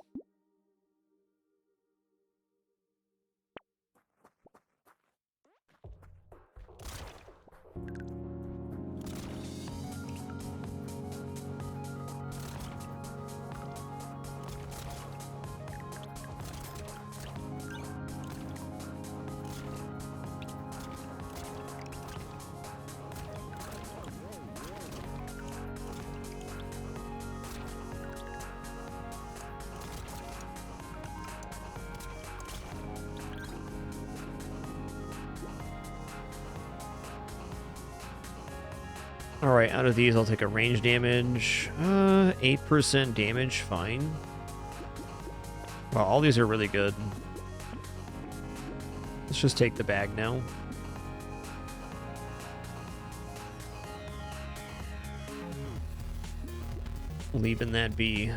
A: Alright, out of these, I'll take a range damage. 8% damage, fine. Wow, all these are really good. Let's just take the bag now. Leaving that be.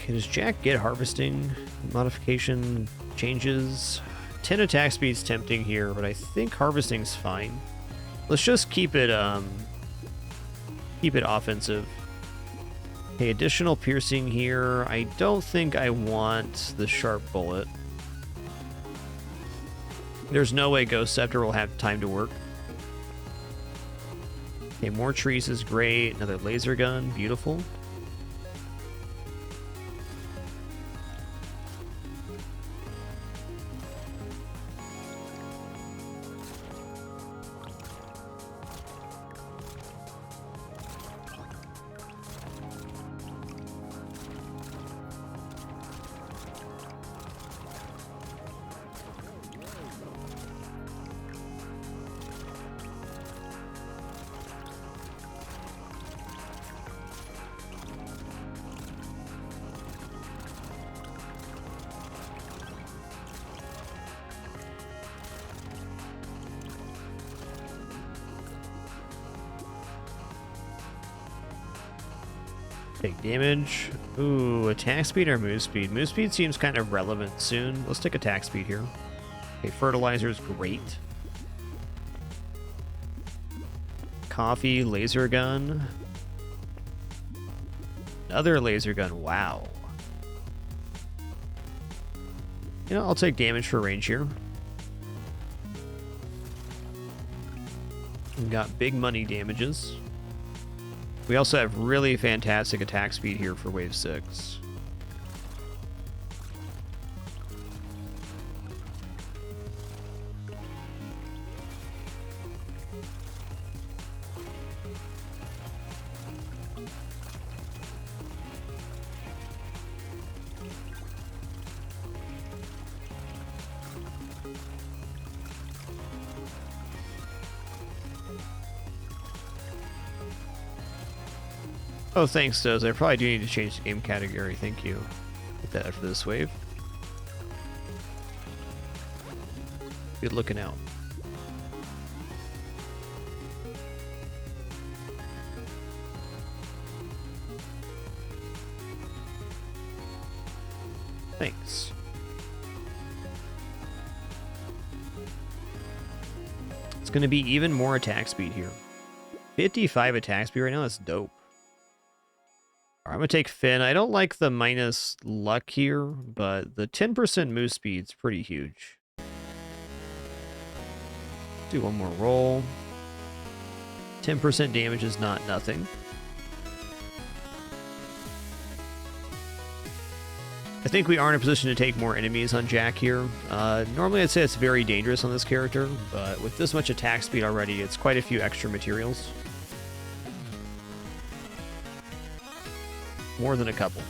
A: Okay, does Jack get harvesting modification changes? 10 attack speed's tempting here, but I think harvesting's fine. Let's just keep it offensive. Okay, additional piercing here. I don't think I want the sharp bullet. There's no way Ghost Scepter will have time to work. Okay, more trees is great. Another laser gun, beautiful. Take damage. Ooh, attack speed or move speed? Move speed seems kind of relevant soon. Let's take attack speed here. Okay, fertilizer is great. Coffee, laser gun. Another laser gun, wow. You know, I'll take damage for range here. We got big money damages. We also have really fantastic attack speed here for wave 6. Oh, thanks, Doz. I probably do need to change the game category. Thank you. Get that after this wave. Good looking out. Thanks. It's going to be even more attack speed here. 55 attack speed right now. That's dope. I'm going to take Finn. I don't like the minus luck here, but the 10% move speed's pretty huge. Do one more roll. 10% damage is not nothing. I think we are in a position to take more enemies on Jack here. Normally I'd say it's very dangerous on this character, but with this much attack speed already, it's quite a few extra materials. More than a couple.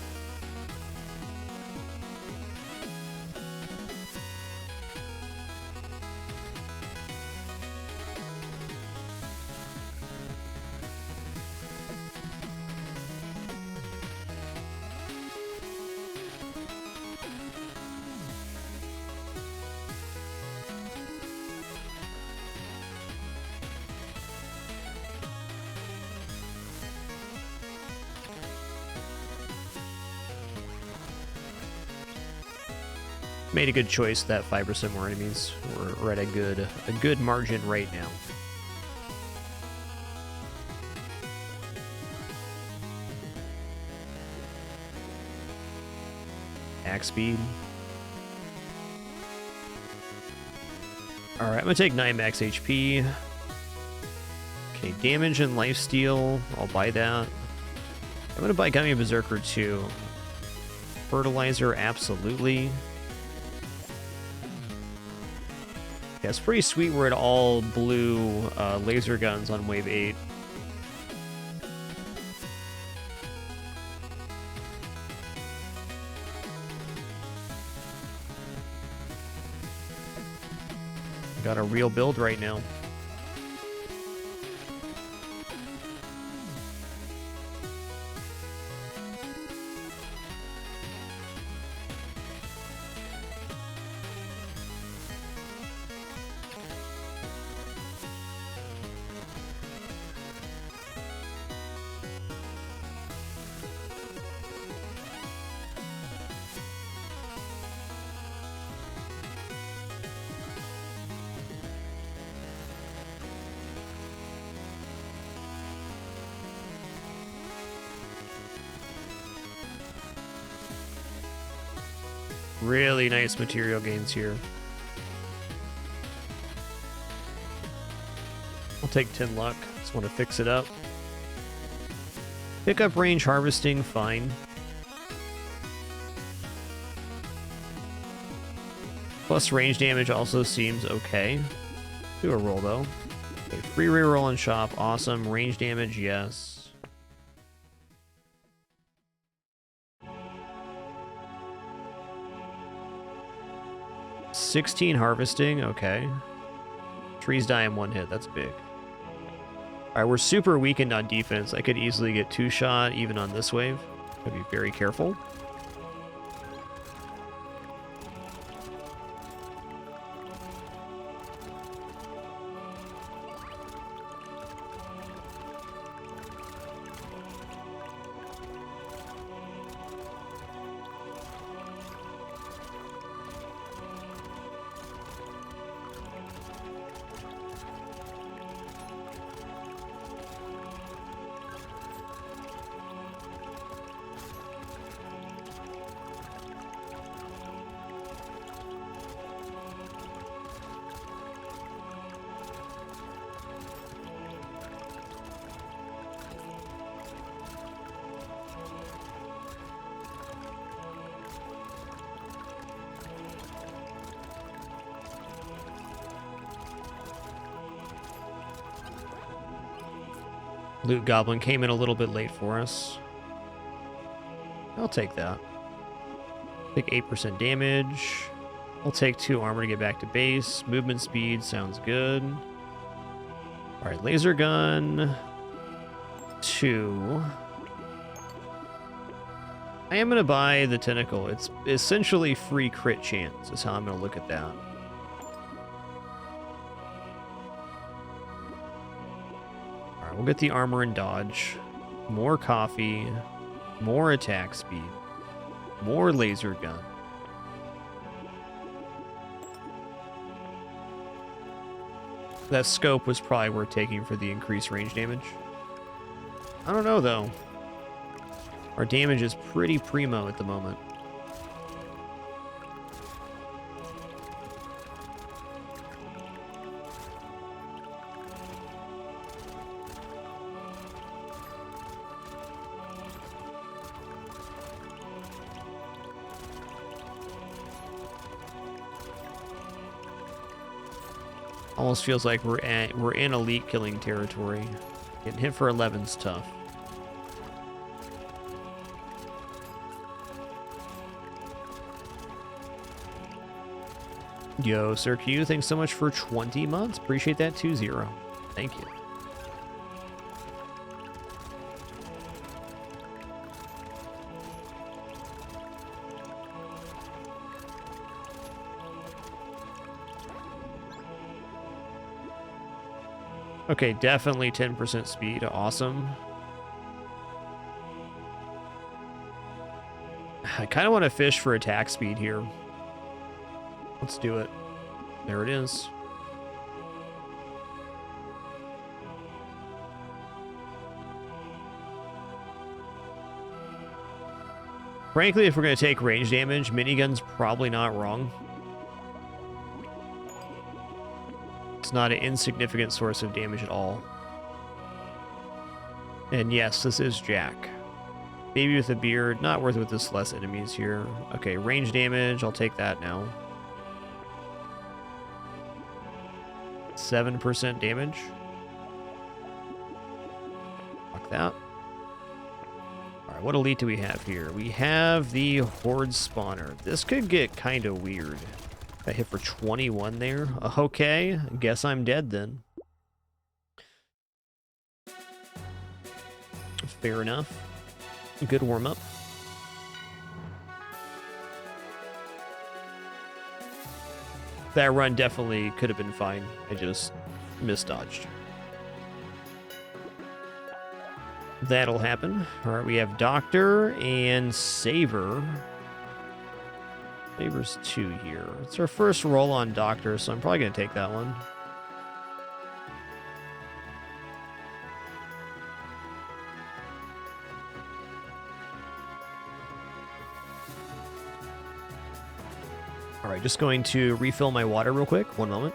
A: Made a good choice that 5% more enemies. We're at a good margin right now. attack speed. Alright, I'm gonna take 9 max HP. Okay, damage and lifesteal. I'll buy that. I'm gonna buy Gummy Berserker too. Fertilizer, absolutely. Yeah, it's pretty sweet we're at all blue laser guns on wave 8. Got a real build right now. Really nice material gains here. I'll take 10 luck. Just want to fix it up. Pick up range harvesting, fine. Plus range damage also seems okay. Do a roll though. Okay, free reroll and shop, awesome. Range damage, yes. 16 harvesting, okay. Trees die in one hit, that's big. Alright, we're super weakened on defense. I could easily get 2-shot even on this wave. Gotta be very careful. Loot Goblin came in a little bit late for us. I'll take that. Take 8% damage. I'll take 2 armor to get back to base. Movement speed sounds good. Alright, laser gun. 2. I am going to buy the tentacle. It's essentially free crit chance is how I'm going to look at that. We'll get the armor and dodge. More coffee. More attack speed. More laser gun. That scope was probably worth taking for the increased range damage. I don't know, though. Our damage is pretty primo at the moment. Almost feels like we're in elite killing territory. Getting hit for 11's tough. Yo, Sir Q, thanks so much for 20 months. Appreciate that 2-0. Thank you. Okay, definitely 10% speed. Awesome. I kind of want to fish for attack speed here. Let's do it. There it is. Frankly, if we're going to take range damage, minigun's probably not wrong. It's not an insignificant source of damage at all. And yes, this is Jack. Baby with a beard, not worth it with this less enemies here. Okay, range damage, I'll take that now. 7% damage. Fuck that. Alright, what elite do we have here? We have the Horde Spawner. This could get kind of weird. I hit for 21 there. Okay, guess I'm dead then. Fair enough. Good warm-up. That run definitely could have been fine. I just misdodged. That'll happen. Alright, we have Doctor and Saver. Saver's 2 here. It's our first roll on Doctor, so I'm probably going to take that one. Alright, just going to refill my water real quick. One moment.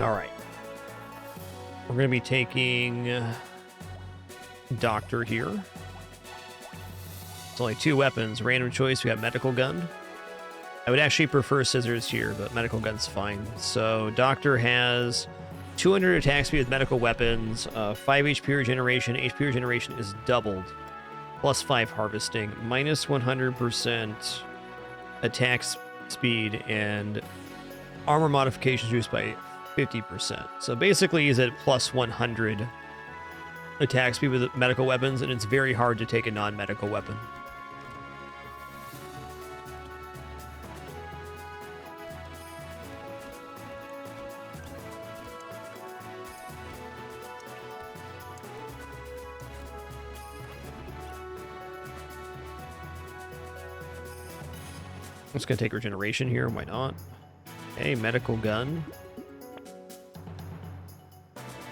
A: All right. We're going to be taking Doctor here. It's only 2 weapons. Random choice, we got Medical Gun. I would actually prefer Scissors here, but Medical Gun's fine. So Doctor has 200 attack speed with medical weapons, 5 HP regeneration. HP regeneration is doubled, plus 5 harvesting, minus 100% attack speed, and armor modifications reduced by 50%. So basically he's at plus 100 attack speed with medical weapons, and it's very hard to take a non-medical weapon. I'm just gonna take regeneration here, why not? Okay, medical gun.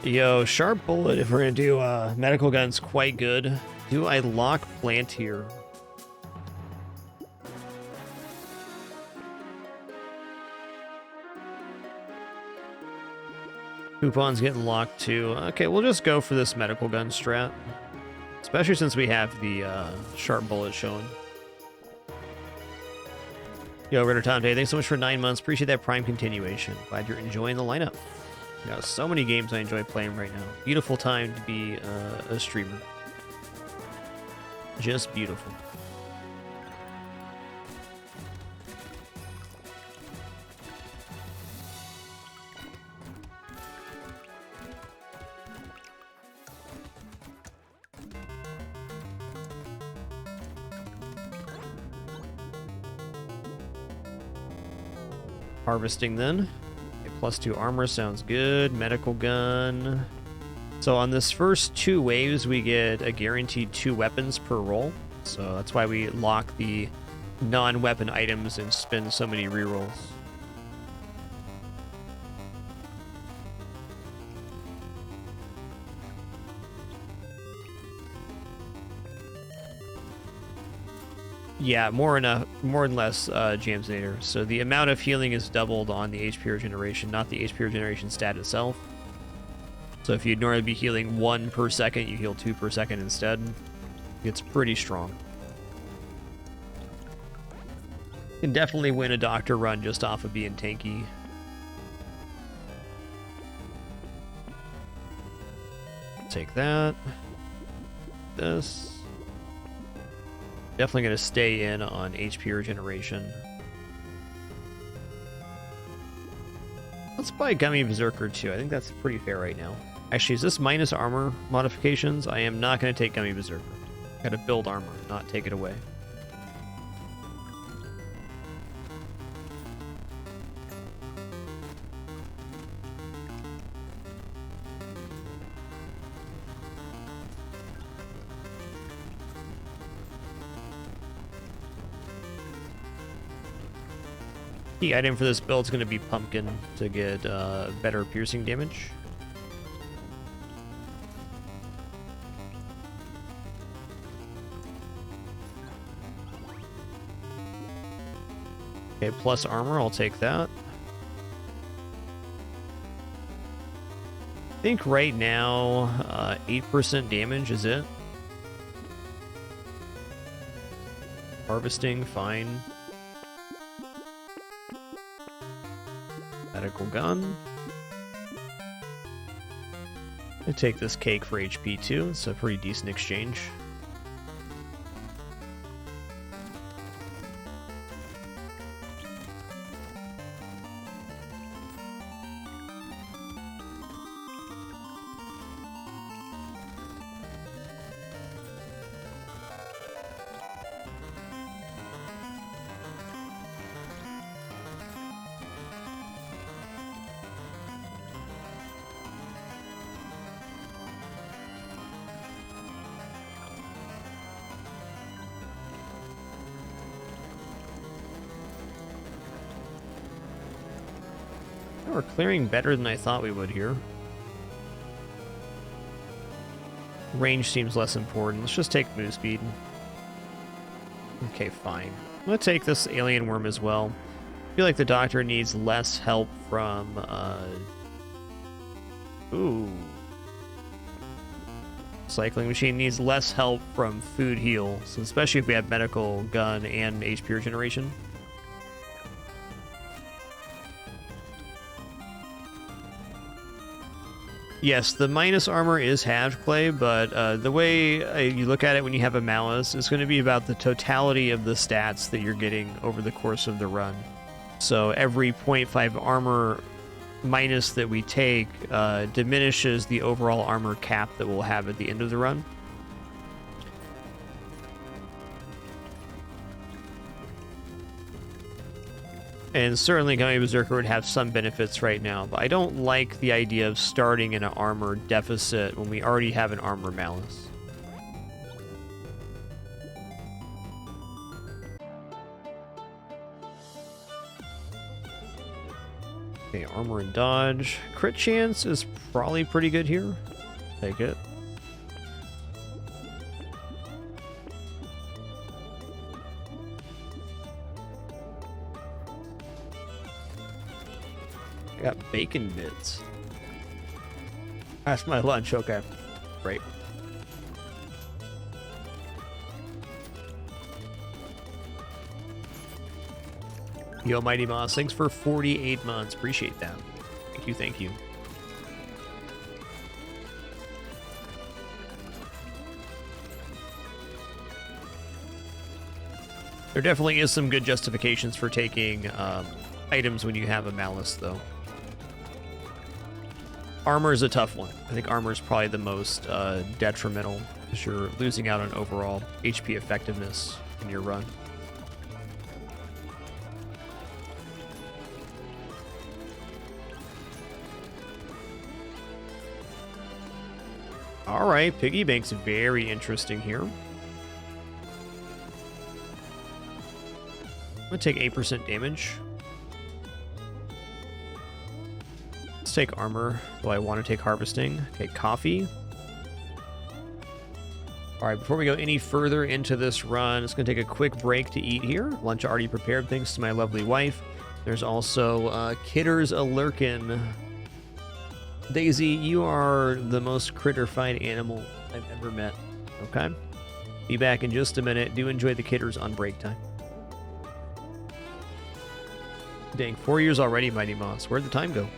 A: Yo, sharp bullet, if we're gonna do medical gun's quite good. Do I lock plant here? Coupon's getting locked too. Okay, we'll just go for this medical gun strat. Especially since we have the sharp bullet showing. Yo, Ritter Tom Day, thanks so much for 9 months. Appreciate that Prime continuation. Glad you're enjoying the lineup. Got so many games I enjoy playing right now. Beautiful time to be a streamer. Just beautiful. Harvesting then. Okay, +2 armor sounds good. Medical gun. So on this first 2 waves, we get a guaranteed 2 weapons per roll. So that's why we lock the non-weapon items and spend so many rerolls. Yeah, more and less Jamsinator. So the amount of healing is doubled on the HP regeneration, not the HP regeneration stat itself. So if you'd normally be healing 1 per second, you heal 2 per second instead. It's pretty strong. You can definitely win a doctor run just off of being tanky. take that. This. Definitely going to stay in on HP regeneration. Let's buy Gummy Berserker too. I think that's pretty fair right now. Actually, is this minus armor modifications? I am not going to take Gummy Berserker. Got to build armor, not take it away. The item for this build is going to be Pumpkin to get better piercing damage. Okay, plus armor, I'll take that. I think right now 8% damage is it. Harvesting, fine. Medical gun. I take this cake for HP too. It's a pretty decent exchange. We're clearing better than I thought we would here. Range seems less important. Let's just take move speed. Okay, fine. I'm gonna take this alien worm as well. I feel like the doctor needs less help from cycling machine needs less help from food heals, especially if we have medical gun and HP regeneration. Yes, the minus armor is halved, Clay, but the way you look at it when you have a malice is going to be about the totality of the stats that you're getting over the course of the run. So every 0.5 armor minus that we take diminishes the overall armor cap that we'll have at the end of the run. And certainly Gummy Berserker would have some benefits right now, but I don't like the idea of starting in an armor deficit when we already have an armor malice. Okay, armor and dodge. Crit chance is probably pretty good here. Take it. I got bacon bits. That's my lunch, okay. Great. Yo, Mighty Moss, thanks for 48 months. Appreciate that. Thank you, thank you. There definitely is some good justifications for taking items when you have a malice, though. Armor is a tough one. I think armor is probably the most detrimental because you're losing out on overall HP effectiveness in your run. All right, Piggy Bank's very interesting here. I'm gonna take 8% damage. Take armor. Do I want to take harvesting? Okay, coffee. All right, before we go any further into this run, it's going to take a quick break to eat here. Lunch already prepared thanks to my lovely wife. There's also Kitter's a lurkin. Daisy, you are the most critter-fied animal I've ever met. Okay? Be back in just a minute. Do enjoy the Kitters on break time. Dang, 4 years already, Mighty Moss. Where'd the time go?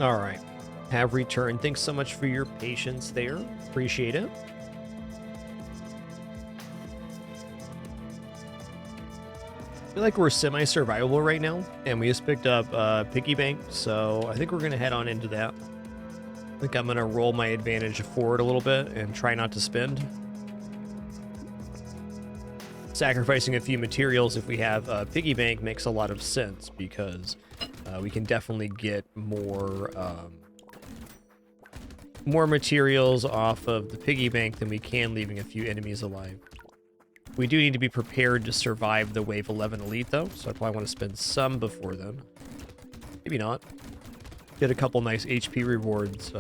A: All right. Have returned. Thanks so much for your patience there. Appreciate it. I feel like we're semi-survivable right now, and we just picked up piggy bank, so I think we're gonna head on into that. I think I'm gonna roll my advantage forward a little bit and try not to spend. Sacrificing a few materials if we have piggy bank makes a lot of sense because we can definitely get more materials off of the piggy bank than we can leaving a few enemies alive. We do need to be prepared to survive the wave 11 elite though, so I probably want to spend some before then. Maybe not. Get a couple nice HP rewards.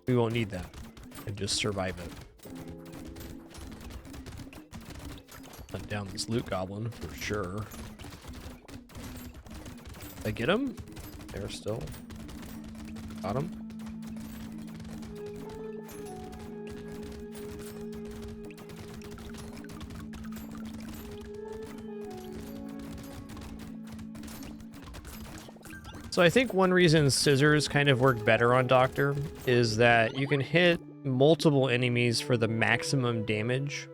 A: We won't need that and just survive it. Hunt down this loot goblin for sure. Did I get him? There still. Got him. So I think one reason scissors kind of work better on Doctor is that you can hit multiple enemies for the maximum damage.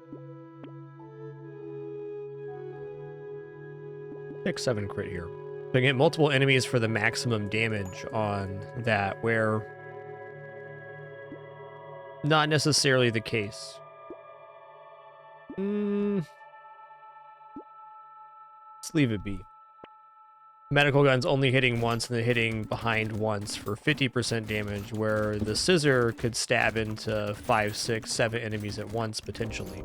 A: 6-7 crit here. So you get multiple enemies for the maximum damage on that, where not necessarily the case. Let's leave it be. Medical gun's only hitting once and then hitting behind once for 50% damage, where the scissor could stab into 5, 6, 7 enemies at once, potentially.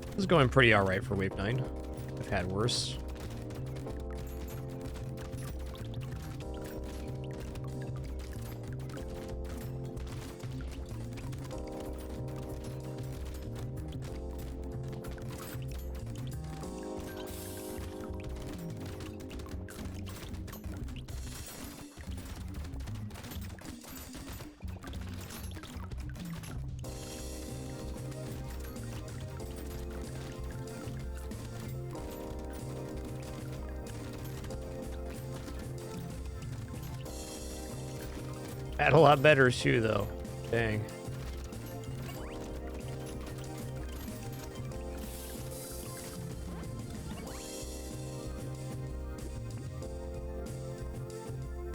A: This is going pretty alright for Wave 9. I've had worse. Had a lot better too, though. Dang.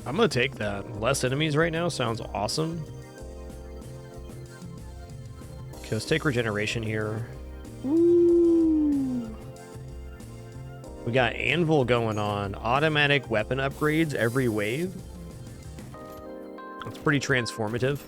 A: I'm gonna take that. Less enemies right now sounds awesome. Okay, let's take regeneration here. Woo. We got anvil going on. Automatic weapon upgrades every wave. It's pretty transformative.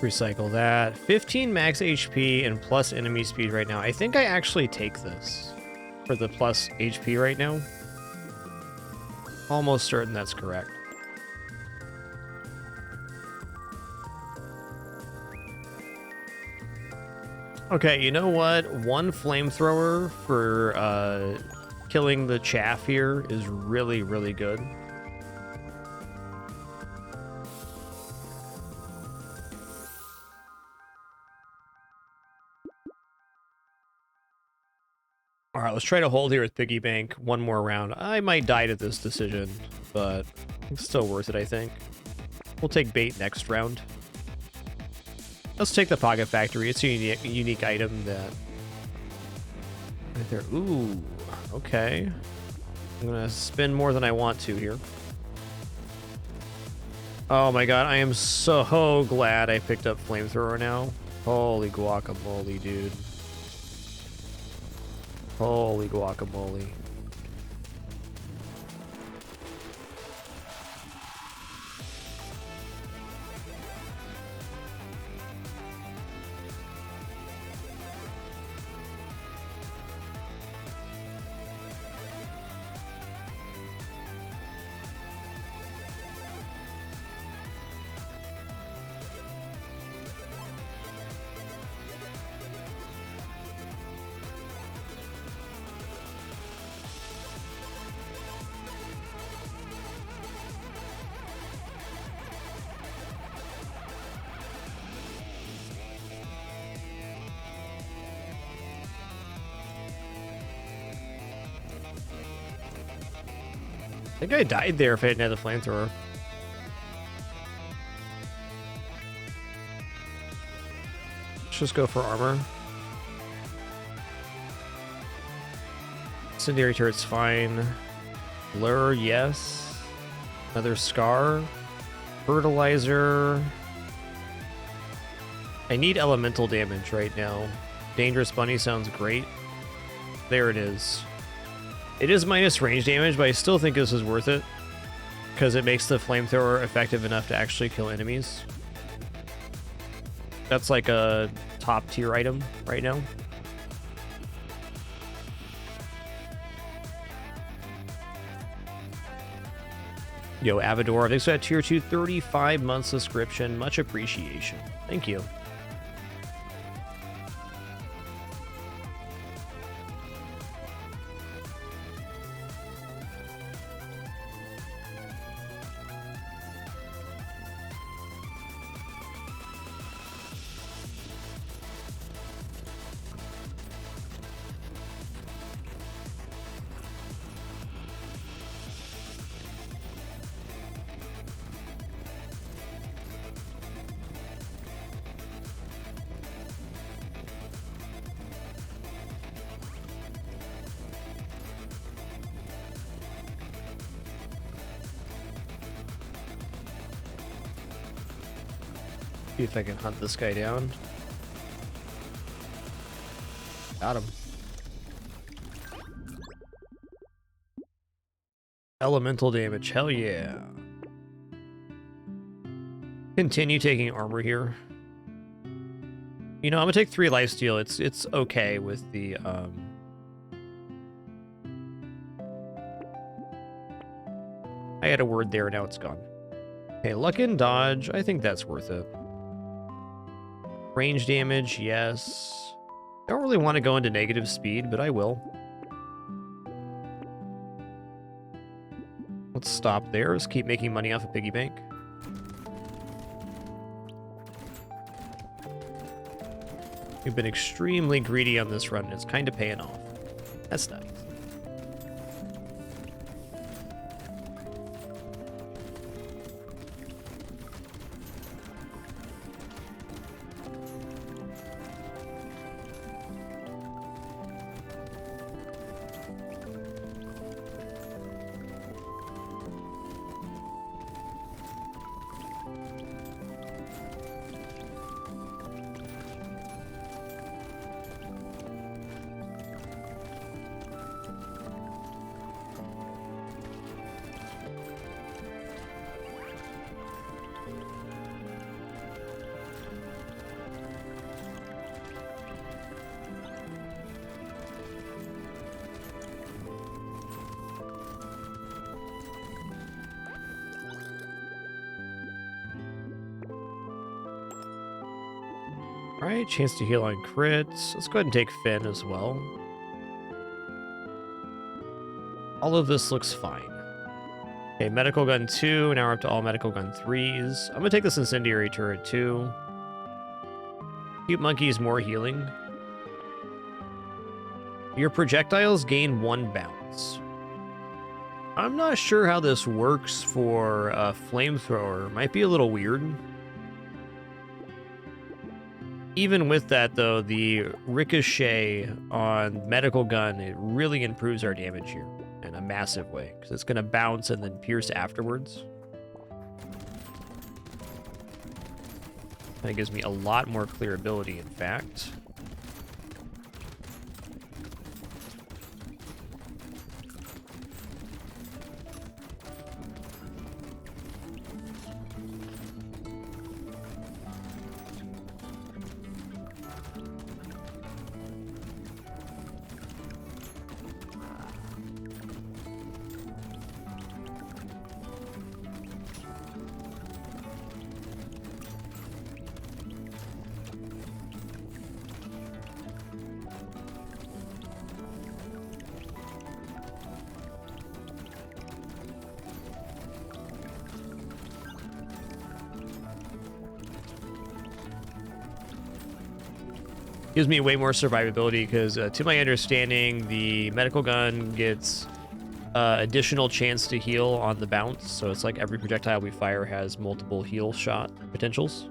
A: Recycle that. 15 max HP and plus enemy speed right now. I think I actually take this for the plus HP right now. Almost certain that's correct. Okay, you know what? One flamethrower for killing the chaff here is really, really good. All right, let's try to hold here with piggy bank one more round. I might die to this decision, but it's still worth it, I think. We'll take bait next round. Let's take the pocket factory. It's a unique item that... Right there. Ooh, okay. I'm gonna spend more than I want to here. Oh my god, I am so glad I picked up flamethrower now. Holy guacamole, dude. Holy guacamole. I think I died there if I didn't have the flamethrower. Let's just go for armor. Incendiary turret's fine. Lure, yes. Another scar. Fertilizer. I need elemental damage right now. Dangerous bunny sounds great. There it is. It is minus range damage, but I still think this is worth it because it makes the flamethrower effective enough to actually kill enemies. That's like a top tier item right now. Yo, Avador, thanks for that tier 2 35-month subscription. Much appreciation. Thank you. See if I can hunt this guy down. Got him. Elemental damage, hell yeah. Continue taking armor here. You know, I'm gonna take 3 lifesteal. It's okay with the I had a word there, now it's gone. Okay, luck and dodge. I think that's worth it. Range damage, yes. I don't really want to go into negative speed, but I will. Let's stop there. Let's keep making money off of piggy bank. We've been extremely greedy on this run, and it's kind of paying off. That's nice. Alright, chance to heal on crits. Let's go ahead and take Finn as well. All of this looks fine. Okay, medical gun 2, now we're up to all medical gun 3s. I'm gonna take this incendiary turret too. Cute monkeys, more healing. Your projectiles gain 1 bounce. I'm not sure how this works for a flamethrower. Might be a little weird. Even with that, though, the ricochet on medical gun, it really improves our damage here in a massive way, because it's going to bounce and then pierce afterwards. That gives me a lot more clear ability, in fact. Gives me way more survivability because, to my understanding, the medical gun gets additional chance to heal on the bounce. So it's like every projectile we fire has multiple heal shot potentials.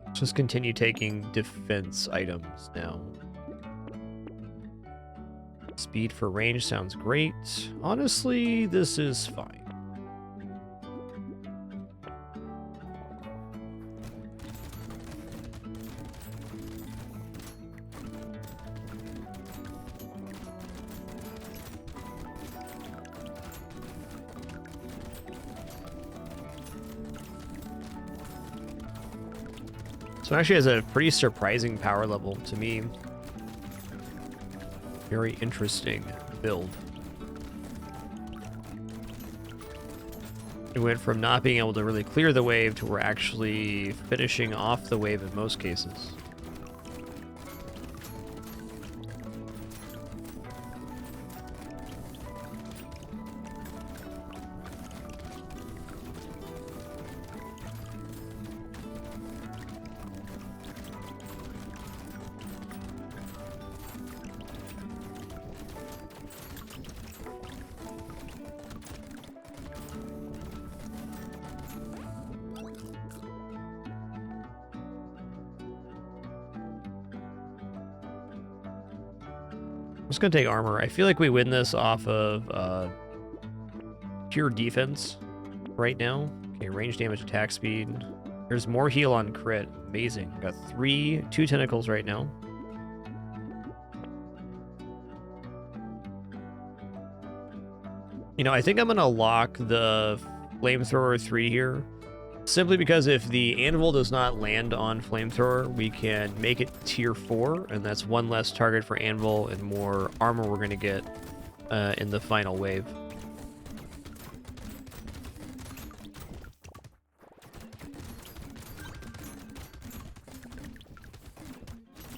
A: Let's just continue taking defense items now. Speed for range sounds great. Honestly, this is fine. So it actually has a pretty surprising power level to me. Very interesting build. It went from not being able to really clear the wave to we're actually finishing off the wave in most cases. I'm just going to take armor. I feel like we win this off of pure defense right now. Okay, range damage, attack speed. There's more heal on crit. Amazing. Got two tentacles right now. You know, I think I'm going to lock the flamethrower 3 here. Simply because if the anvil does not land on flamethrower, we can make it tier 4, and that's one less target for anvil and more armor we're going to get in the final wave.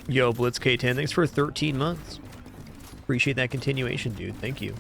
A: Yo, Blitz K10, thanks for 13 months. Appreciate that continuation, dude. Thank you.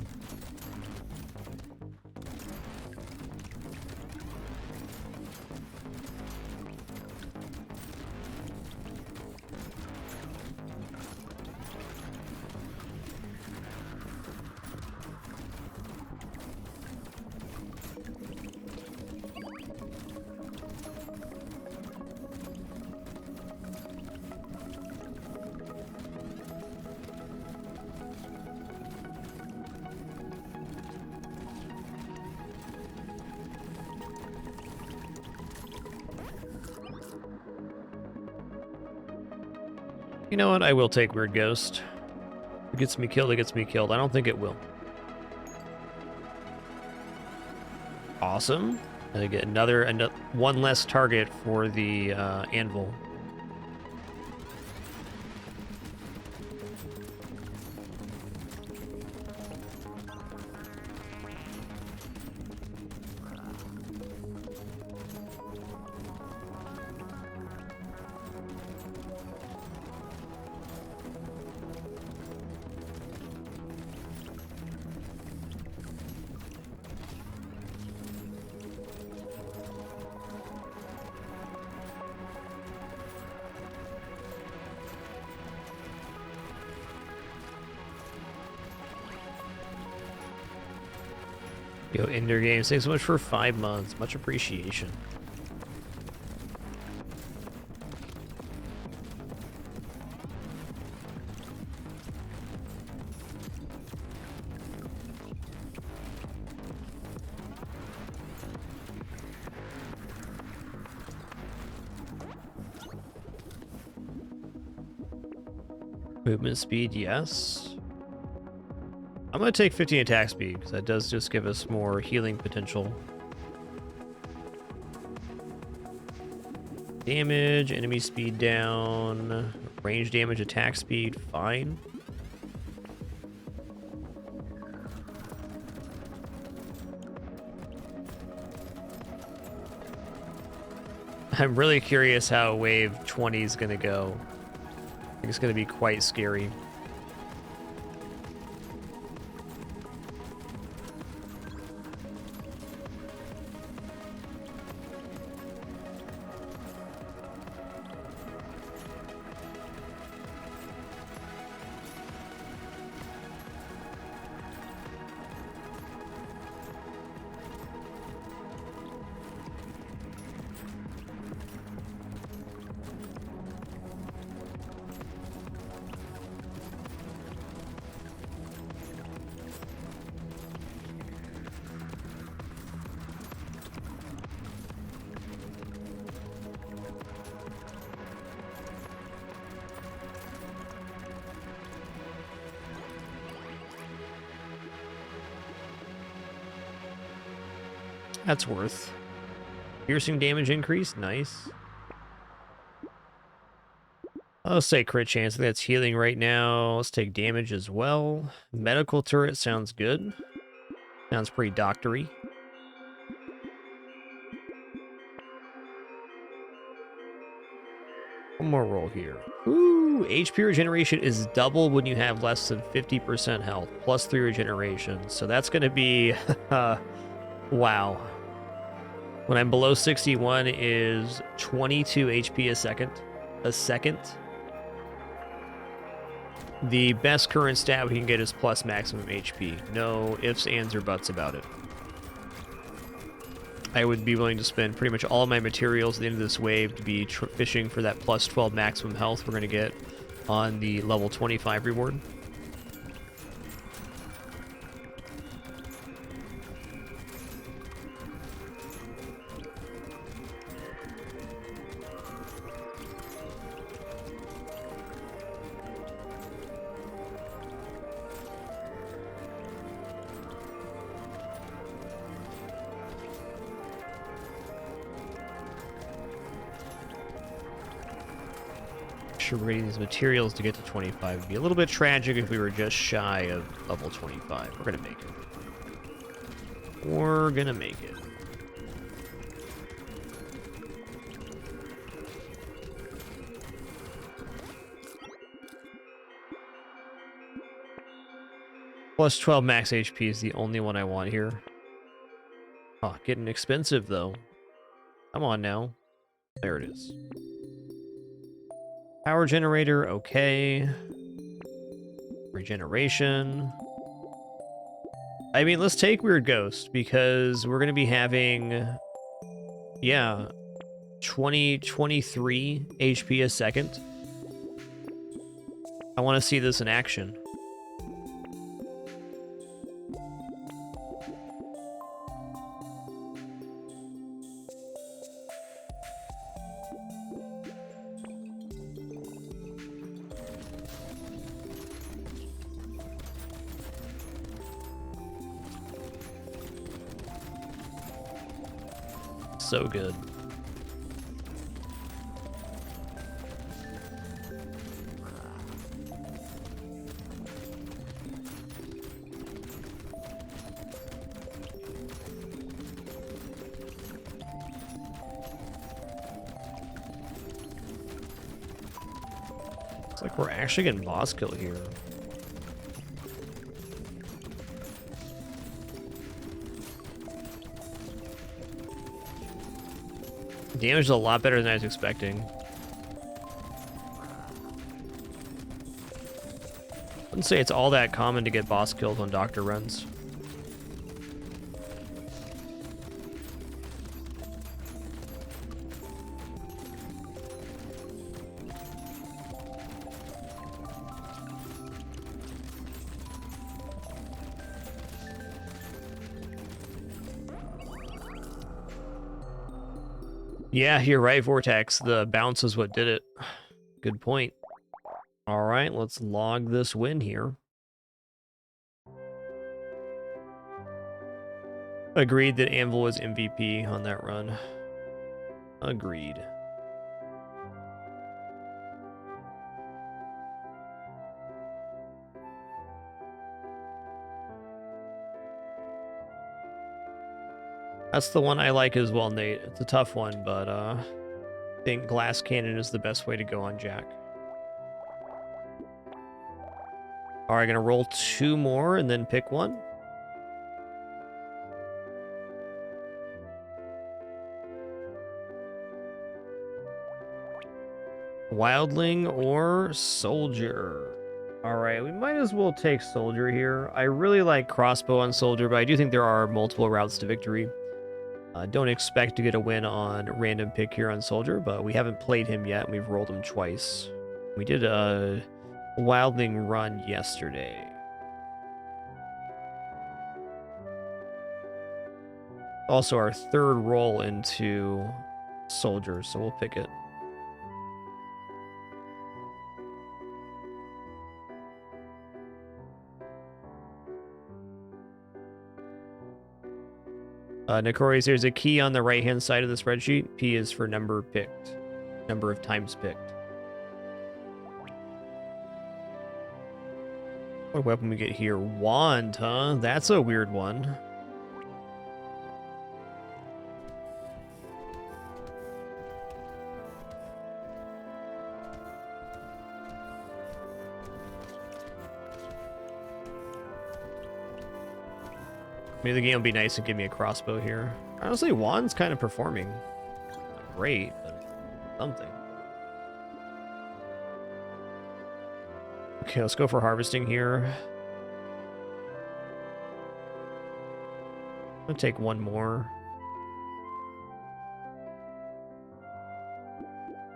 A: You know what? I will take Weird Ghost. If it gets me killed, it gets me killed. I don't think it will. Awesome. And I get another one less target for the anvil. Yo, Ender Games, thanks so much for 5 months. Much appreciation. Movement speed, yes. I'm going to take 15 attack speed, because that does just give us more healing potential. Damage, enemy speed down. Range damage, attack speed, fine. I'm really curious how wave 20 is going to go. I think it's going to be quite scary. That's worth. Piercing damage increase, nice. I'll say crit chance, I think that's healing right now. Let's take damage as well. Medical turret sounds good. Sounds pretty doctory. One more roll here. Ooh, HP regeneration is double when you have less than 50% health, plus 3 regeneration. So that's going to be, wow. When I'm below 61 is 22 HP a second. The best current stat we can get is plus maximum HP. No ifs, ands, or buts about it. I would be willing to spend pretty much all my materials at the end of this wave to be fishing for that plus 12 maximum health we're going to get on the level 25 reward. Sure, we're getting these materials to get to 25. It'd be a little bit tragic if we were just shy of level 25. We're gonna make it. We're gonna make it. Plus 12 max HP is the only one I want here. Oh, getting expensive though. Come on now. There it is. Power generator, okay. Regeneration. I mean, let's take Weird Ghost, because we're going to be having, yeah, 23 HP a second. I want to see this in action. So good. It's like we're actually getting boss kill here. Damage is a lot better than I was expecting. Wouldn't say it's all that common to get boss kills on Doctor runs. Yeah, you're right, Vortex. The bounce is what did it. Good point. All right, let's log this win here. Agreed that Anvil was MVP on that run. Agreed. That's the one I like as well, Nate. It's a tough one, but I think Glass Cannon is the best way to go on Jack. All right, gonna roll 2 more and then pick one. Wildling or Soldier? All right, we might as well take Soldier here. I really like Crossbow on Soldier, but I do think there are multiple routes to victory. Don't expect to get a win on random pick here on Soldier, but we haven't played him yet, and we've rolled him twice. We did a Wildling run yesterday. Also our 3rd roll into Soldier, so we'll pick it. Nikoris, there's a key on the right-hand side of the spreadsheet. P is for number picked. Number of times picked. What weapon we get here? Wand, huh? That's a weird one. Maybe the game will be nice and give me a crossbow here. Honestly, Wand's kind of performing. Not great, but something. Okay, let's go for harvesting here. I'm gonna take one more.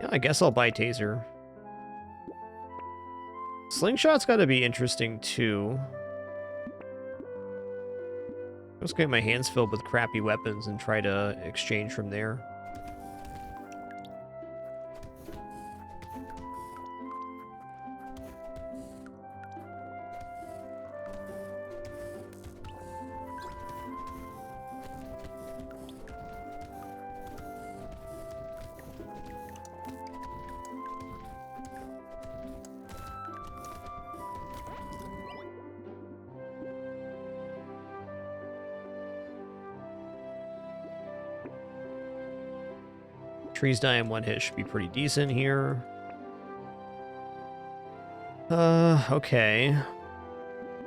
A: Yeah, I guess I'll buy Taser. Slingshot's gotta be interesting too. Let's get my hands filled with crappy weapons and try to exchange from there. Trees die in 1 hit should be pretty decent here. Okay.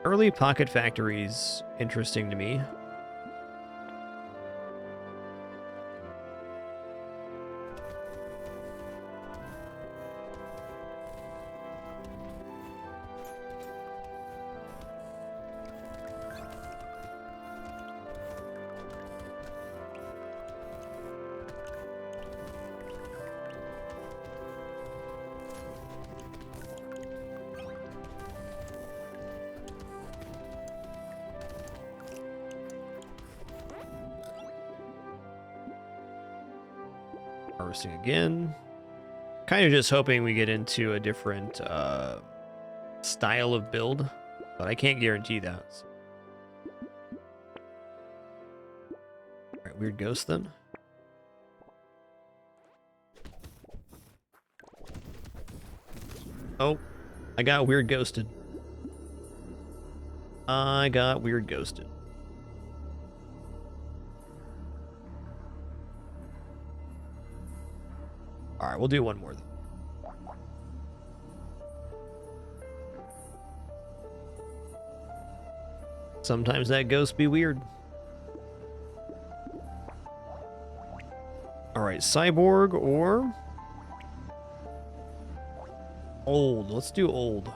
A: Early pocket factories, interesting to me. Harvesting again. Kind of just hoping we get into a different style of build, but I can't guarantee that. So. Alright, weird ghost then. Oh, I got weird ghosted. I got weird ghosted. Alright, we'll do one more then. Sometimes that ghost be weird. Alright, cyborg or old. Let's do old.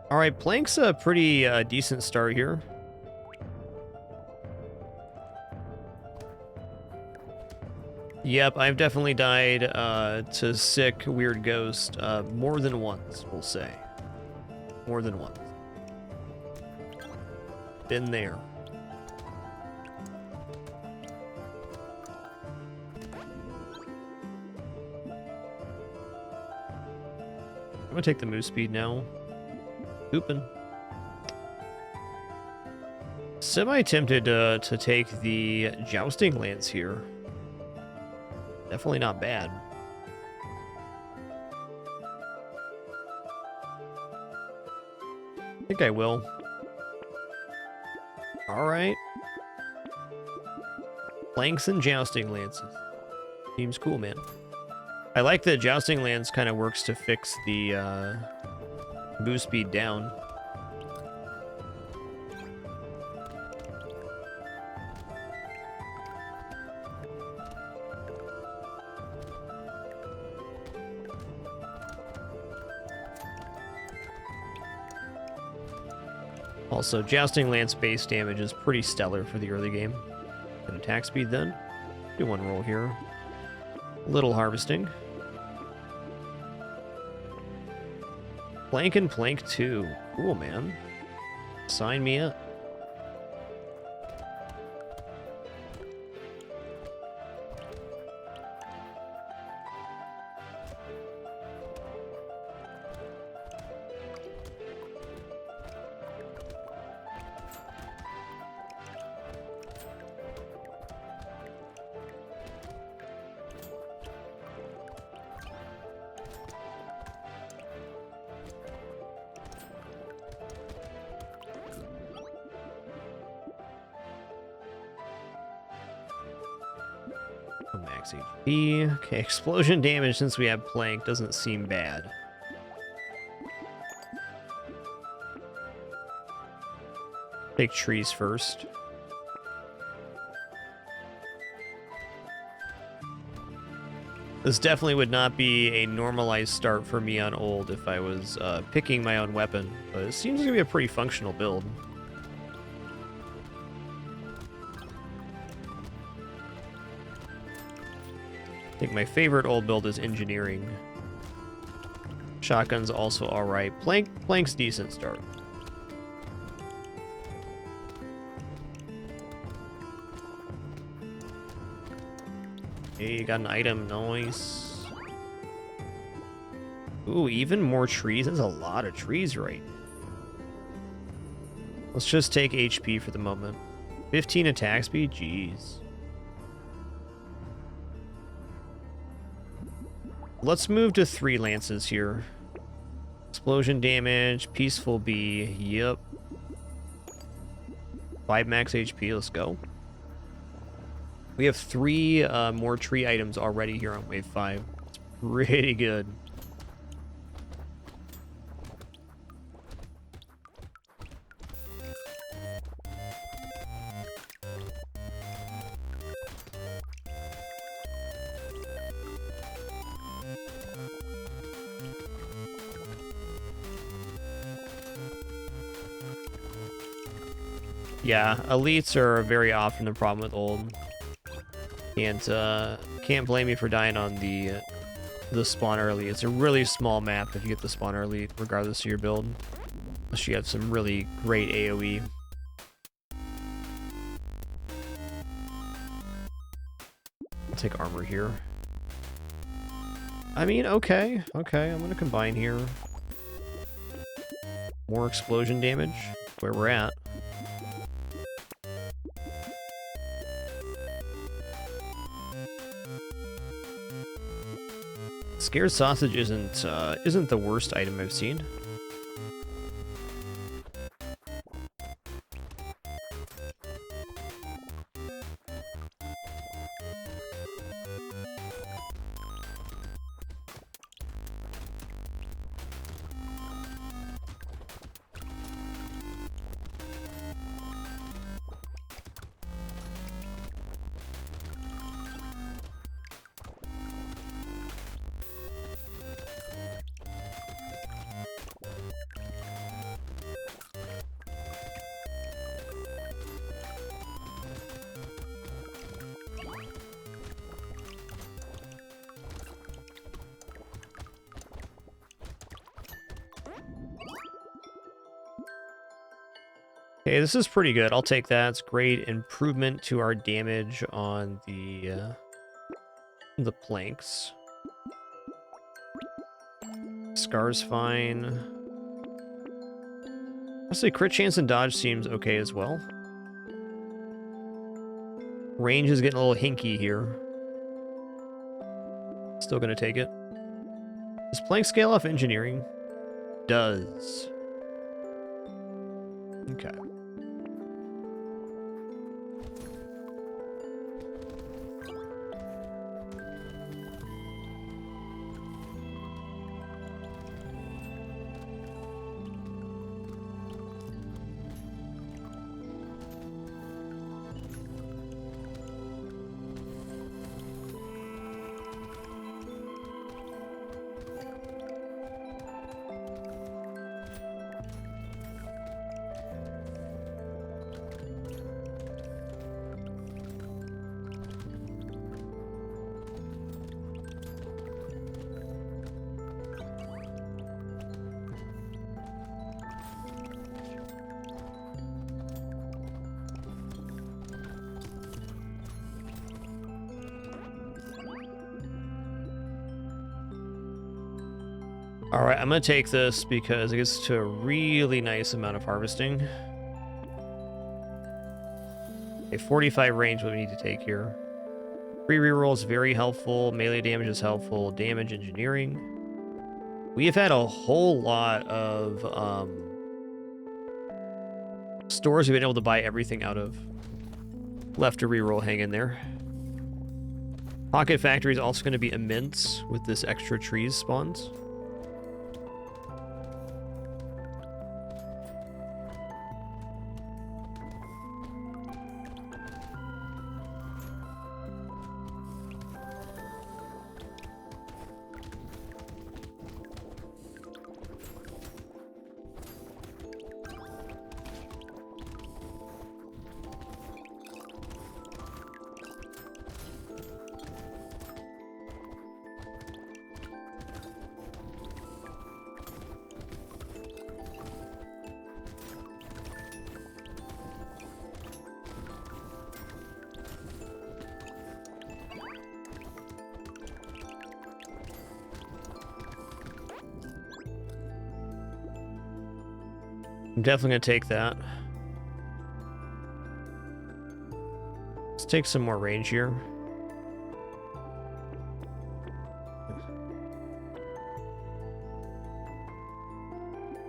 A: All right, Plank's a pretty decent start here. Yep, I've definitely died to sick weird ghost more than once, we'll say. More than once. Been there. I'm gonna take the move speed now. Poopin'. Semi-tempted to take the jousting lance here. Definitely not bad. I think I will. Alright. Planks and jousting lances. Seems cool, man. I like that jousting lance kind of works to fix the boost speed down. Also, jousting lance base damage is pretty stellar for the early game. An attack speed then. Do one roll here. Little harvesting. Plank and plank 2. Cool, man. Sign me up. Max HP. Okay, explosion damage since we have plank doesn't seem bad. Take trees first. This definitely would not be a normalized start for me on old if I was picking my own weapon, but it seems to be a pretty functional build. I think my favorite old build is engineering. Shotgun's also alright. Plank's decent start. Hey, got an item. Nice. Ooh, even more trees. That's a lot of trees right now. Let's just take HP for the moment. 15 attack speed? Jeez. Let's move to 3 lances here. Explosion damage, peaceful bee, yep. 5 max HP, let's go. We have 3 more tree items already here on wave 5. It's pretty good. Yeah, elites are very often the problem with old. Can't blame you for dying on the spawn early. It's a really small map if you get the spawn early, regardless of your build. Unless you have some really great AoE. I'll take armor here. I mean, okay, I'm gonna combine here. More explosion damage, where we're at. Scared sausage isn't the worst item I've seen. Okay, this is pretty good. I'll take that. It's great improvement to our damage on the planks. Scar's fine. Honestly, crit chance and dodge seems okay as well. Range is getting a little hinky here. Still gonna take it. Does plank scale off engineering? Does. Okay. All right, I'm going to take this because it gets to a really nice amount of harvesting. A 45 range what we need to take here. Free reroll is very helpful. Melee damage is helpful. Damage engineering. We have had a whole lot of stores we've been able to buy everything out of. Left to reroll, hang in there. Pocket Factory is also going to be immense with this extra trees spawns. I'm definitely going to take that. Let's take some more range here.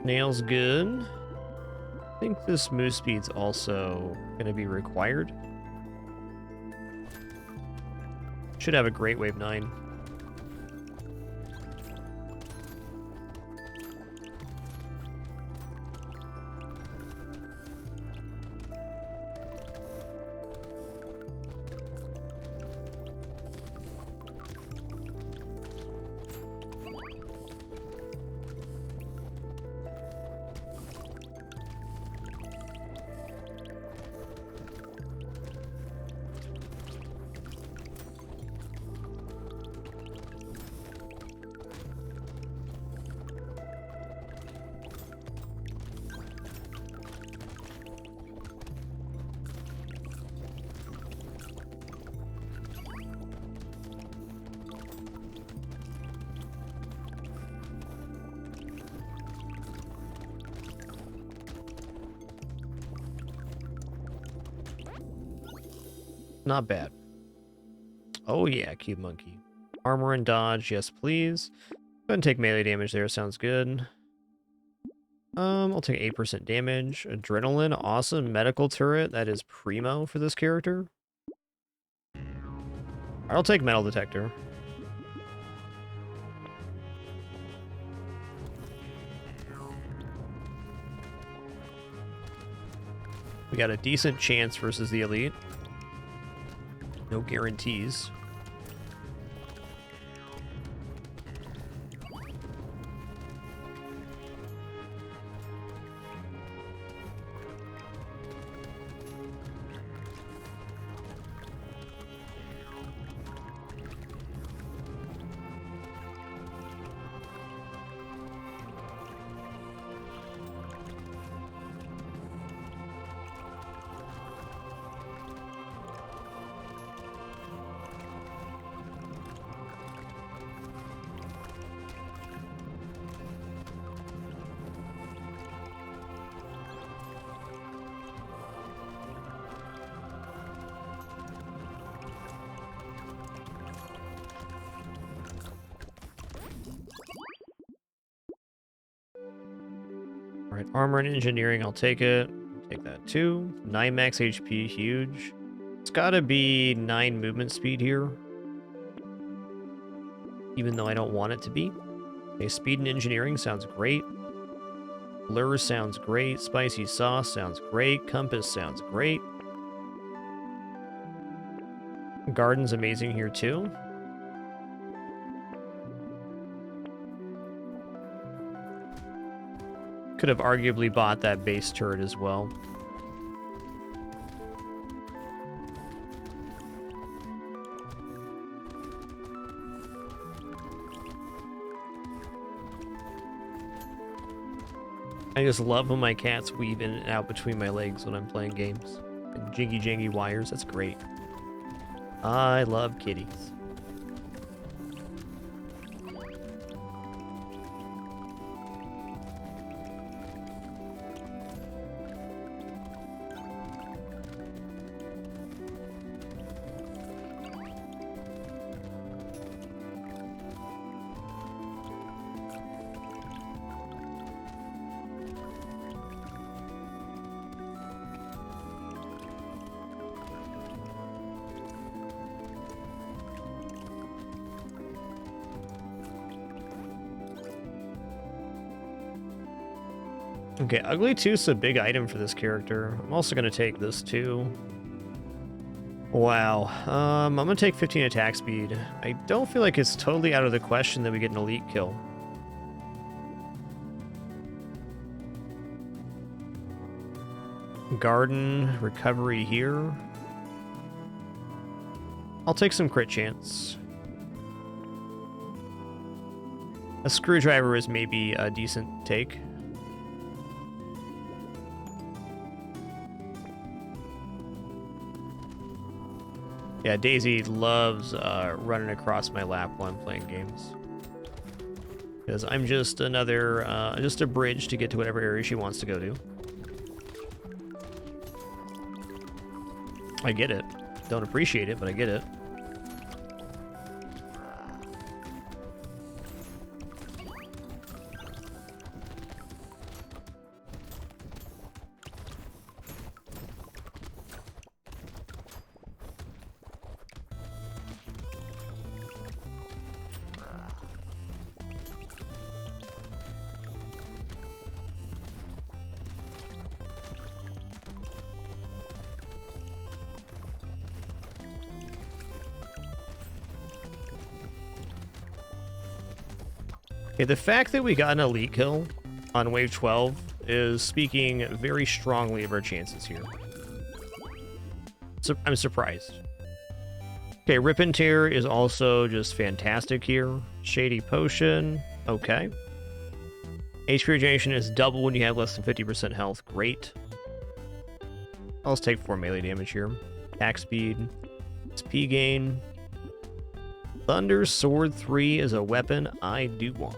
A: Nail's good. I think this move speed's also going to be required. Should have a great wave 9. Not bad. Oh yeah, Cube Monkey. Armor and dodge, yes please. Go ahead and take melee damage there, sounds good. I'll take 8% damage. Adrenaline, awesome. Medical turret, that is primo for this character. I'll take metal detector. We got a decent chance versus the elite. No guarantees. Alright, armor and engineering, I'll take it. Take that too. 9 max HP, huge. It's gotta be 9 movement speed here. Even though I don't want it to be. Okay, speed and engineering sounds great. Lure sounds great. Spicy sauce sounds great. Compass sounds great. Garden's amazing here too. Could have arguably bought that base turret as well. I just love when my cats weave in and out between my legs when I'm playing games. And jiggy jangy wires, that's great. I love kitties. Okay, Ugly Tooth's a big item for this character. I'm also going to take this too. Wow. I'm going to take 15 attack speed. I don't feel like it's totally out of the question that we get an elite kill. Garden, recovery here. I'll take some crit chance. A screwdriver is maybe a decent take. Yeah, Daisy loves running across my lap while I'm playing games. Because I'm just another, just a bridge to get to whatever area she wants to go to. I get it. Don't appreciate it, but I get it. Okay, the fact that we got an elite kill on wave 12 is speaking very strongly of our chances here. So I'm surprised. Okay, Rip and Tear is also just fantastic here. Shady Potion, okay. HP regeneration is double when you have less than 50% health, great. I'll just take 4 melee damage here. Attack speed, SP gain. Thunder Sword 3 is a weapon I do want.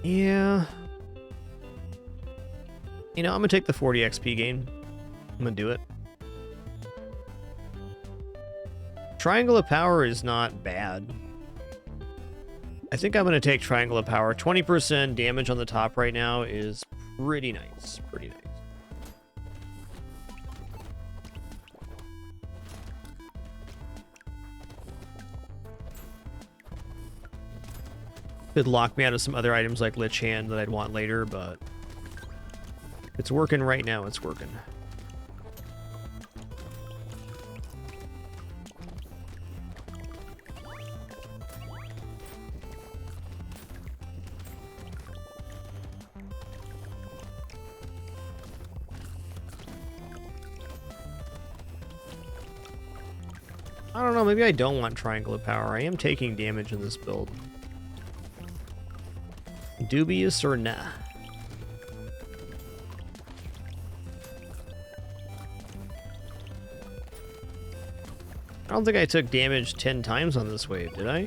A: Yeah. You know, I'm gonna take the 40 XP gain. I'm gonna do it. Triangle of Power is not bad. I think I'm gonna take Triangle of Power. 20% damage on the top right now is pretty nice. Pretty nice. Could lock me out of some other items like Lich Hand that I'd want later, but it's working right now. It's working. I don't know, maybe I don't want Triangle of Power. I am taking damage in this build. Dubious or nah? I don't think I took damage 10 times on this wave, did I?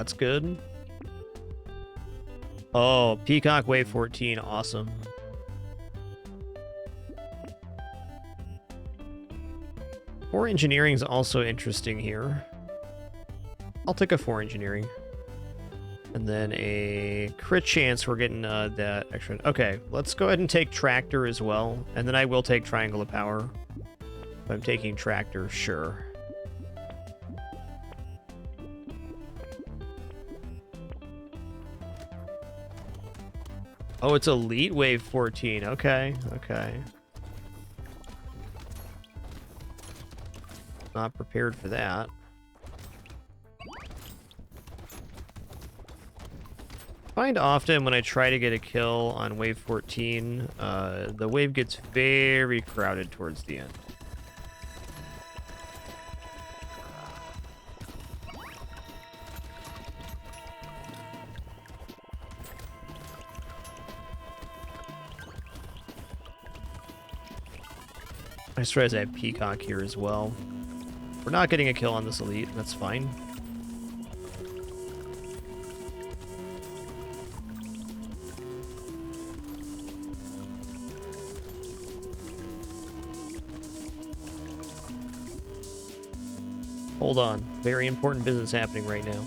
A: That's good. Oh, Peacock Wave 14. Awesome. Four engineering is also interesting here. I'll take a 4 engineering. And then a crit chance we're getting that extra. Okay, let's go ahead and take tractor as well. And then I will take triangle of power. If I'm taking tractor, sure. Oh, it's Elite Wave 14. Okay, okay. Not prepared for that. I find often when I try to get a kill on wave 14, the wave gets very crowded towards the end. I just realized I have Peacock here as well. We're not getting a kill on this elite, that's fine. Hold on. Very important business happening right now.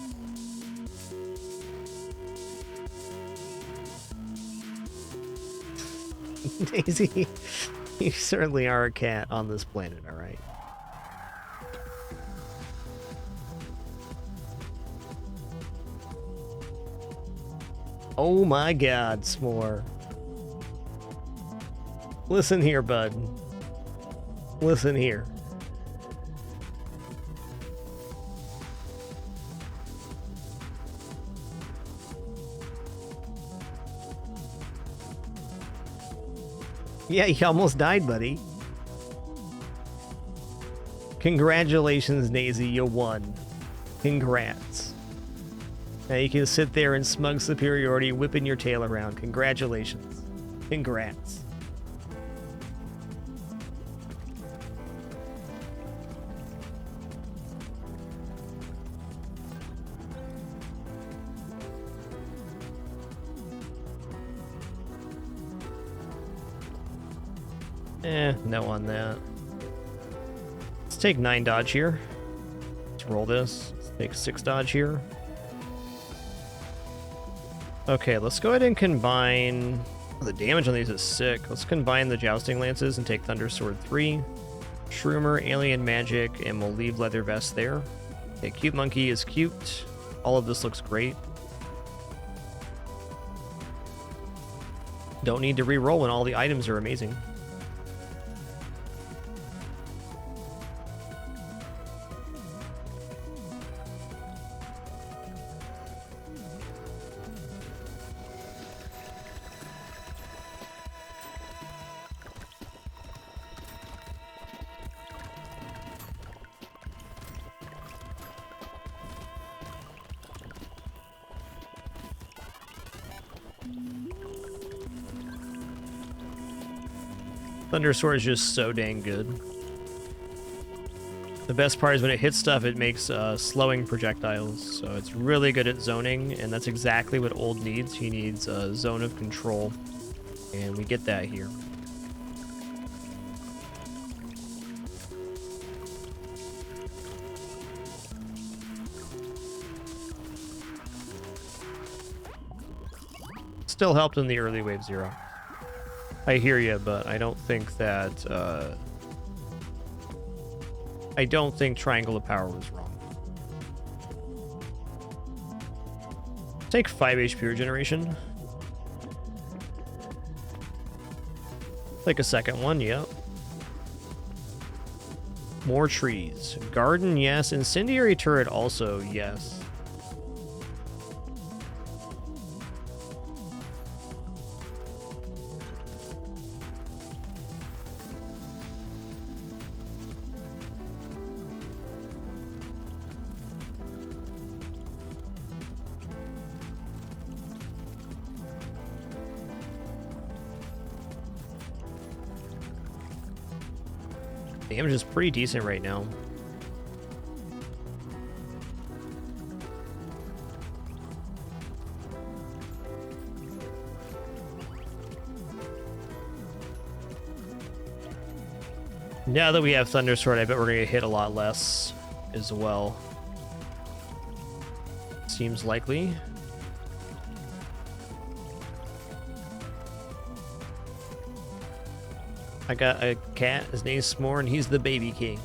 A: Daisy, you certainly are a cat on this planet, alright? Oh my god, S'more. Listen here, bud. Listen here. Yeah, you almost died, buddy. Congratulations, Daisy, you won. Congrats. Now you can sit there in smug superiority, whipping your tail around. Congratulations. Congrats. No on that. Let's take 9 dodge here. Let's roll this. Let's take 6 dodge here. Okay, let's go ahead and combine... Oh, the damage on these is sick. Let's combine the Jousting Lances and take Thunder Sword 3. Shroomer, Alien Magic, and we'll leave Leather Vest there. Okay, Cute Monkey is cute. All of this looks great. Don't need to re-roll when all the items are amazing. Thunder Sword is just so dang good. The best part is when it hits stuff, it makes slowing projectiles, so it's really good at zoning, and that's exactly what Old needs. He needs a zone of control, and we get that here. Still helped in the early wave 0. I hear you, but I don't think that, I don't think Triangle of Power was wrong. Take 5 HP regeneration. Take a second one, yep. More trees. Garden, yes. Incendiary turret also, yes. Damage is pretty decent right now. Now that we have Thunder Sword, I bet we're gonna get hit a lot less as well. Seems likely. I got a cat, his name's S'more, and he's the baby king.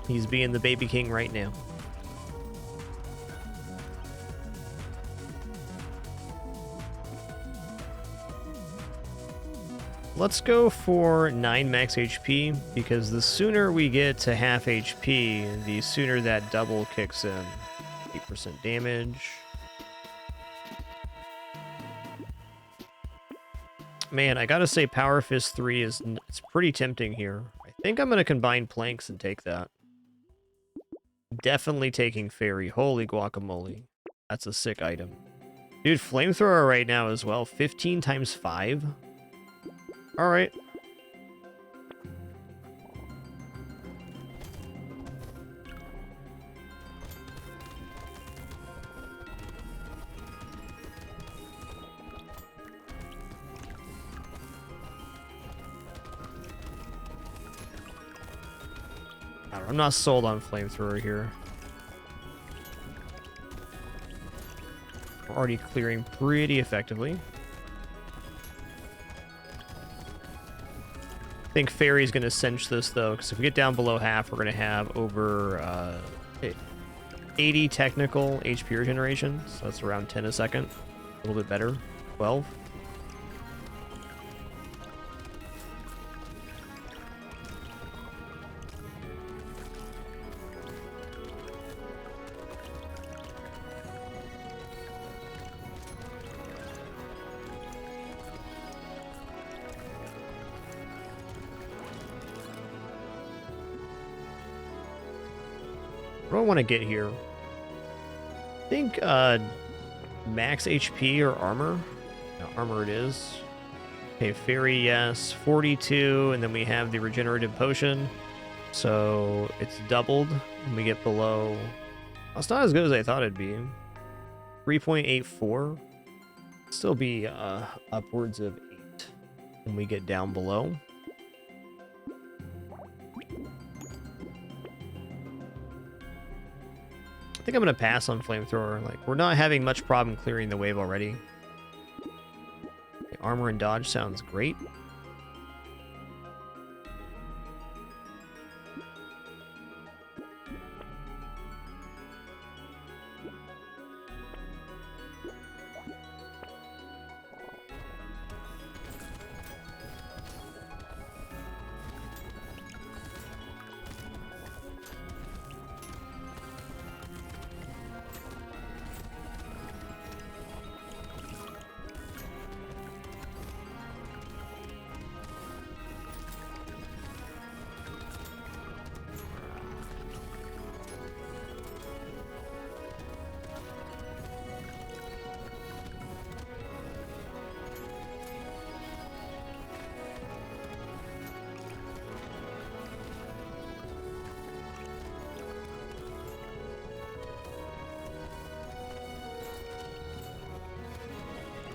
A: He's being the baby king right now. Let's go for 9 max HP, because the sooner we get to half HP, the sooner that double kicks in. 8% damage. Man, I gotta say Power Fist 3 it's pretty tempting here. I think I'm gonna combine planks and take that. Definitely taking Fairy. Holy guacamole. That's a sick item. Dude, Flamethrower right now as well. 15 times 5. Alright. I'm not sold on Flamethrower here. We're already clearing pretty effectively. I think Fairy's going to cinch this, though, because if we get down below half, we're going to have over 80 technical HP regeneration, so that's around 10 a second. A little bit better. 12. What do I want to get here? I think max HP or armor. No, armor it is. Okay, Fairy, yes. 42, and then we have the regenerative potion. So it's doubled when we get below. It's not as good as I thought it'd be. 3.84. Still be upwards of 8 when we get down below. I think I'm going to pass on Flamethrower. Like, we're not having much problem clearing the wave already. Okay, armor and dodge sounds great.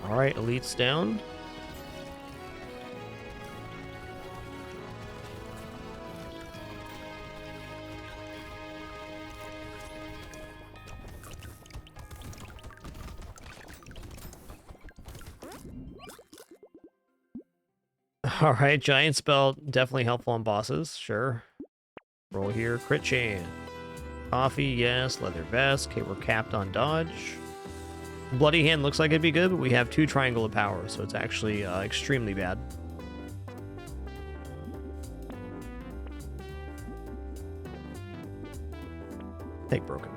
A: Alright, Elite's down. Alright, Giant Spell, definitely helpful on bosses, sure. Roll here, crit chain. Coffee, yes. Leather vest. Okay, we're capped on dodge. Bloody Hand looks like it'd be good, but we have 2 Triangle of Power, so it's actually extremely bad. Take Broken Mouth.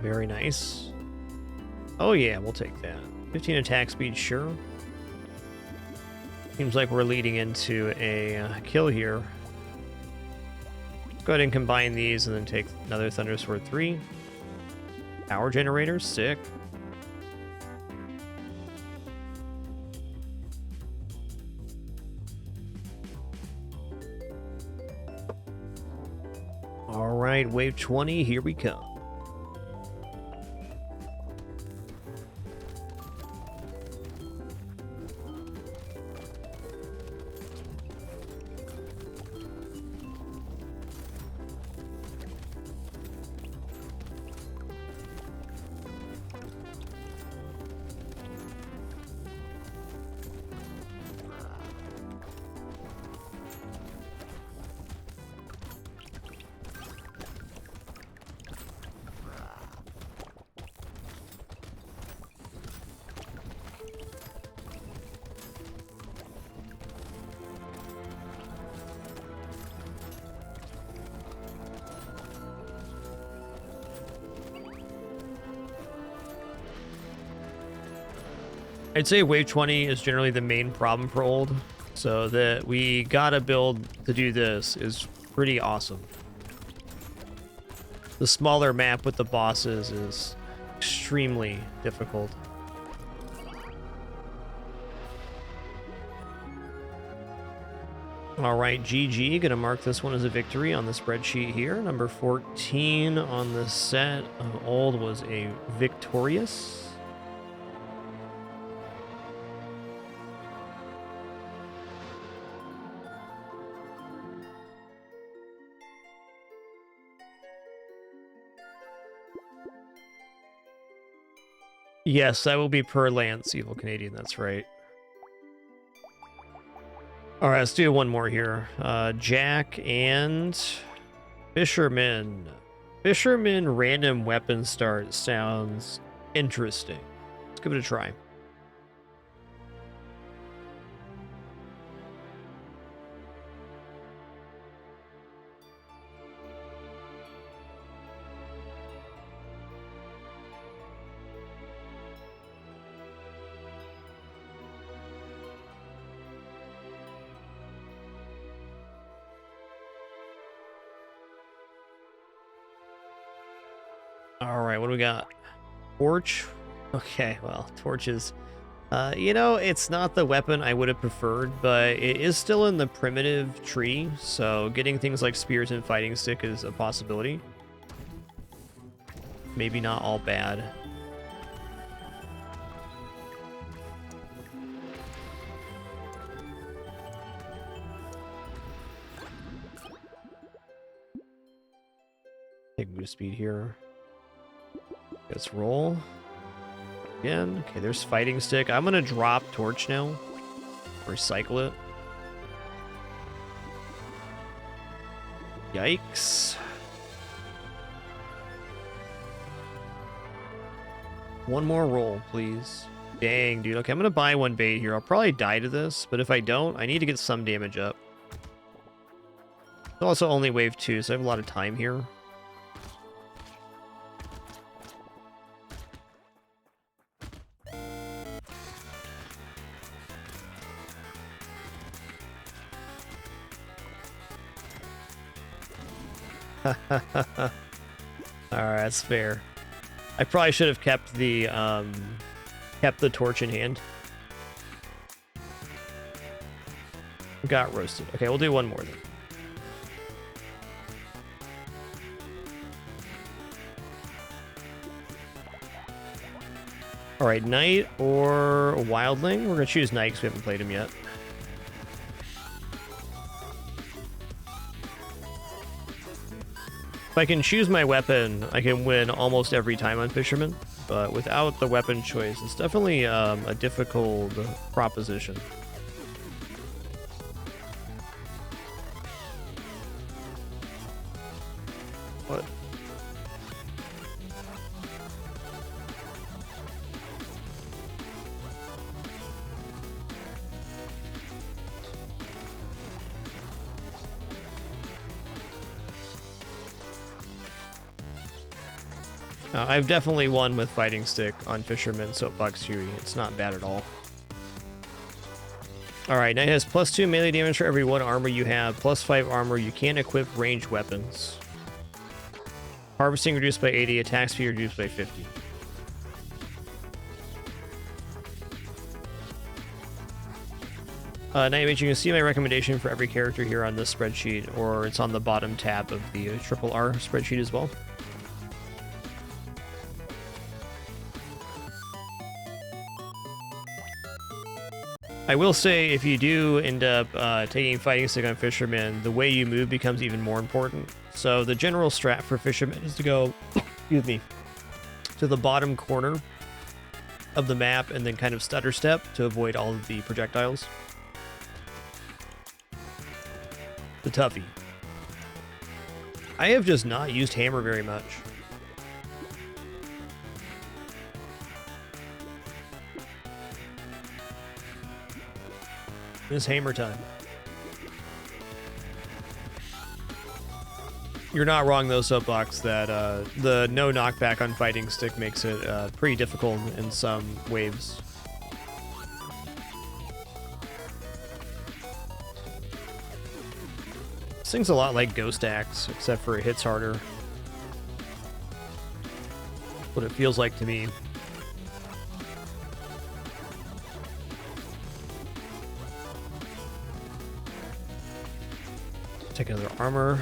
A: Very nice. Oh yeah, we'll take that. 15 attack speed, sure. Seems like we're leading into a kill here. Go ahead and combine these and then take another Thunder Sword 3. Power generator, sick. All right, wave 20, here we come. I'd say wave 20 is generally the main problem for old, so that we gotta build to do this is pretty awesome. The smaller map with the bosses is extremely difficult. All right, GG, gonna mark this one as a victory on the spreadsheet here. Number 14 on the set of old was a victorious. Yes, that will be per Lance, Evil Canadian, that's right. All right, let's do one more here. Jack and Fisherman. Fisherman random weapon start sounds interesting. Let's give it a try. All right, what do we got? Torch. Okay, well, torches. You know, it's not the weapon I would have preferred, but it is still in the primitive tree, so getting things like spears and fighting stick is a possibility. Maybe not all bad. Take move speed here. Let's roll. Again. Okay, there's fighting stick. I'm gonna drop torch now. Recycle it. Yikes. One more roll, please. Dang, dude. Okay, I'm gonna buy one bait here. I'll probably die to this, but if I don't, I need to get some damage up. It's also only wave 2, so I have a lot of time here. Alright, that's fair. I probably should have kept the torch in hand. Got roasted. Okay, we'll do one more then. Alright, Knight or Wildling? We're gonna choose Knight because we haven't played him yet. If I can choose my weapon, I can win almost every time on Fisherman, but without the weapon choice, it's definitely a difficult proposition. What? I've definitely won with Fighting Stick on Fisherman Soapbox Fury. It's not bad at all. Alright, Knight has +2 melee damage for every 1 armor you have, +5 armor. You can't equip ranged weapons. Harvesting reduced by 80, attack speed reduced by 50. Knight Mage, you can see my recommendation for every character here on this spreadsheet, or it's on the bottom tab of the triple R spreadsheet as well. I will say, if you do end up taking Fighting Stick on Fisherman, the way you move becomes even more important. So the general strat for Fisherman is to go, excuse me, to the bottom corner of the map and then kind of stutter step to avoid all of the projectiles. The toughie. I have just not used hammer very much. It's hammer time. You're not wrong though, Soapbox, that the no knockback on Fighting Stick makes it pretty difficult in some waves. This thing's a lot like Ghost Axe, except for it hits harder. What it feels like to me. Take another armor.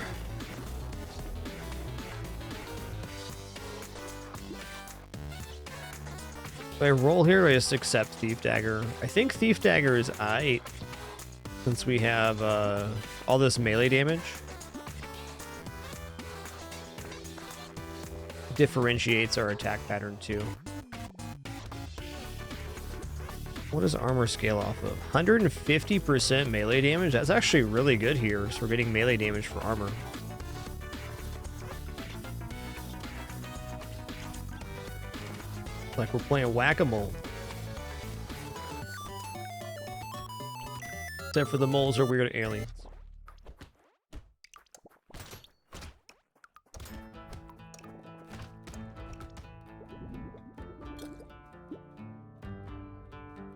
A: Do I roll here or I just accept Thief Dagger? I think Thief Dagger is aight, since we have all this melee damage. Differentiates our attack pattern too. What does armor scale off of? 150% melee damage? That's actually really good here, so we're getting melee damage for armor. Like we're playing whack-a-mole. Except for the moles are weird aliens.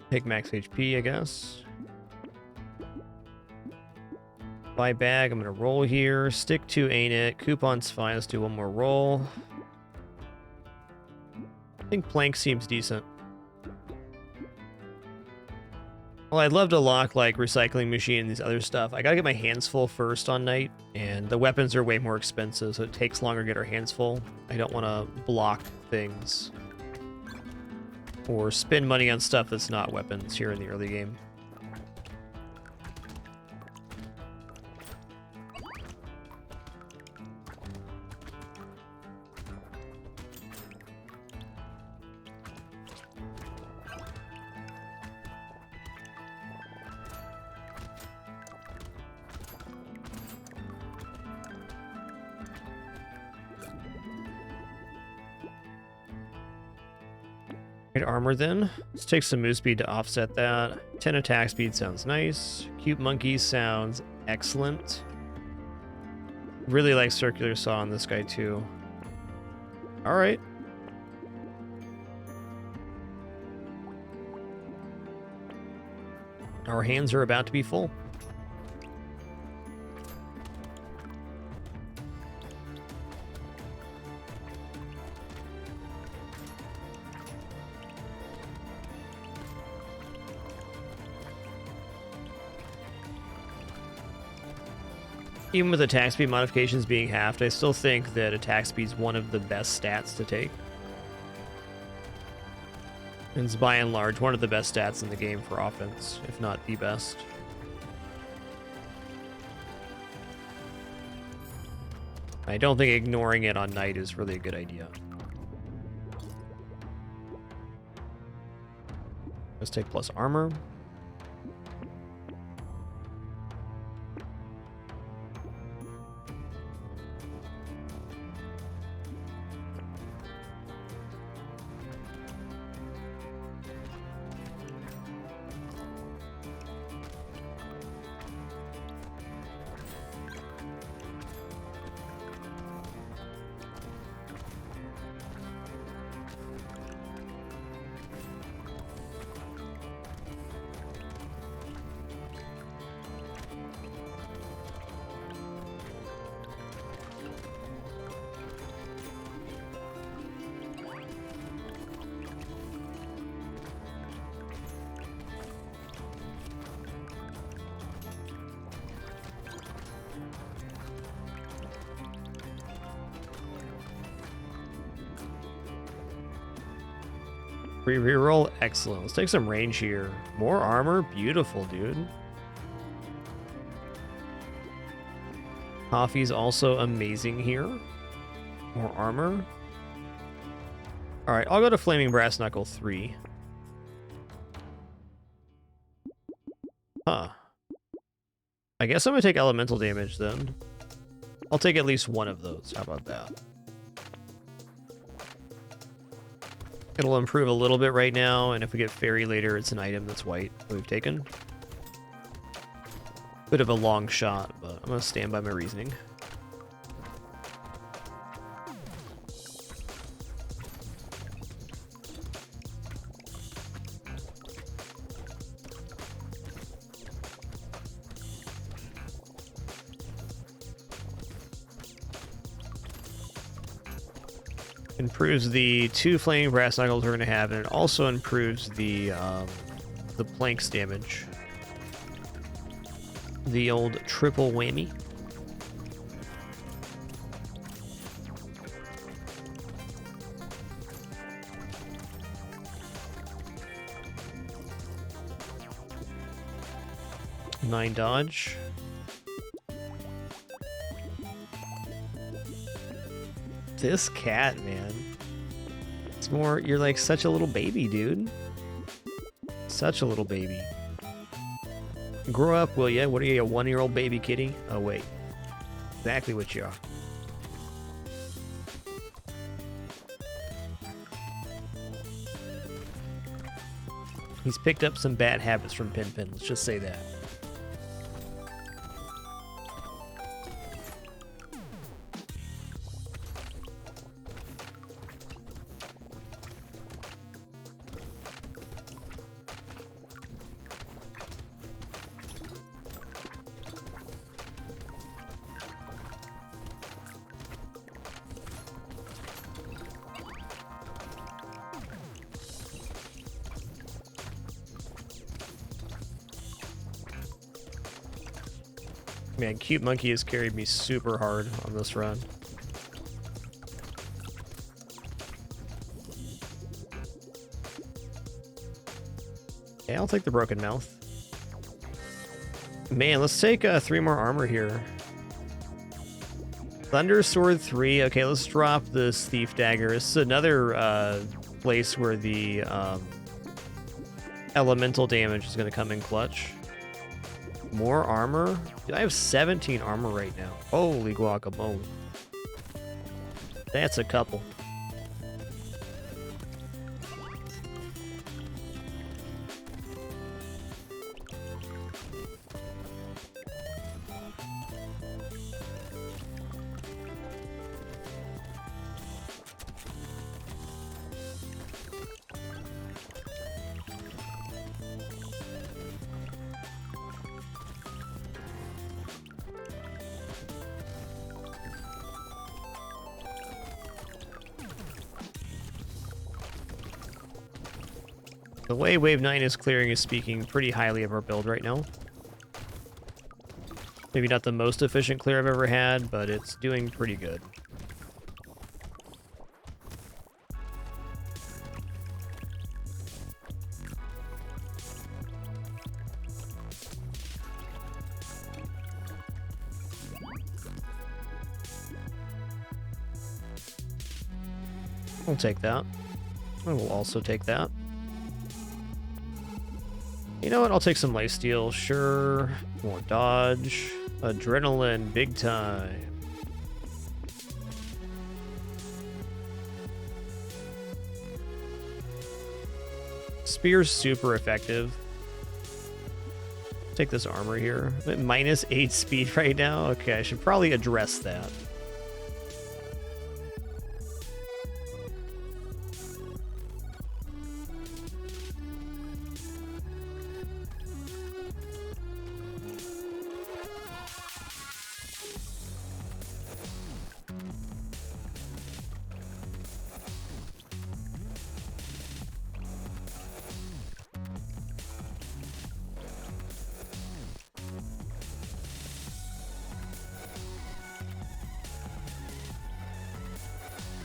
A: Take max HP, I guess. Buy bag, I'm gonna roll here. Stick 2 ain't it. Coupon's fine, let's do one more roll. I think plank seems decent. Well, I'd love to lock like recycling machine and these other stuff. I gotta get my hands full first on Knight, and the weapons are way more expensive, so it takes longer to get our hands full. I don't want to block things or spend money on stuff that's not weapons here in the early game. Armor then. Let's take some move speed to offset that. 10 attack speed sounds nice. Cute monkey sounds excellent. Really like circular saw on this guy too. Alright. Our hands are about to be full. Even with attack speed modifications being halved, I still think that attack speed is one of the best stats to take. And it's by and large one of the best stats in the game for offense, if not the best. I don't think ignoring it on Knight is really a good idea. Let's take plus armor. Free reroll, excellent. Let's take some range here. More armor, beautiful, dude. Coffee's also amazing here. More armor. All right, I'll go to Flaming Brass Knuckle 3. Huh. I guess I'm gonna take elemental damage then. I'll take at least one of those. How about that? It'll improve a little bit right now, and if we get fairy later, it's an item that's white that we've taken. Bit of a long shot, but I'm gonna stand by my reasoning. Improves the 2 flaming brass knuckles we're going to have, and it also improves the planks damage. The old triple whammy. Nine dodge. This cat, man. It's more, you're like such a little baby, dude. Such a little baby. Grow up, will ya? What are you, a 1-year-old baby kitty? Oh, wait. Exactly what you are. He's picked up some bad habits from Pin, let's just say that. Man, Cute Monkey has carried me super hard on this run. Yeah, I'll take the Broken Mouth. Man, let's take 3 more armor here. Thunder Sword 3. Okay, let's drop this Thief Dagger. This is another place where the elemental damage is going to come in clutch. More armor? Dude, I have 17 armor right now. Holy guacamole. That's a couple. The way Wave 9 is clearing is speaking pretty highly of our build right now. Maybe not the most efficient clear I've ever had, but it's doing pretty good. I'll take that. I will also take that. You know what? I'll take some lifesteal. Sure. More dodge. Adrenaline. Big time. Spear's super effective. Take this armor here. I'm at -8 speed right now. Okay, I should probably address that.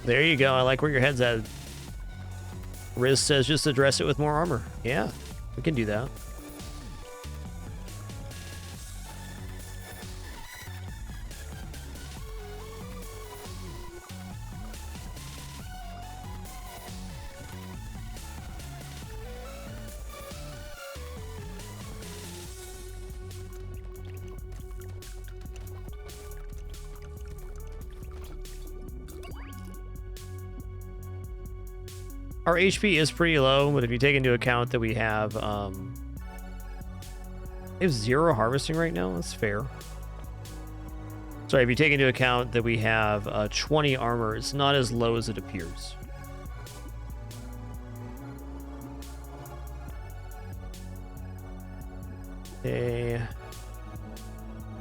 A: There you go. I like where your head's at. Riz says just address it with more armor. Yeah, we can do that. Our HP is pretty low, but if you take into account that we have 0 harvesting right now, that's fair. Sorry, if you take into account that we have 20 armor, it's not as low as it appears. Okay.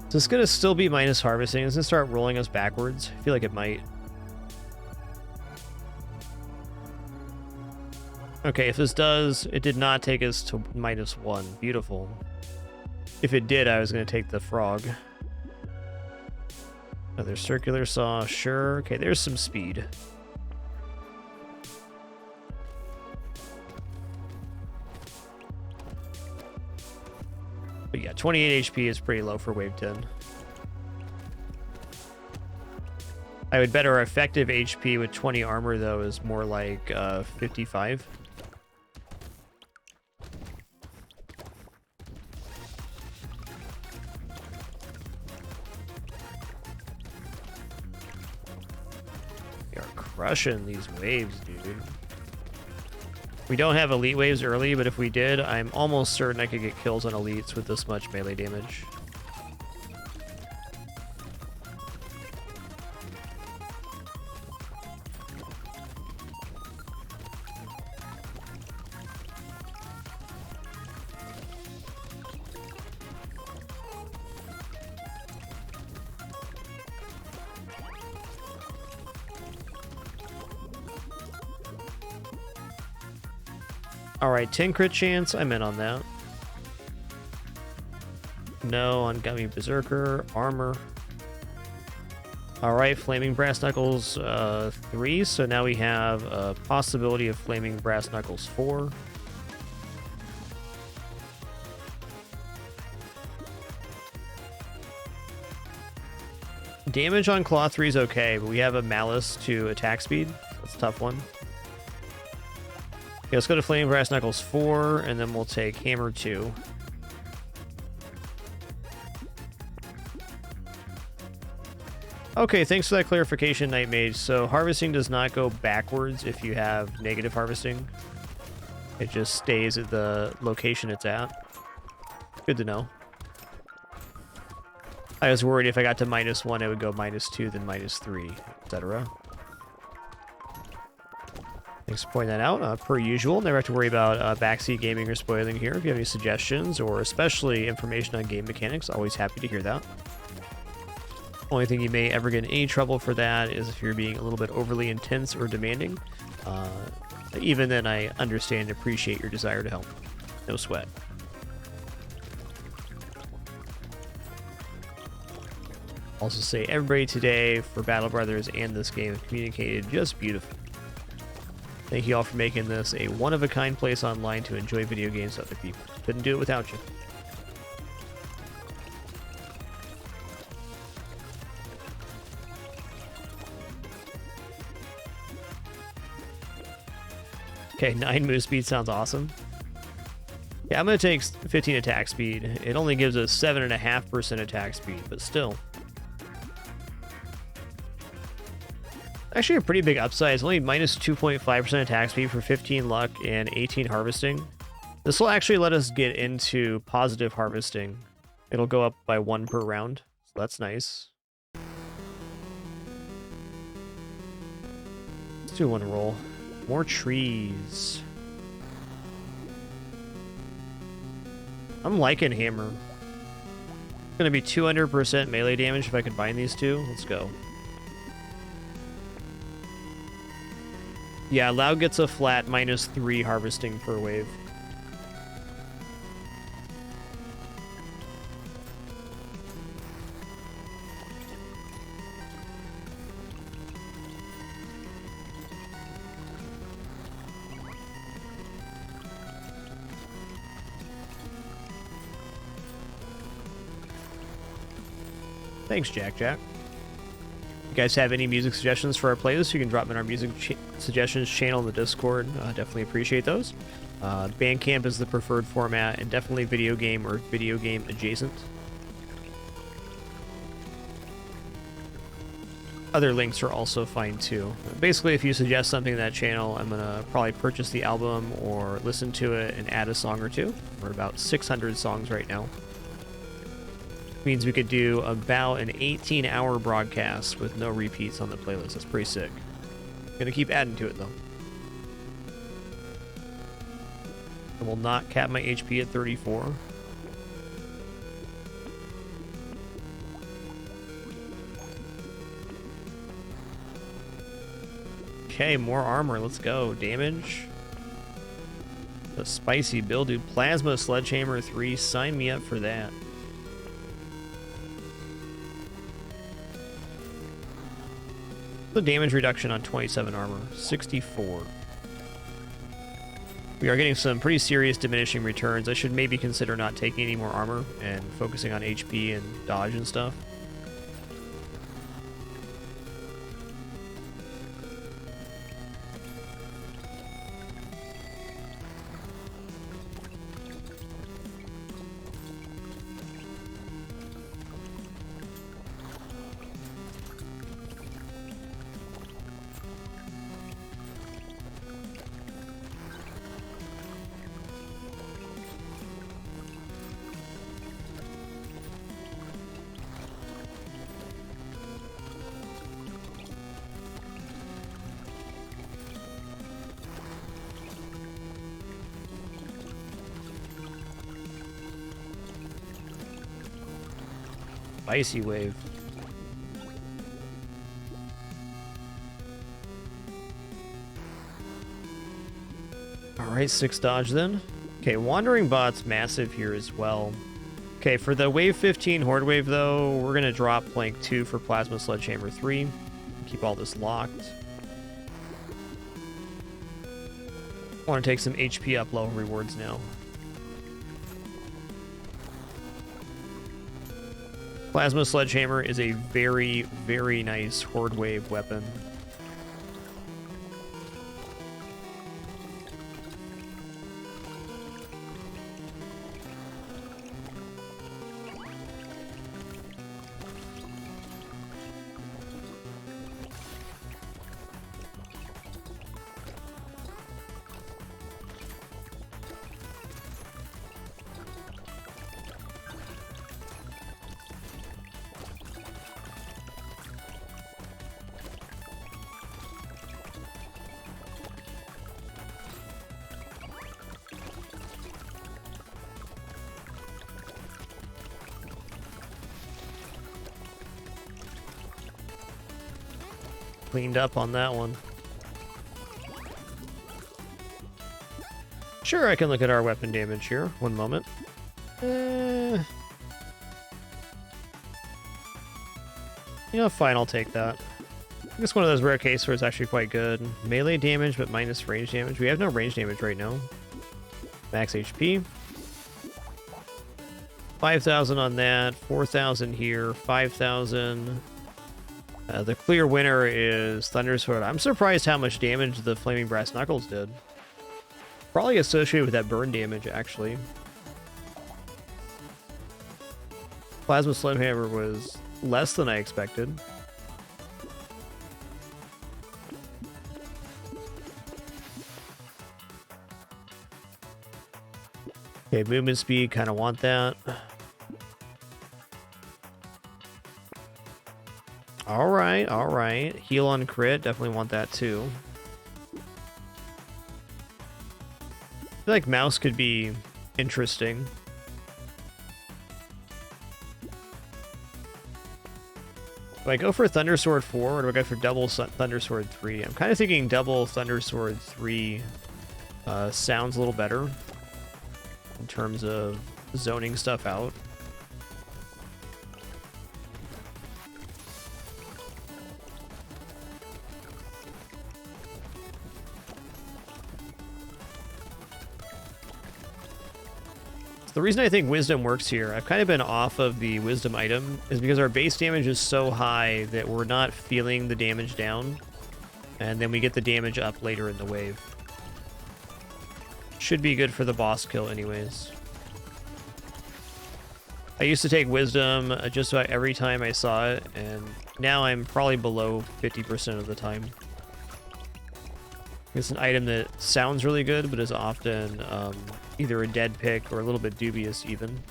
A: So it's gonna still be minus harvesting. It's gonna start rolling us backwards. I feel like it might. Okay, if this does, it did not take us to -1. Beautiful. If it did, I was going to take the frog. Another circular saw, sure. Okay, there's some speed. But yeah, 28 HP is pretty low for wave 10. I would bet our effective HP with 20 armor, though, is more like 55. Crushing these waves, dude. We don't have elite waves early, but if we did, I'm almost certain I could get kills on elites with this much melee damage. Alright, 10 crit chance. I'm in on that. No on Gummy Berserker. Armor. Alright, Flaming Brass Knuckles 3. So now we have a possibility of Flaming Brass Knuckles 4. Damage on Claw 3 is okay, but we have a Malice to attack speed. That's a tough one. Okay, let's go to Flaming Brass Knuckles 4, and then we'll take Hammer 2. Okay, thanks for that clarification, Night Mage. So harvesting does not go backwards if you have negative harvesting. It just stays at the location it's at. Good to know. I was worried if I got to -1, it would go -2, then -3, etc. Thanks for pointing that out. Per usual, never have to worry about backseat gaming or spoiling here. If you have any suggestions or especially information on game mechanics, always happy to hear that. Only thing you may ever get in any trouble for that is if you're being a little bit overly intense or demanding. Even then, I understand and appreciate your desire to help. No sweat. Also say everybody today for Battle Brothers and this game communicated just beautifully. Thank you all for making this a one-of-a-kind place online to enjoy video games with other people. Couldn't do it without you. Okay, 9 move speed sounds awesome. Yeah, I'm going to take 15 attack speed. It only gives us 7.5% attack speed, but still. Actually a pretty big upside. It's only minus 2.5% attack speed for 15 luck and 18 harvesting. This will actually let us get into positive harvesting. It'll go up by 1 per round, so that's nice. Let's do 1 roll. More trees. I'm liking Hammer. It's gonna be 200% melee damage if I combine these two. Let's go. Yeah, Loud gets a flat -3 harvesting per wave. Thanks, Jack Jack. You guys have any music suggestions for our playlist, you can drop them in our music suggestions channel in the Discord. Definitely appreciate those. Bandcamp is the preferred format, and definitely video game or video game adjacent. Other links are also fine too. Basically, if you suggest something in that channel, I'm gonna probably purchase the album or listen to it and add a song or two. We're about 600 songs right now. Means we could do about an 18-hour broadcast with no repeats on the playlist. That's pretty sick. Gonna keep adding to it though. I will not cap my HP at 34. Okay, more armor. Let's go. Damage. The spicy build, dude. Plasma Sledgehammer 3. Sign me up for that. The damage reduction on 27 armor. 64. We are getting some pretty serious diminishing returns. I should maybe consider not taking any more armor and focusing on HP and dodge and stuff. Icy wave. Alright, 6 dodge then. Okay, Wandering Bot's massive here as well. Okay, for the wave 15 Horde wave though, we're gonna drop Plank 2 for Plasma Sledgehammer 3. Keep all this locked. I want to take some HP up level rewards now. Plasma Sledgehammer is a very, very nice Horde wave weapon. Cleaned up on that one. Sure, I can look at our weapon damage here. One moment. You know, fine, I'll take that. It's one of those rare cases where it's actually quite good. Melee damage, but minus range damage. We have no range damage right now. Max HP. 5,000 on that. 4,000 here. 5,000. The clear winner is Thundersword. I'm surprised how much damage the Flaming Brass Knuckles did. Probably associated with that burn damage, actually. Plasma Sledgehammer was less than I expected. Okay, movement speed, kind of want that. Alright, alright. Heal on crit, definitely want that too. I feel like mouse could be interesting. Do I go for Thundersword 4 or do I go for double Thundersword 3? I'm kind of thinking double Thundersword 3 sounds a little better in terms of zoning stuff out. The reason I think wisdom works here, I've kind of been off of the wisdom item, is because our base damage is so high that we're not feeling the damage down, and then we get the damage up later in the wave. Should be good for the boss kill anyways. I used to take wisdom just about every time I saw it, and now I'm probably below 50% of the time. It's an item that sounds really good, but is often either a dead pick or a little bit dubious even.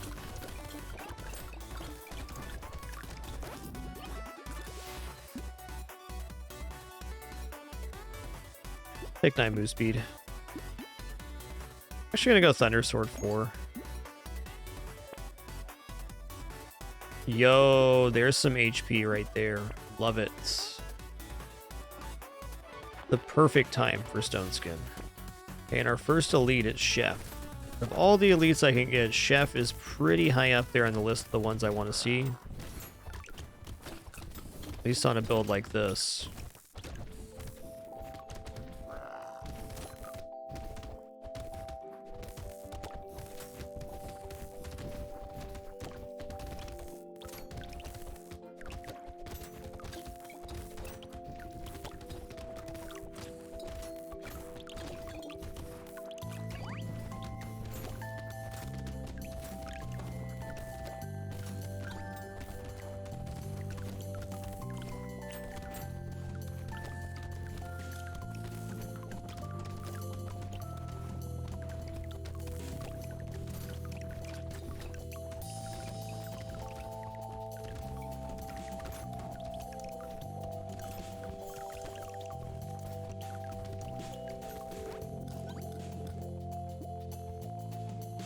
A: Take 9 move speed. Actually gonna go Thunder Sword 4. Yo, there's some HP right there. Love it. The perfect time for Stone Skin. Okay, and our first elite is Chef. Of all the elites I can get, Chef is pretty high up there on the list of the ones I want to see. At least on a build like this.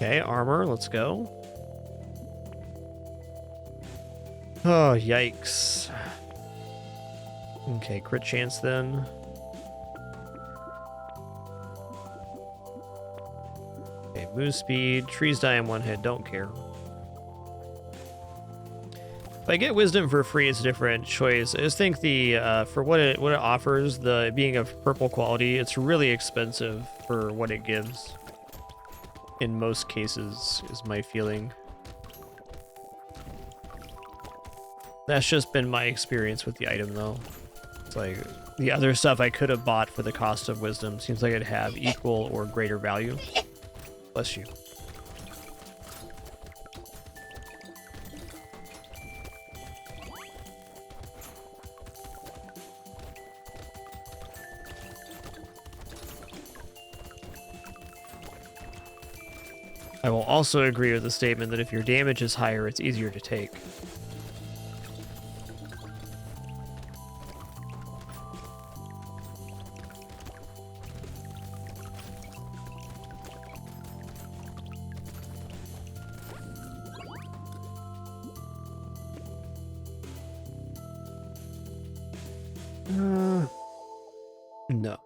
A: Okay, armor, let's go. Oh, yikes. Okay, crit chance then. Okay, move speed. Trees die in one hit, don't care. If I get wisdom for free, it's a different choice. I just think the for what it offers, the being of purple quality, it's really expensive for what it gives. In most cases, is my feeling. That's just been my experience with the item, though. It's like, the other stuff I could have bought for the cost of wisdom seems like it'd have equal or greater value. Bless you. I will also agree with the statement that if your damage is higher, it's easier to take. No.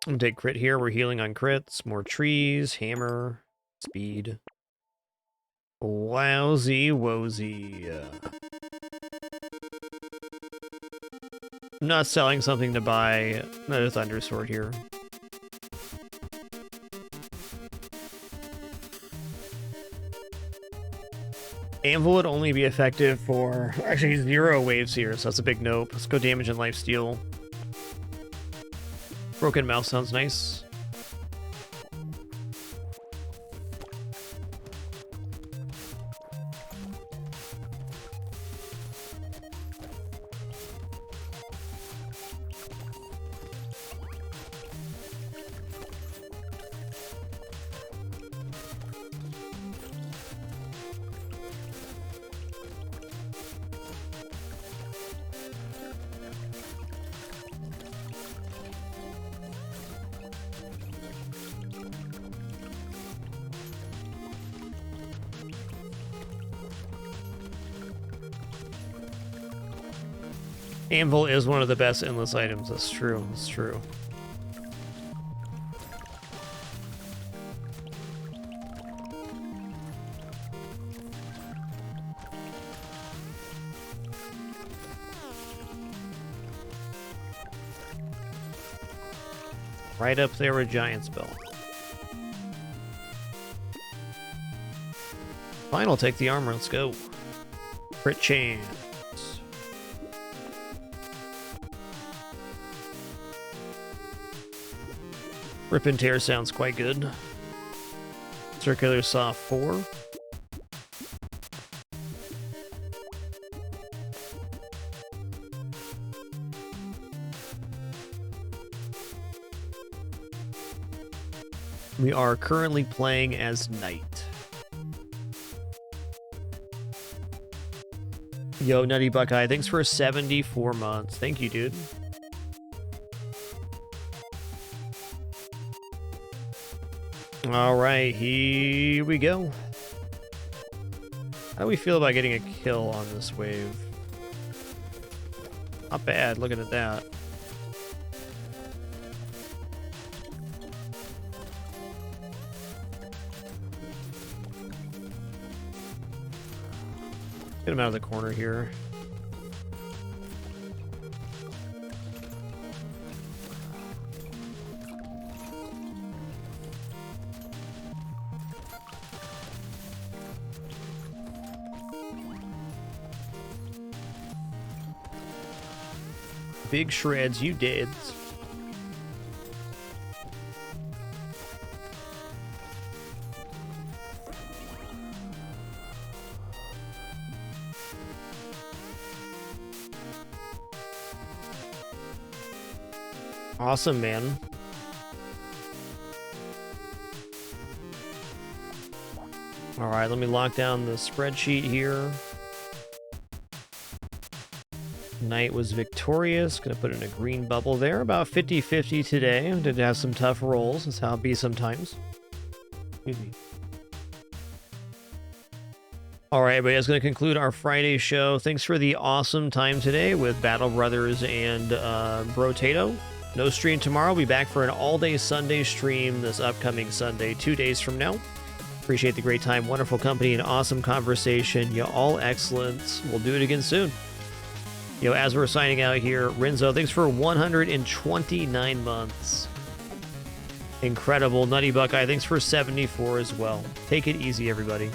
A: I'm gonna take crit here. We're healing on crits. More trees, hammer, speed. Wowsy wozy. I'm not selling something to buy another Thunder Sword here. Anvil would only be effective for actually 0 waves here, so that's a big nope. Let's go damage and lifesteal. Broken Mouse sounds nice. Anvil is one of the best endless items. That's true. That's true. Right up there with Giant Spell. Fine, I'll take the armor. Let's go. Crit chance. Rip and tear sounds quite good. Circular saw 4. We are currently playing as Knight. Yo, Nutty Buckeye, thanks for 74 months. Thank you, dude. All right, here we go. How do we feel about getting a kill on this wave? Not bad, looking at that. Get him out of the corner here. Big shreds, you did. Awesome, man. All right, let me lock down the spreadsheet here. Knight was victorious. Gonna put in a green bubble there. About 50-50 today. Did have some tough rolls. That's how it be sometimes. Excuse me. All right, everybody, that's going to conclude our Friday show. Thanks for the awesome time today with Battle Brothers and Brotato. No stream tomorrow. We'll be back for an all-day Sunday stream this upcoming Sunday, 2 days from now. Appreciate the great time, wonderful company, and awesome conversation. You all excellent. We'll do it again soon. Yo, as we're signing out here, Renzo, thanks for 129 months. Incredible. Nutty Buckeye, thanks for 74 as well. Take it easy, everybody.